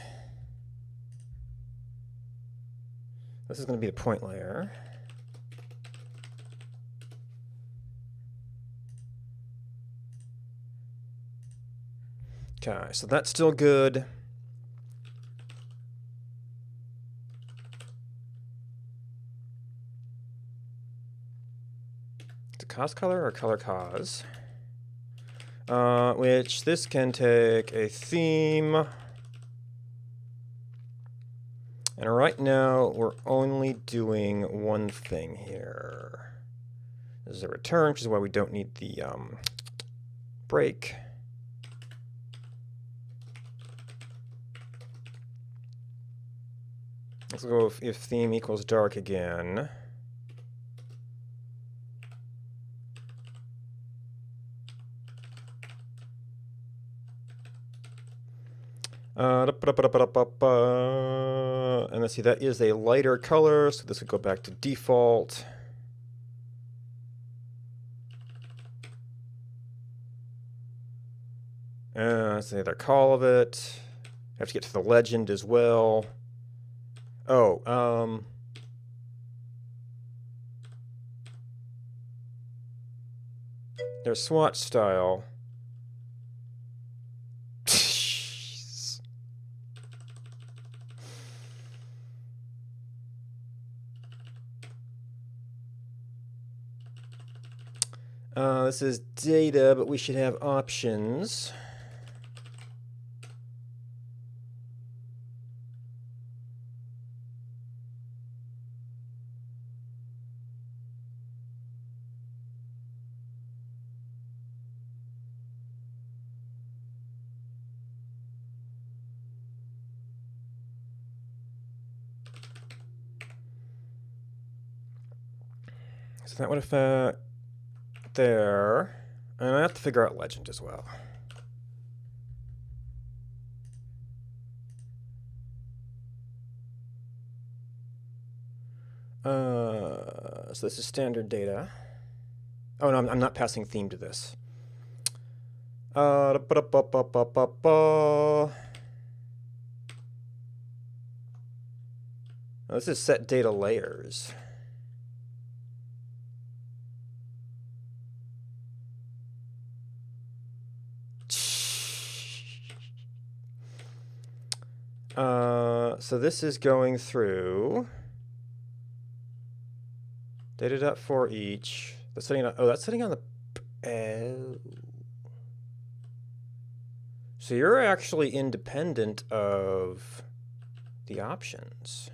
Speaker 2: This is going to be the point layer. Okay, so that's still good. It's a cause color or color cause? Which this can take a theme. And right now, we're only doing one thing here. This is a return, which is why we don't need the break. Let's go if theme equals dark again. And let's see, that is a lighter color, so this would go back to default. That's the other call of it. Have to get to the legend as well. Oh, there's swatch style. Jeez. This is data, but we should have options. So that would affect there. And I have to figure out legend as well. So this is standard data. Oh no, I'm not passing theme to this. This is set data layers. So this is going through data for each. That's sitting on. Oh, that's sitting on the. Oh. So you're actually independent of the options.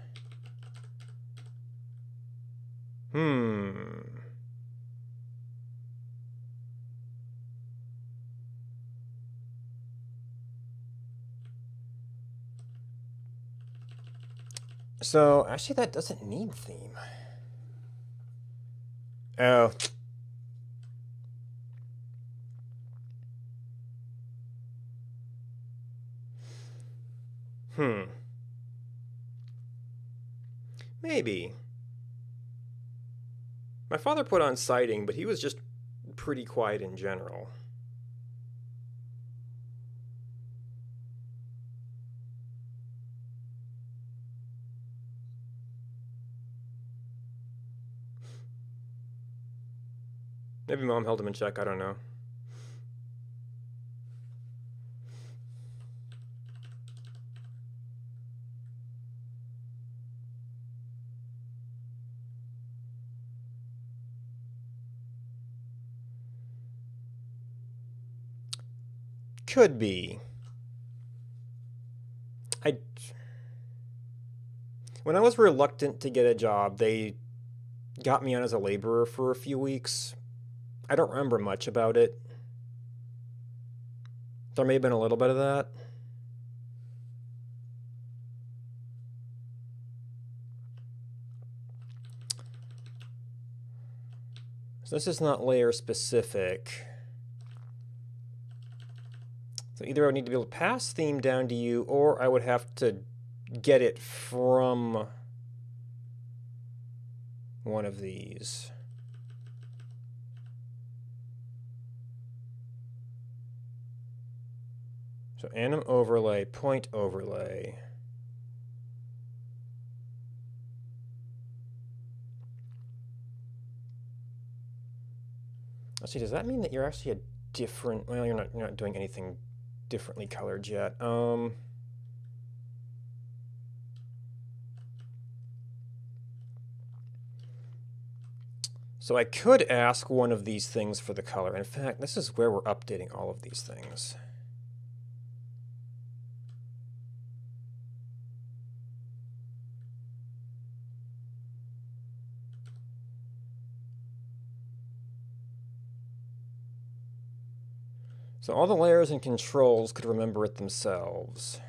Speaker 2: So actually that doesn't need theme. Oh. Maybe. My father put on sighting, but he was just pretty quiet in general. Maybe mom held him in check, I don't know. Could be. When I was reluctant to get a job, they got me on as a laborer for a few weeks. I don't remember much about it. There may have been a little bit of that. So this is not layer specific. So either I would need to be able to pass theme down to you, or I would have to get it from one of these. So anim overlay, point overlay. Let's see, does that mean that you're actually a different, well, you're not doing anything differently colored yet. So I could ask one of these things for the color. In fact, this is where we're updating all of these things. So all the layers and controls could remember it themselves.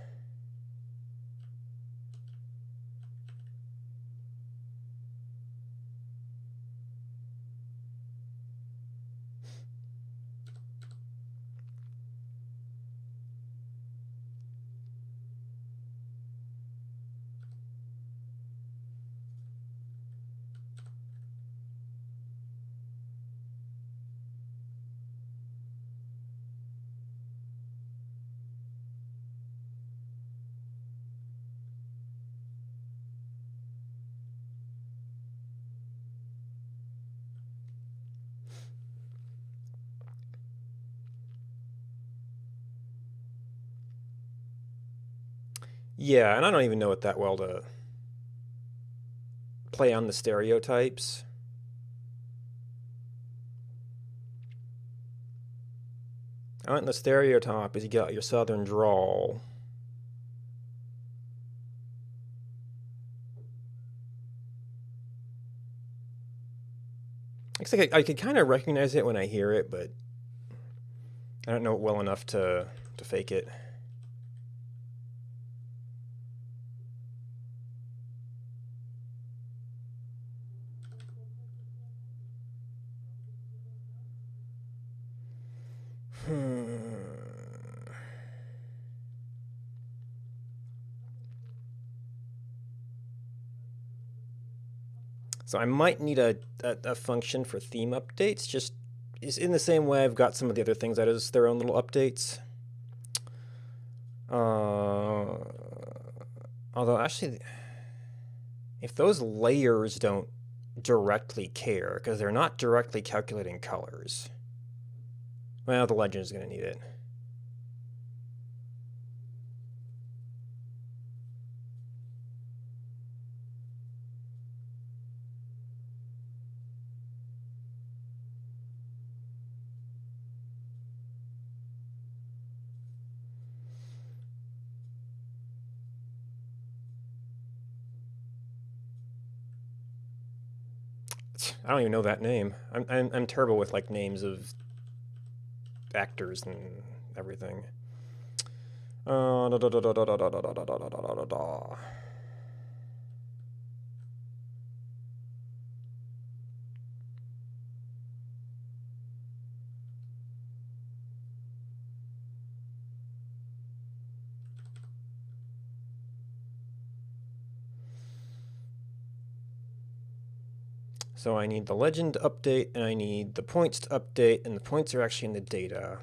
Speaker 2: Yeah, and I don't even know it that well to play on the stereotypes. I went in the stereotype is you got your southern drawl. Looks like I could kind of recognize it when I hear it, but I don't know it well enough to fake it. So I might need a function for theme updates, just is in the same way I've got some of the other things that is their own little updates. Although actually, if those layers don't directly care, because they're not directly calculating colors, well, the legend is going to need it. I don't even know that name. I'm terrible with like names of actors and everything. So I need the legend to update, and I need the points to update, and the points are actually in the data.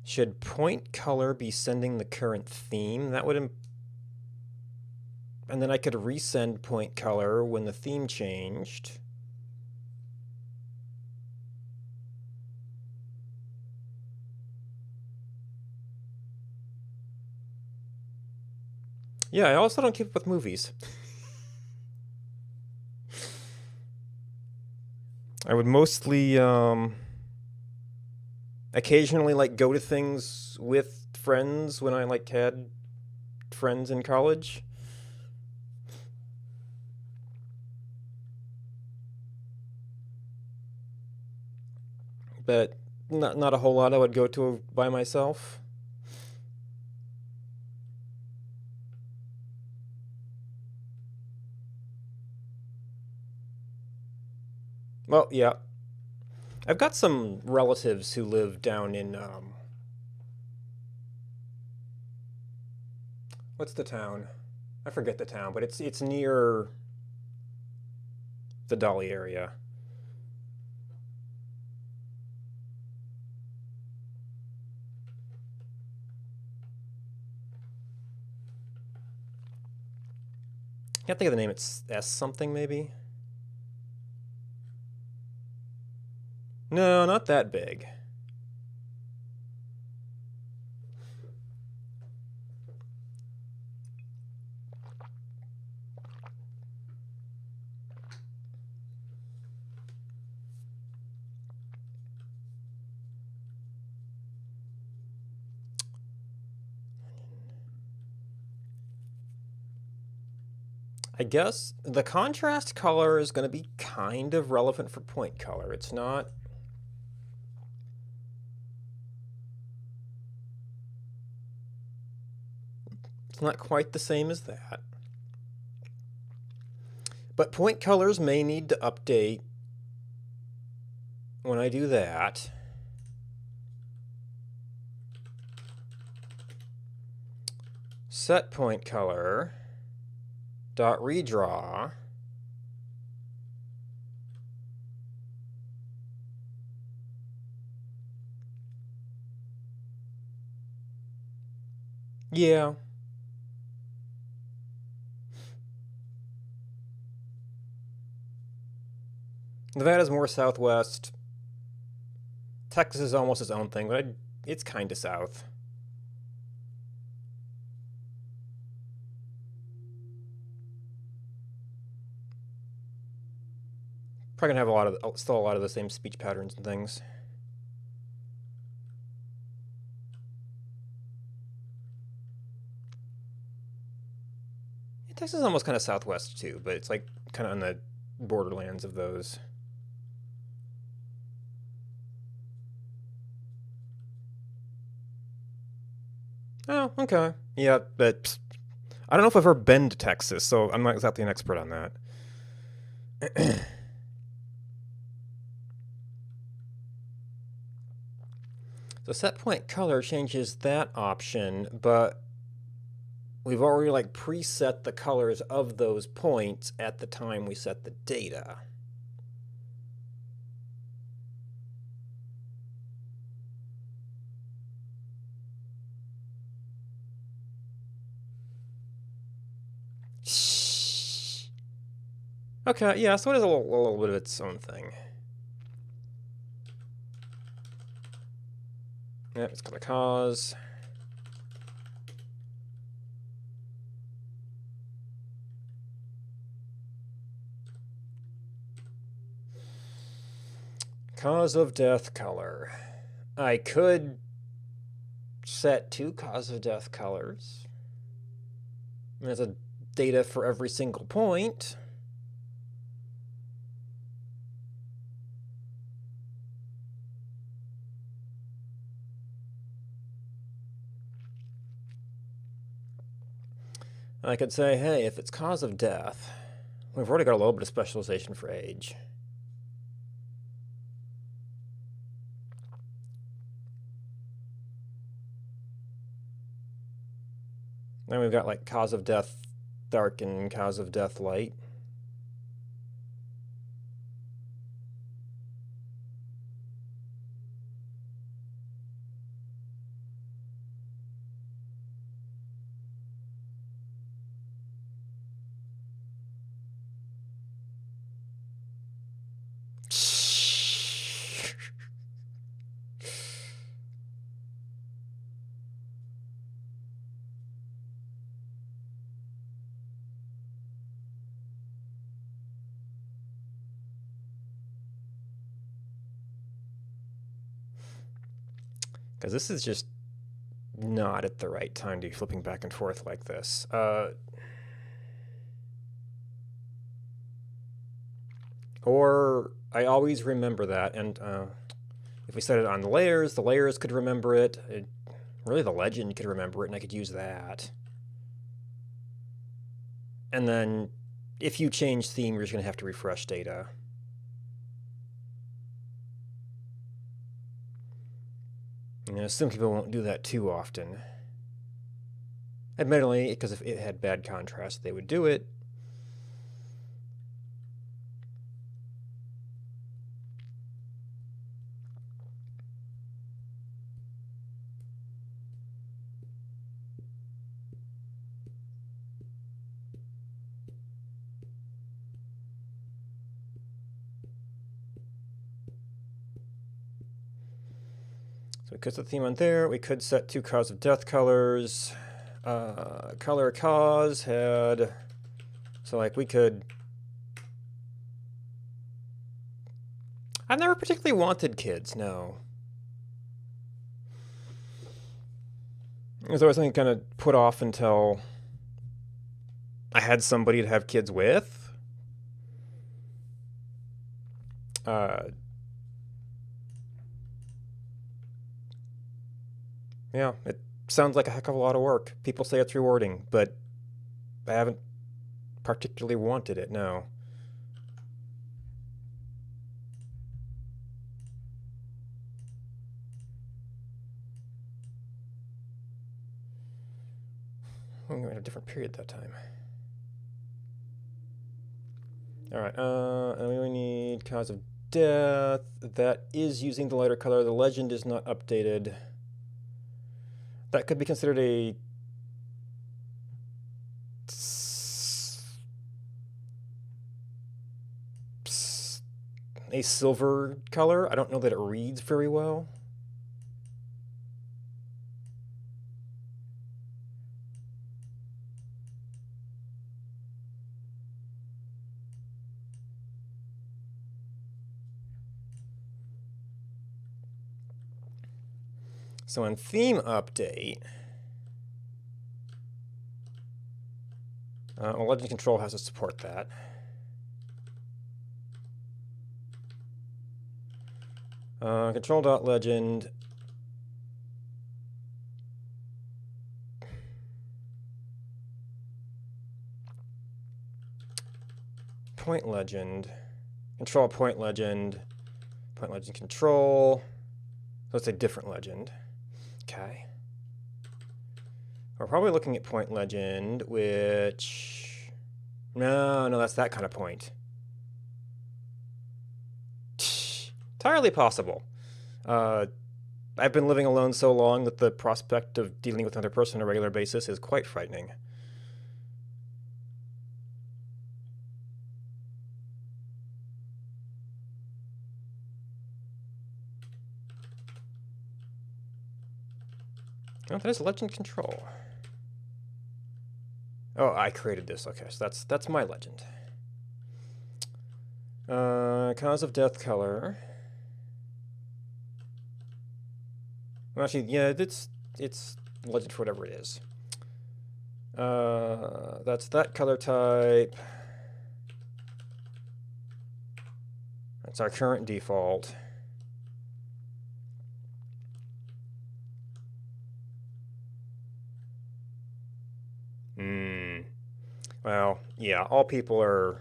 Speaker 2: Should point color be sending the current theme? That would and then I could resend point color when the theme changed. Yeah, I also don't keep up with movies. I would mostly occasionally like go to things with friends when I like had friends in college. But not a whole lot I would go to by myself. Well, yeah. I've got some relatives who live down in what's the town? I forget the town, but it's near the Dolly area. Can't think of the name. It's S something maybe. No, not that big. I guess the contrast color is going to be kind of relevant for point color. It's not quite the same as that. But point colors may need to update when I do that. Set point color dot redraw yeah. Nevada's more southwest. Texas is almost its own thing, but it's kind of south. Probably gonna have still a lot of the same speech patterns and things. Yeah, Texas is almost kind of southwest too, but it's like kind of on the borderlands of those. Oh, okay. Yeah, but I don't know if I've ever been to Texas, so I'm not exactly an expert on that. So set point color changes that option, but we've already like preset the colors of those points at the time we set the data. Okay, yeah, so it is a little bit of its own thing. Yeah, it's got a cause. Cause of death color. I could set 2 cause of death colors. There's a data for every single point. I could say, hey, if it's cause of death, we've already got a little bit of specialization for age. Then we've got like cause of death dark and cause of death light. Because this is just not at the right time to be flipping back and forth like this. Or I always remember that, and if we set it on the layers could remember it. Really, the legend could remember it, and I could use that. And then, if you change theme, you're just going to have to refresh data. And I assume people won't do that too often. Admittedly, because if it had bad contrast, they would do it. So we could set the theme on there. We could set 2 cause of death colors. Color cause had, so like we could, I've never particularly wanted kids, no. It was always something kind of put off until I had somebody to have kids with. Yeah, it sounds like a heck of a lot of work. People say it's rewarding, but I haven't particularly wanted it, no. We were in a different period that time. Alright, and we need cause of death. That is using the lighter color. The legend is not updated. That could be considered a a silver color. I don't know that it reads very well. So in theme update, well, Legend Control has to support that. Control.legend. Point legend. Control point legend. Point legend control. So it's a different legend. Okay. We're probably looking at point legend, which... No, that's that kind of point. Entirely possible. I've been living alone so long that the prospect of dealing with another person on a regular basis is quite frightening. Oh, that is legend control. Oh, I created this. Okay, so that's my legend. Cause of death color. Well, actually, yeah, it's legend for whatever it is. That's that color type. That's our current default. Well, yeah, all people are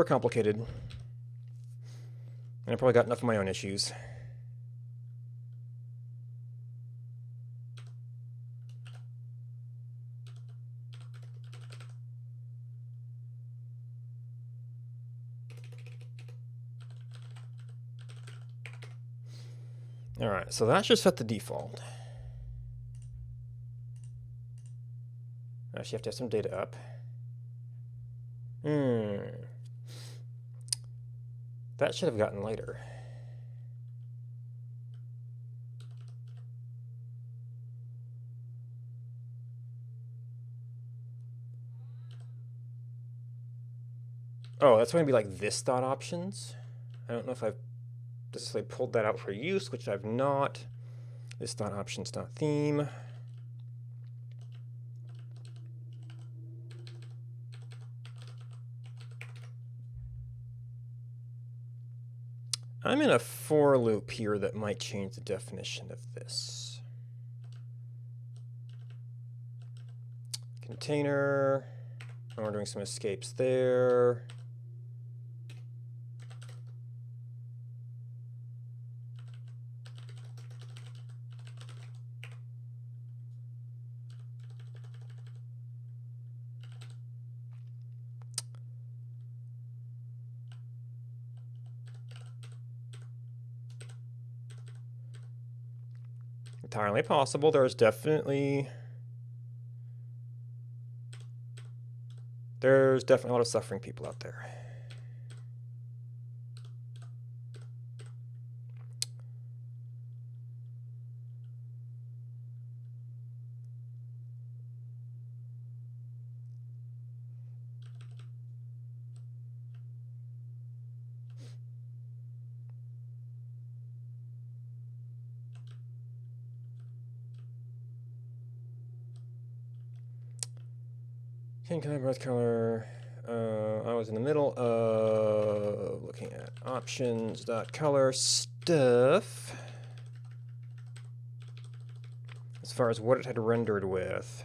Speaker 2: complicated. And I probably got enough of my own issues. All right, so that should set the default. Actually, you have to have some data up. That should have gotten lighter. Oh, that's going to be like this dot options. I don't know if I've necessarily pulled that out for use, which I've not. This dot options dot theme. I'm in a for loop here that might change the definition of this. Container. And we're doing some escapes there. Entirely possible. There's definitely a lot of suffering people out there. Skin color, breath color. I was in the middle of looking at options.color stuff. As far as what it had rendered with.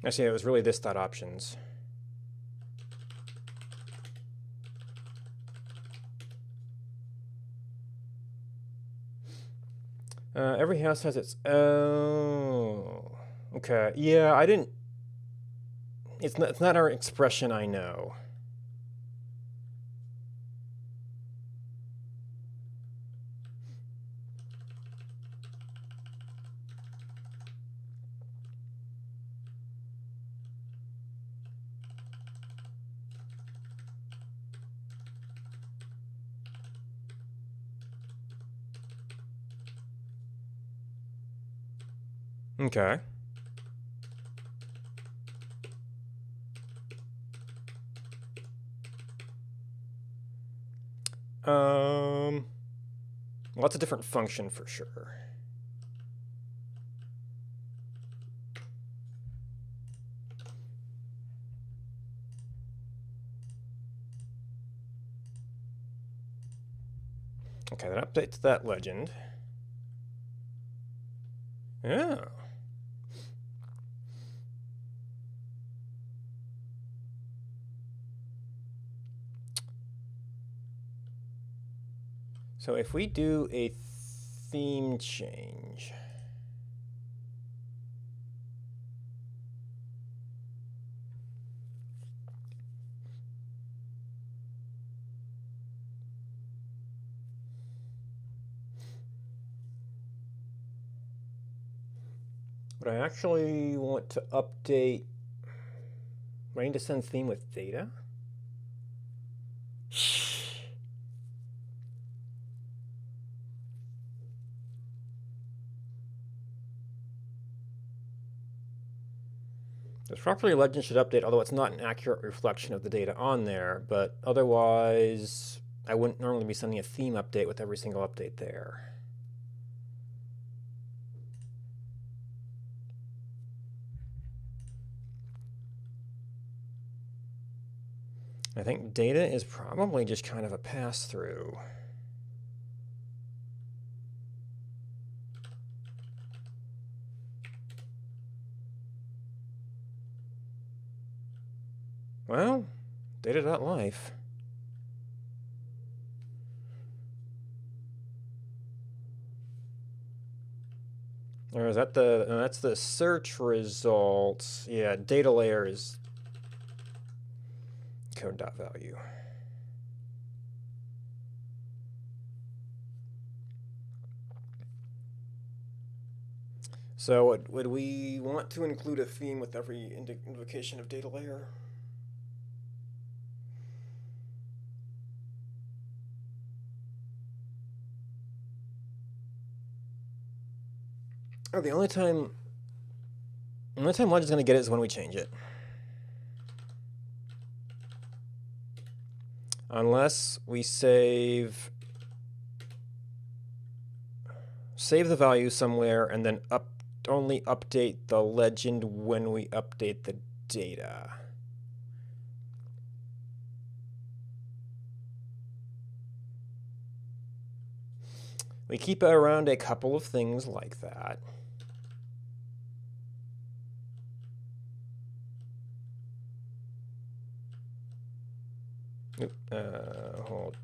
Speaker 2: Actually, it was really this dot options. Every house has its... Oh... Okay, yeah, I didn't... It's not our expression, I know. Okay. Well, that's a different function for sure. Okay, that updates that legend. Oh. So if we do a theme change, would I actually want to update? Do I need to send theme with data? This property legend should update, although it's not an accurate reflection of the data on there, but otherwise I wouldn't normally be sending a theme update with every single update there. I think data is probably just kind of a pass-through. Well, data.life. Or is that that's the search results. Yeah, data layer is code.value. So would we want to include a theme with every invocation of data layer? Oh, the only time Legend's gonna get it is when we change it. Unless we save the value somewhere and then only update the legend when we update the data. We keep around a couple of things like that. Hold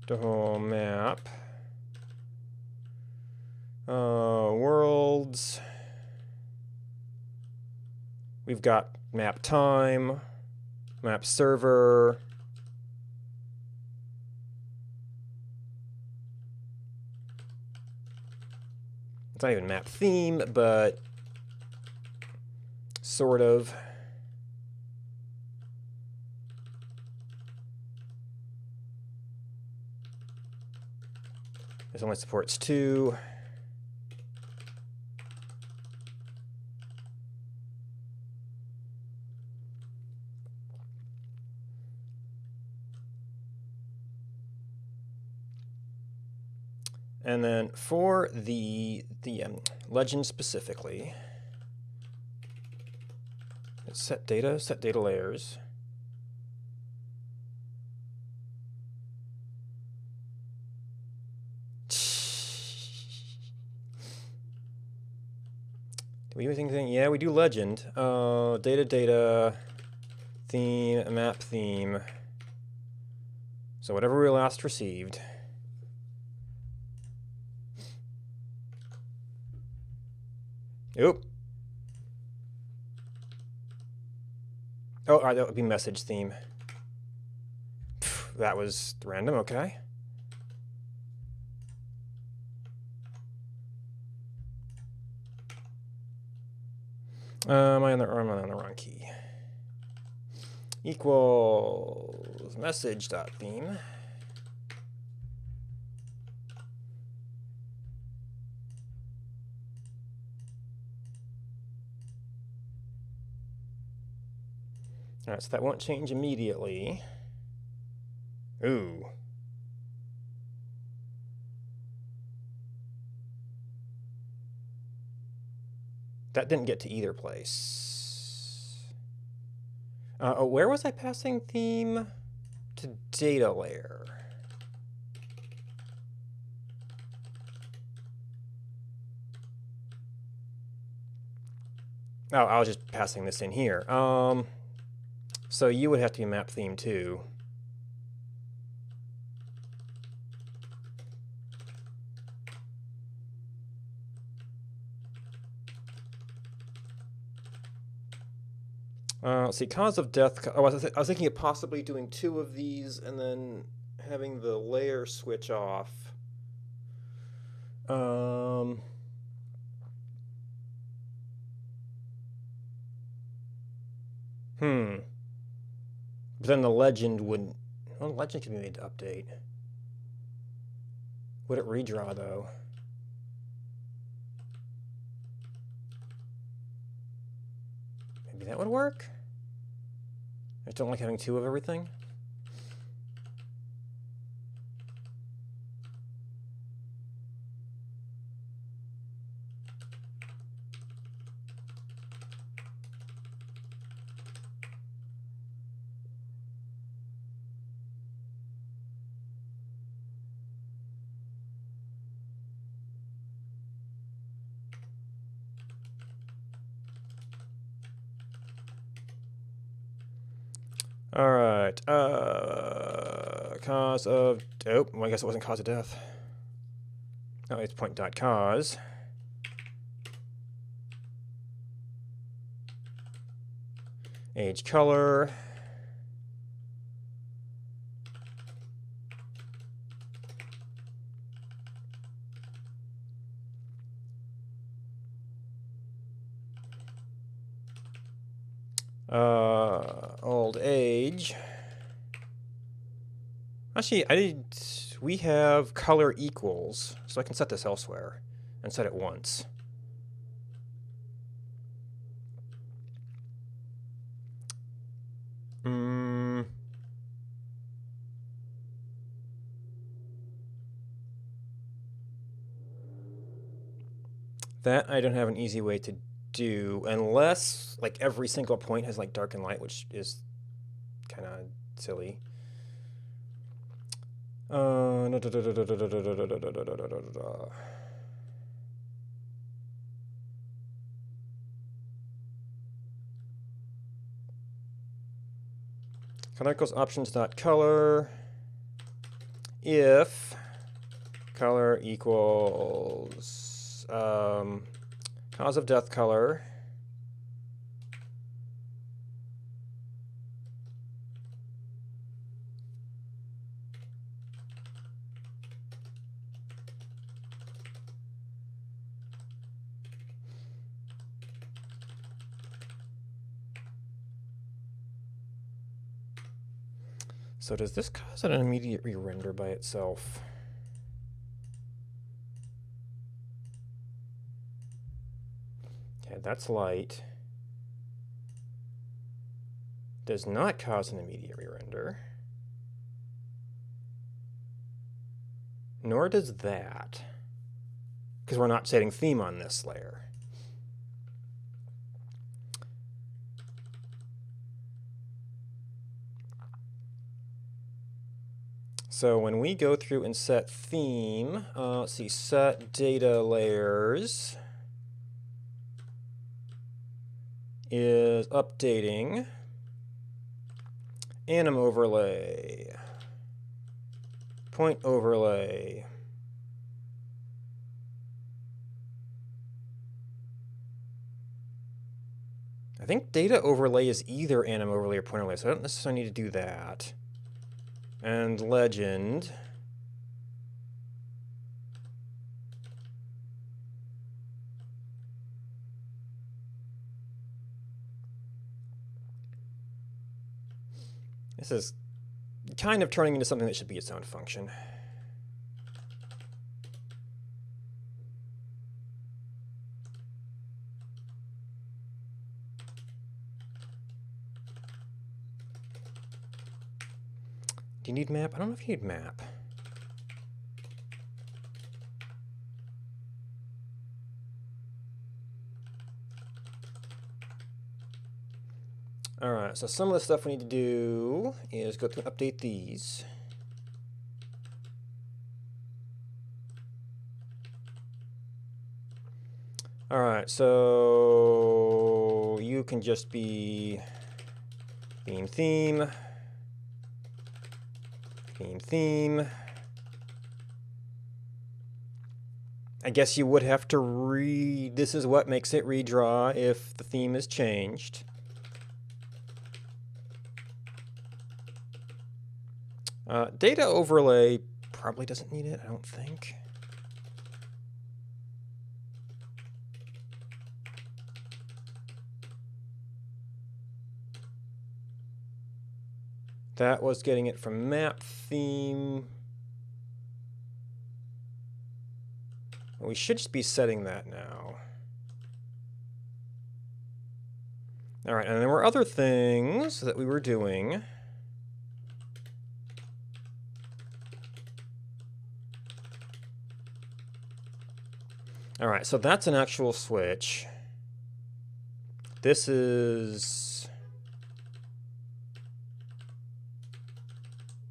Speaker 2: the whole map. Worlds. We've got map time, map server. It's not even map theme, but sort of. This only supports 2. And then for the legend specifically, it's set data layers. Do we do anything? Yeah, we do legend. Data, theme, map theme. So whatever we last received. Oop. Oh, all right, that would be message theme. Phew, that was random, okay. I'm on the wrong key. Equals message.theme. All right, so that won't change immediately. Ooh. That didn't get to either place. Oh, where was I passing theme? To data layer. Oh, I was just passing this in here. So you would have to be map theme too. Let's see, cause of death. Oh, I was thinking of possibly doing 2 of these and then having the layer switch off. But then the legend wouldn't. Well, the legend can be made to update. Would it redraw though? Maybe that would work? I just don't like having 2 of everything. All right. Cause of. Oh, well, I guess it wasn't cause of death. Oh, it's point dot cause. Age color. Old age. Actually, we have color equals, so I can set this elsewhere and set it once. That I don't have an easy way to do, unless like every single point has like dark and light, which is kind of silly. Color equals options dot color. If color equals cause of death color. So does this cause an immediate re-render by itself? Okay, that's light. Does not cause an immediate re-render. Nor does that. Because we're not setting theme on this layer. So when we go through and set theme, let's see, set data layers is updating anim overlay, point overlay. I think data overlay is either anim overlay or point overlay, so I don't necessarily need to do that. And legend. This is kind of turning into something that should be its own function. you need map? I don't know if you need map. Alright, so some of the stuff we need to do is go through and update these. Alright, so you can just be theme, theme, theme, theme. I guess you would have to this is what makes it redraw if the theme is changed. Data overlay probably doesn't need it, I don't think. That was getting it from map theme. We should just be setting that now. All right, and there were other things that we were doing. All right, so that's an actual switch. This is...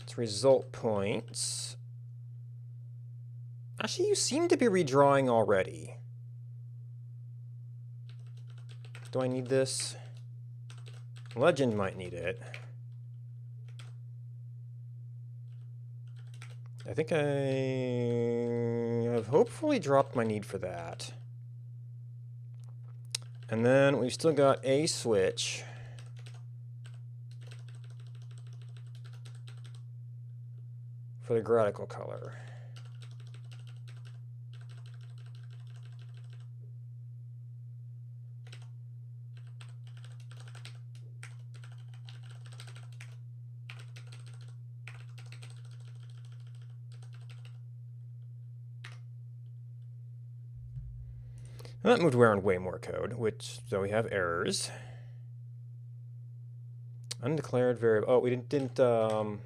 Speaker 2: it's result points. Actually, you seem to be redrawing already. Do I need this? Legend might need it. I think I have hopefully dropped my need for that. And then we've still got a switch. For the gradical color. And that moved around way more code, so we have errors. Undeclared variable. Oh, we didn't them.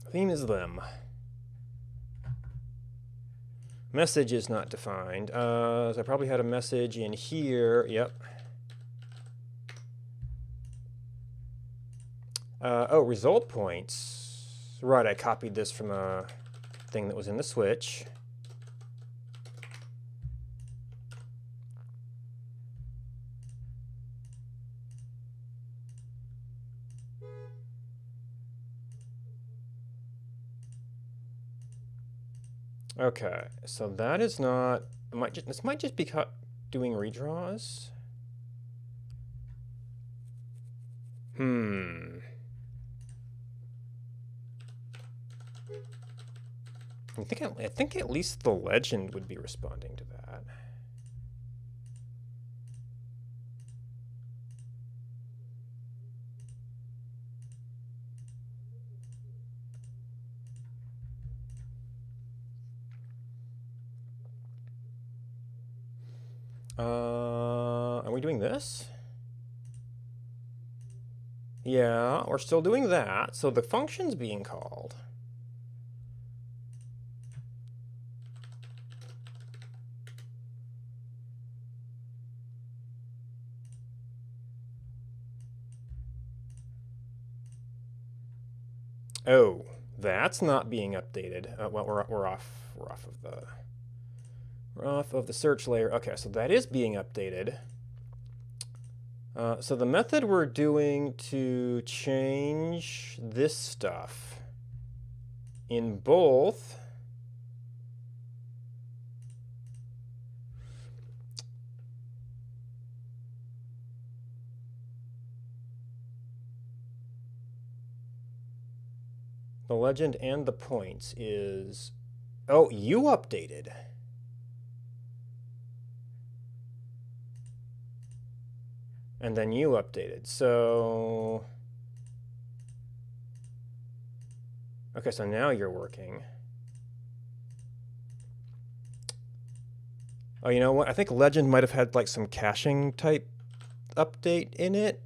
Speaker 2: Theme is them. Message is not defined. So I probably had a message in here. Yep. Oh, result points. Right, I copied this from a thing that was in the switch. Okay, so that is not... this might just be doing redraws. I think at least the legend would be responding to that. Are we doing this? Yeah, we're still doing that, so the function's being called. Oh, that's not being updated. Well, we're off of the search layer. Okay, so that is being updated. So the method we're doing to change this stuff in both the legend and the points is, oh, you updated. And then you updated. So, okay, so now you're working. Oh, you know what? I think Legend might have had like some caching type update in it.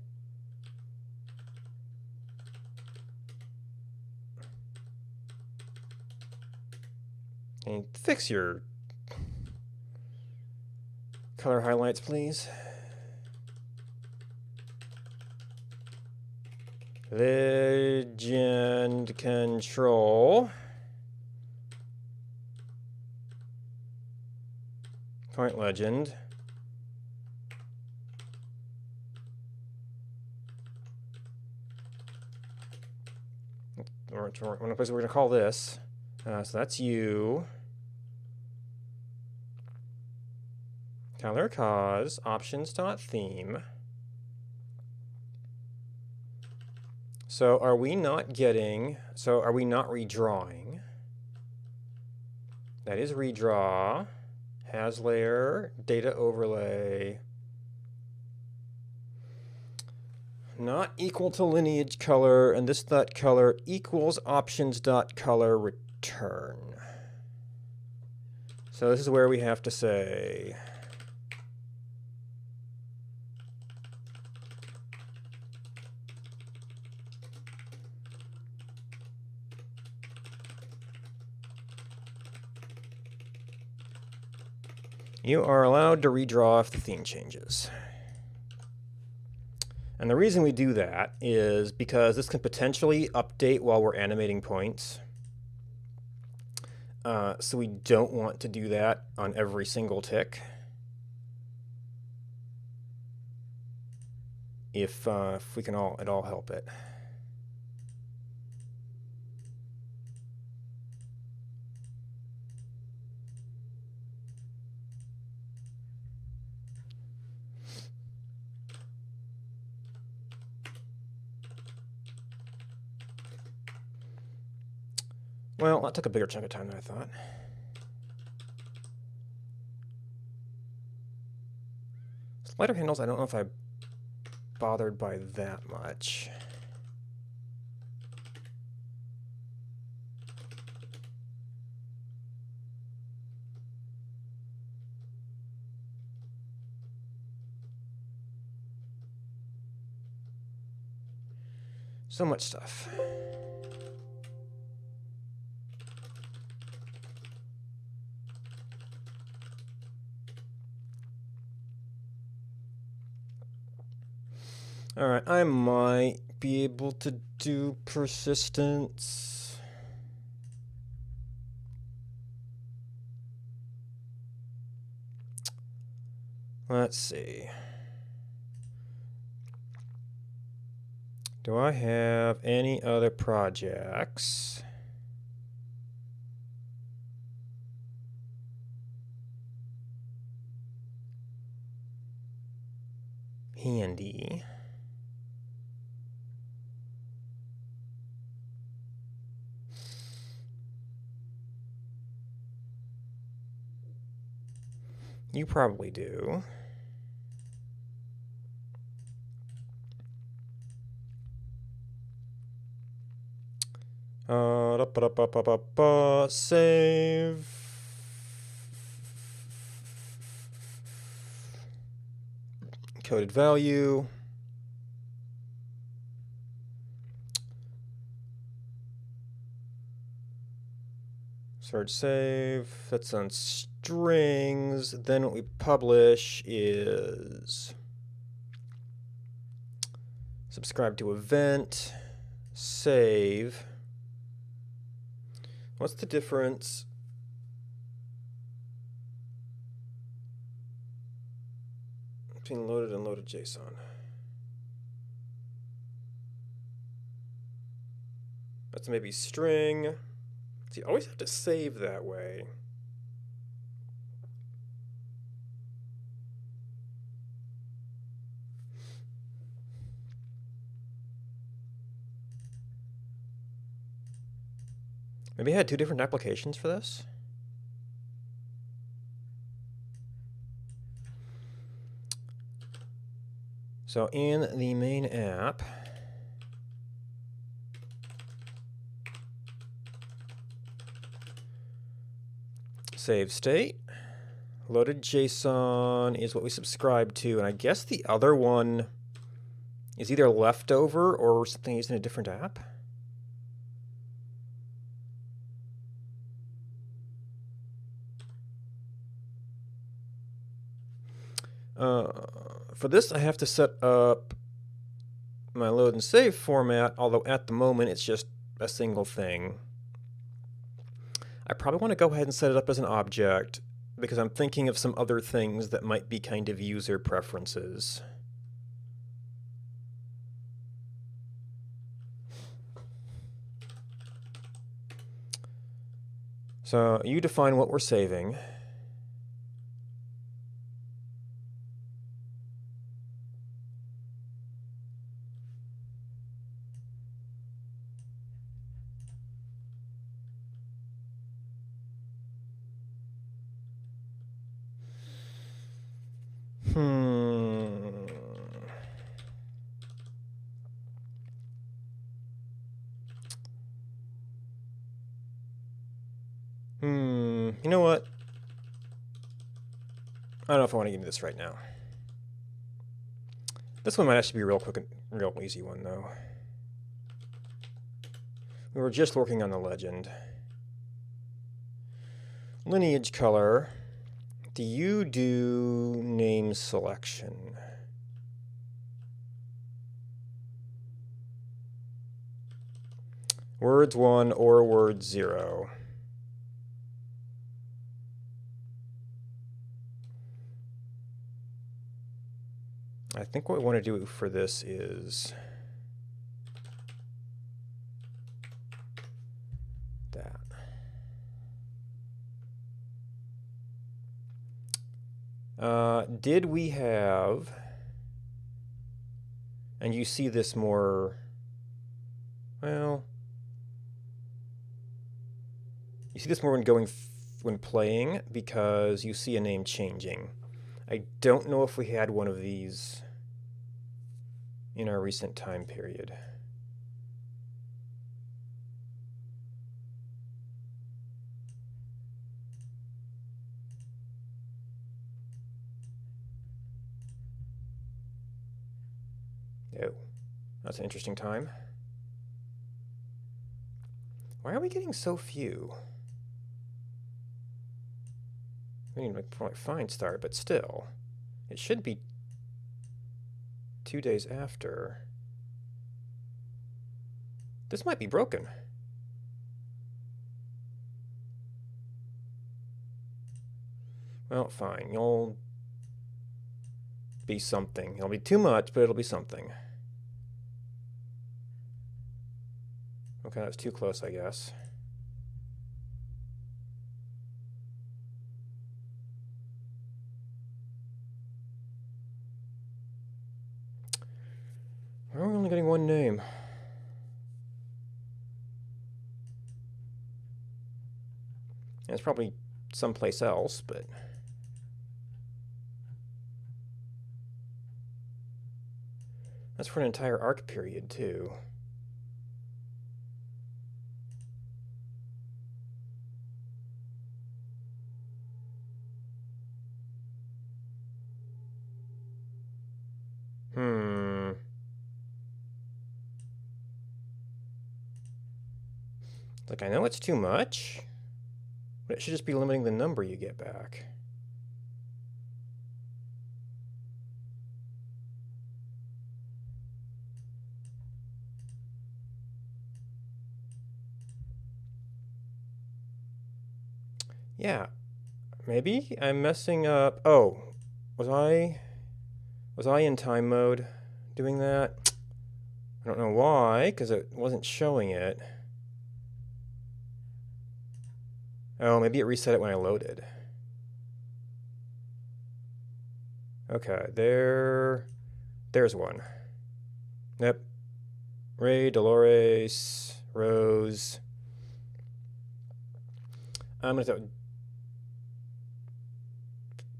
Speaker 2: Can you fix your color highlights, please? Legend control. Point legend. One place we're going to call this. So that's you. Color cause options.theme. So are we not redrawing? That is redraw, has layer, data overlay. Not equal to lineage color, and this dot color equals options dot color return. So this is where we have to say you are allowed to redraw if the theme changes. And the reason we do that is because this can potentially update while we're animating points. So we don't want to do that on every single tick. If we can at all help it. Well, that took a bigger chunk of time than I thought. Slider handles, I don't know if I'm bothered by that much. So much stuff. All right, I might be able to do persistence. Let's see. Do I have any other projects? Handy. You probably do. Save. Coded value. Search save. That's on strings. Then what we publish is subscribe to event, save. What's the difference between loaded and loaded JSON? That's maybe string. So you always have to save that way. Maybe I had two different applications for this. So in the main app, save state, Loaded JSON is what we subscribe to, and I guess the other one is either leftover or something used in a different app. For this, I have to set up my load and save format, although at the moment it's just a single thing. I probably want to go ahead and set it up as an object because I'm thinking of some other things that might be kind of user preferences. So you define what we're saving. You know what? I don't know if I want to get into this right now. This one might actually be a real quick and real easy one, though. We were just working on the legend. Lineage color. Do you do name selection? Words 1 or word 0. I think what we want to do for this is that. Did we have, and you see this more, well, you see this more when playing because you see a name changing. I don't know if we had one of these in our recent time period. Oh, that's an interesting time. Why are we getting so few? We need to make a fine start, but still, it should be 2 days after. This might be broken. Well, fine. You'll be something. It'll be too much, but it'll be something. Okay, that's too close, I guess. Why are we only getting one name? And it's probably someplace else, but... That's for an entire arc period, too. Like, I know it's too much, but it should just be limiting the number you get back. Yeah, maybe I'm messing up. Oh, was I in time mode doing that? I don't know why, because it wasn't showing it. Oh, maybe it reset it when I loaded. Okay, there's one. Yep. Ray, Dolores, Rose. I'm gonna throw.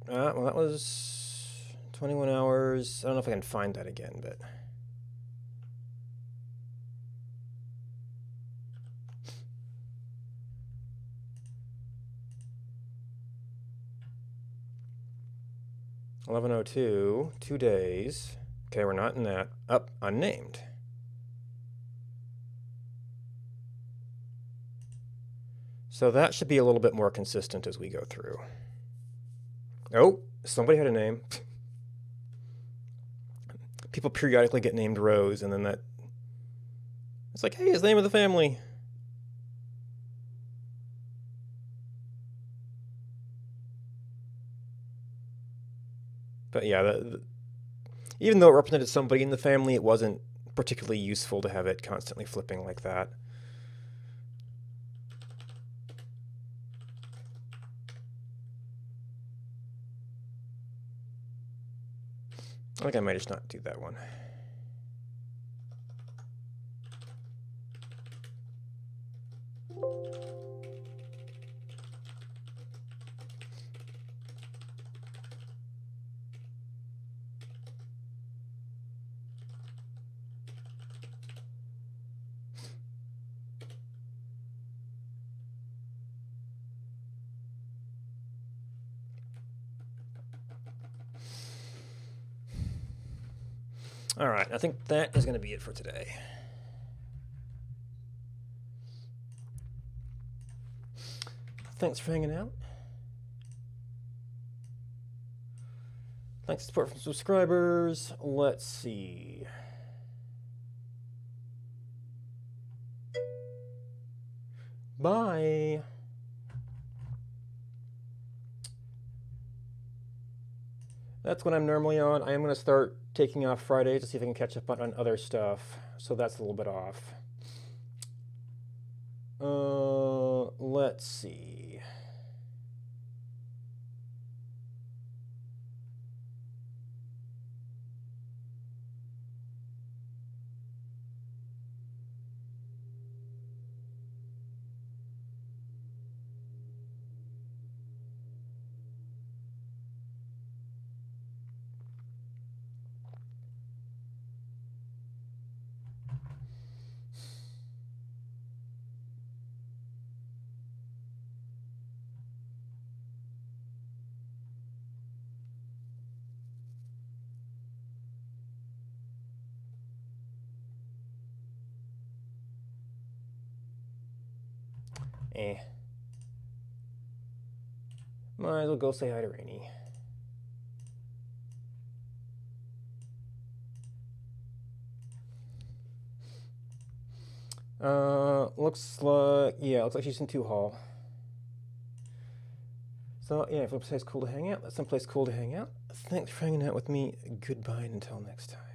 Speaker 2: Well, that was 21 hours. I don't know if I can find that again, but. 11:02, 2 days. Okay, we're not in that. Up, unnamed. So that should be a little bit more consistent as we go through. Oh, somebody had a name. People periodically get named Rose, and then that... It's like, hey, it's the name of the family. But yeah, even though it represented somebody in the family, it wasn't particularly useful to have it constantly flipping like that. I think I might just not do that one. All right, I think that is going to be it for today. Thanks for hanging out. Thanks for support from subscribers. Let's see. Bye. That's what I'm normally on. I am going to start taking off Friday to see if I can catch up on other stuff. So that's a little bit off. Let's see. Might as well go say hi to Rainy. Looks like she's in 2 Hall. So yeah, if someplace cool to hang out, that's someplace cool to hang out. Thanks for hanging out with me. Goodbye and until next time.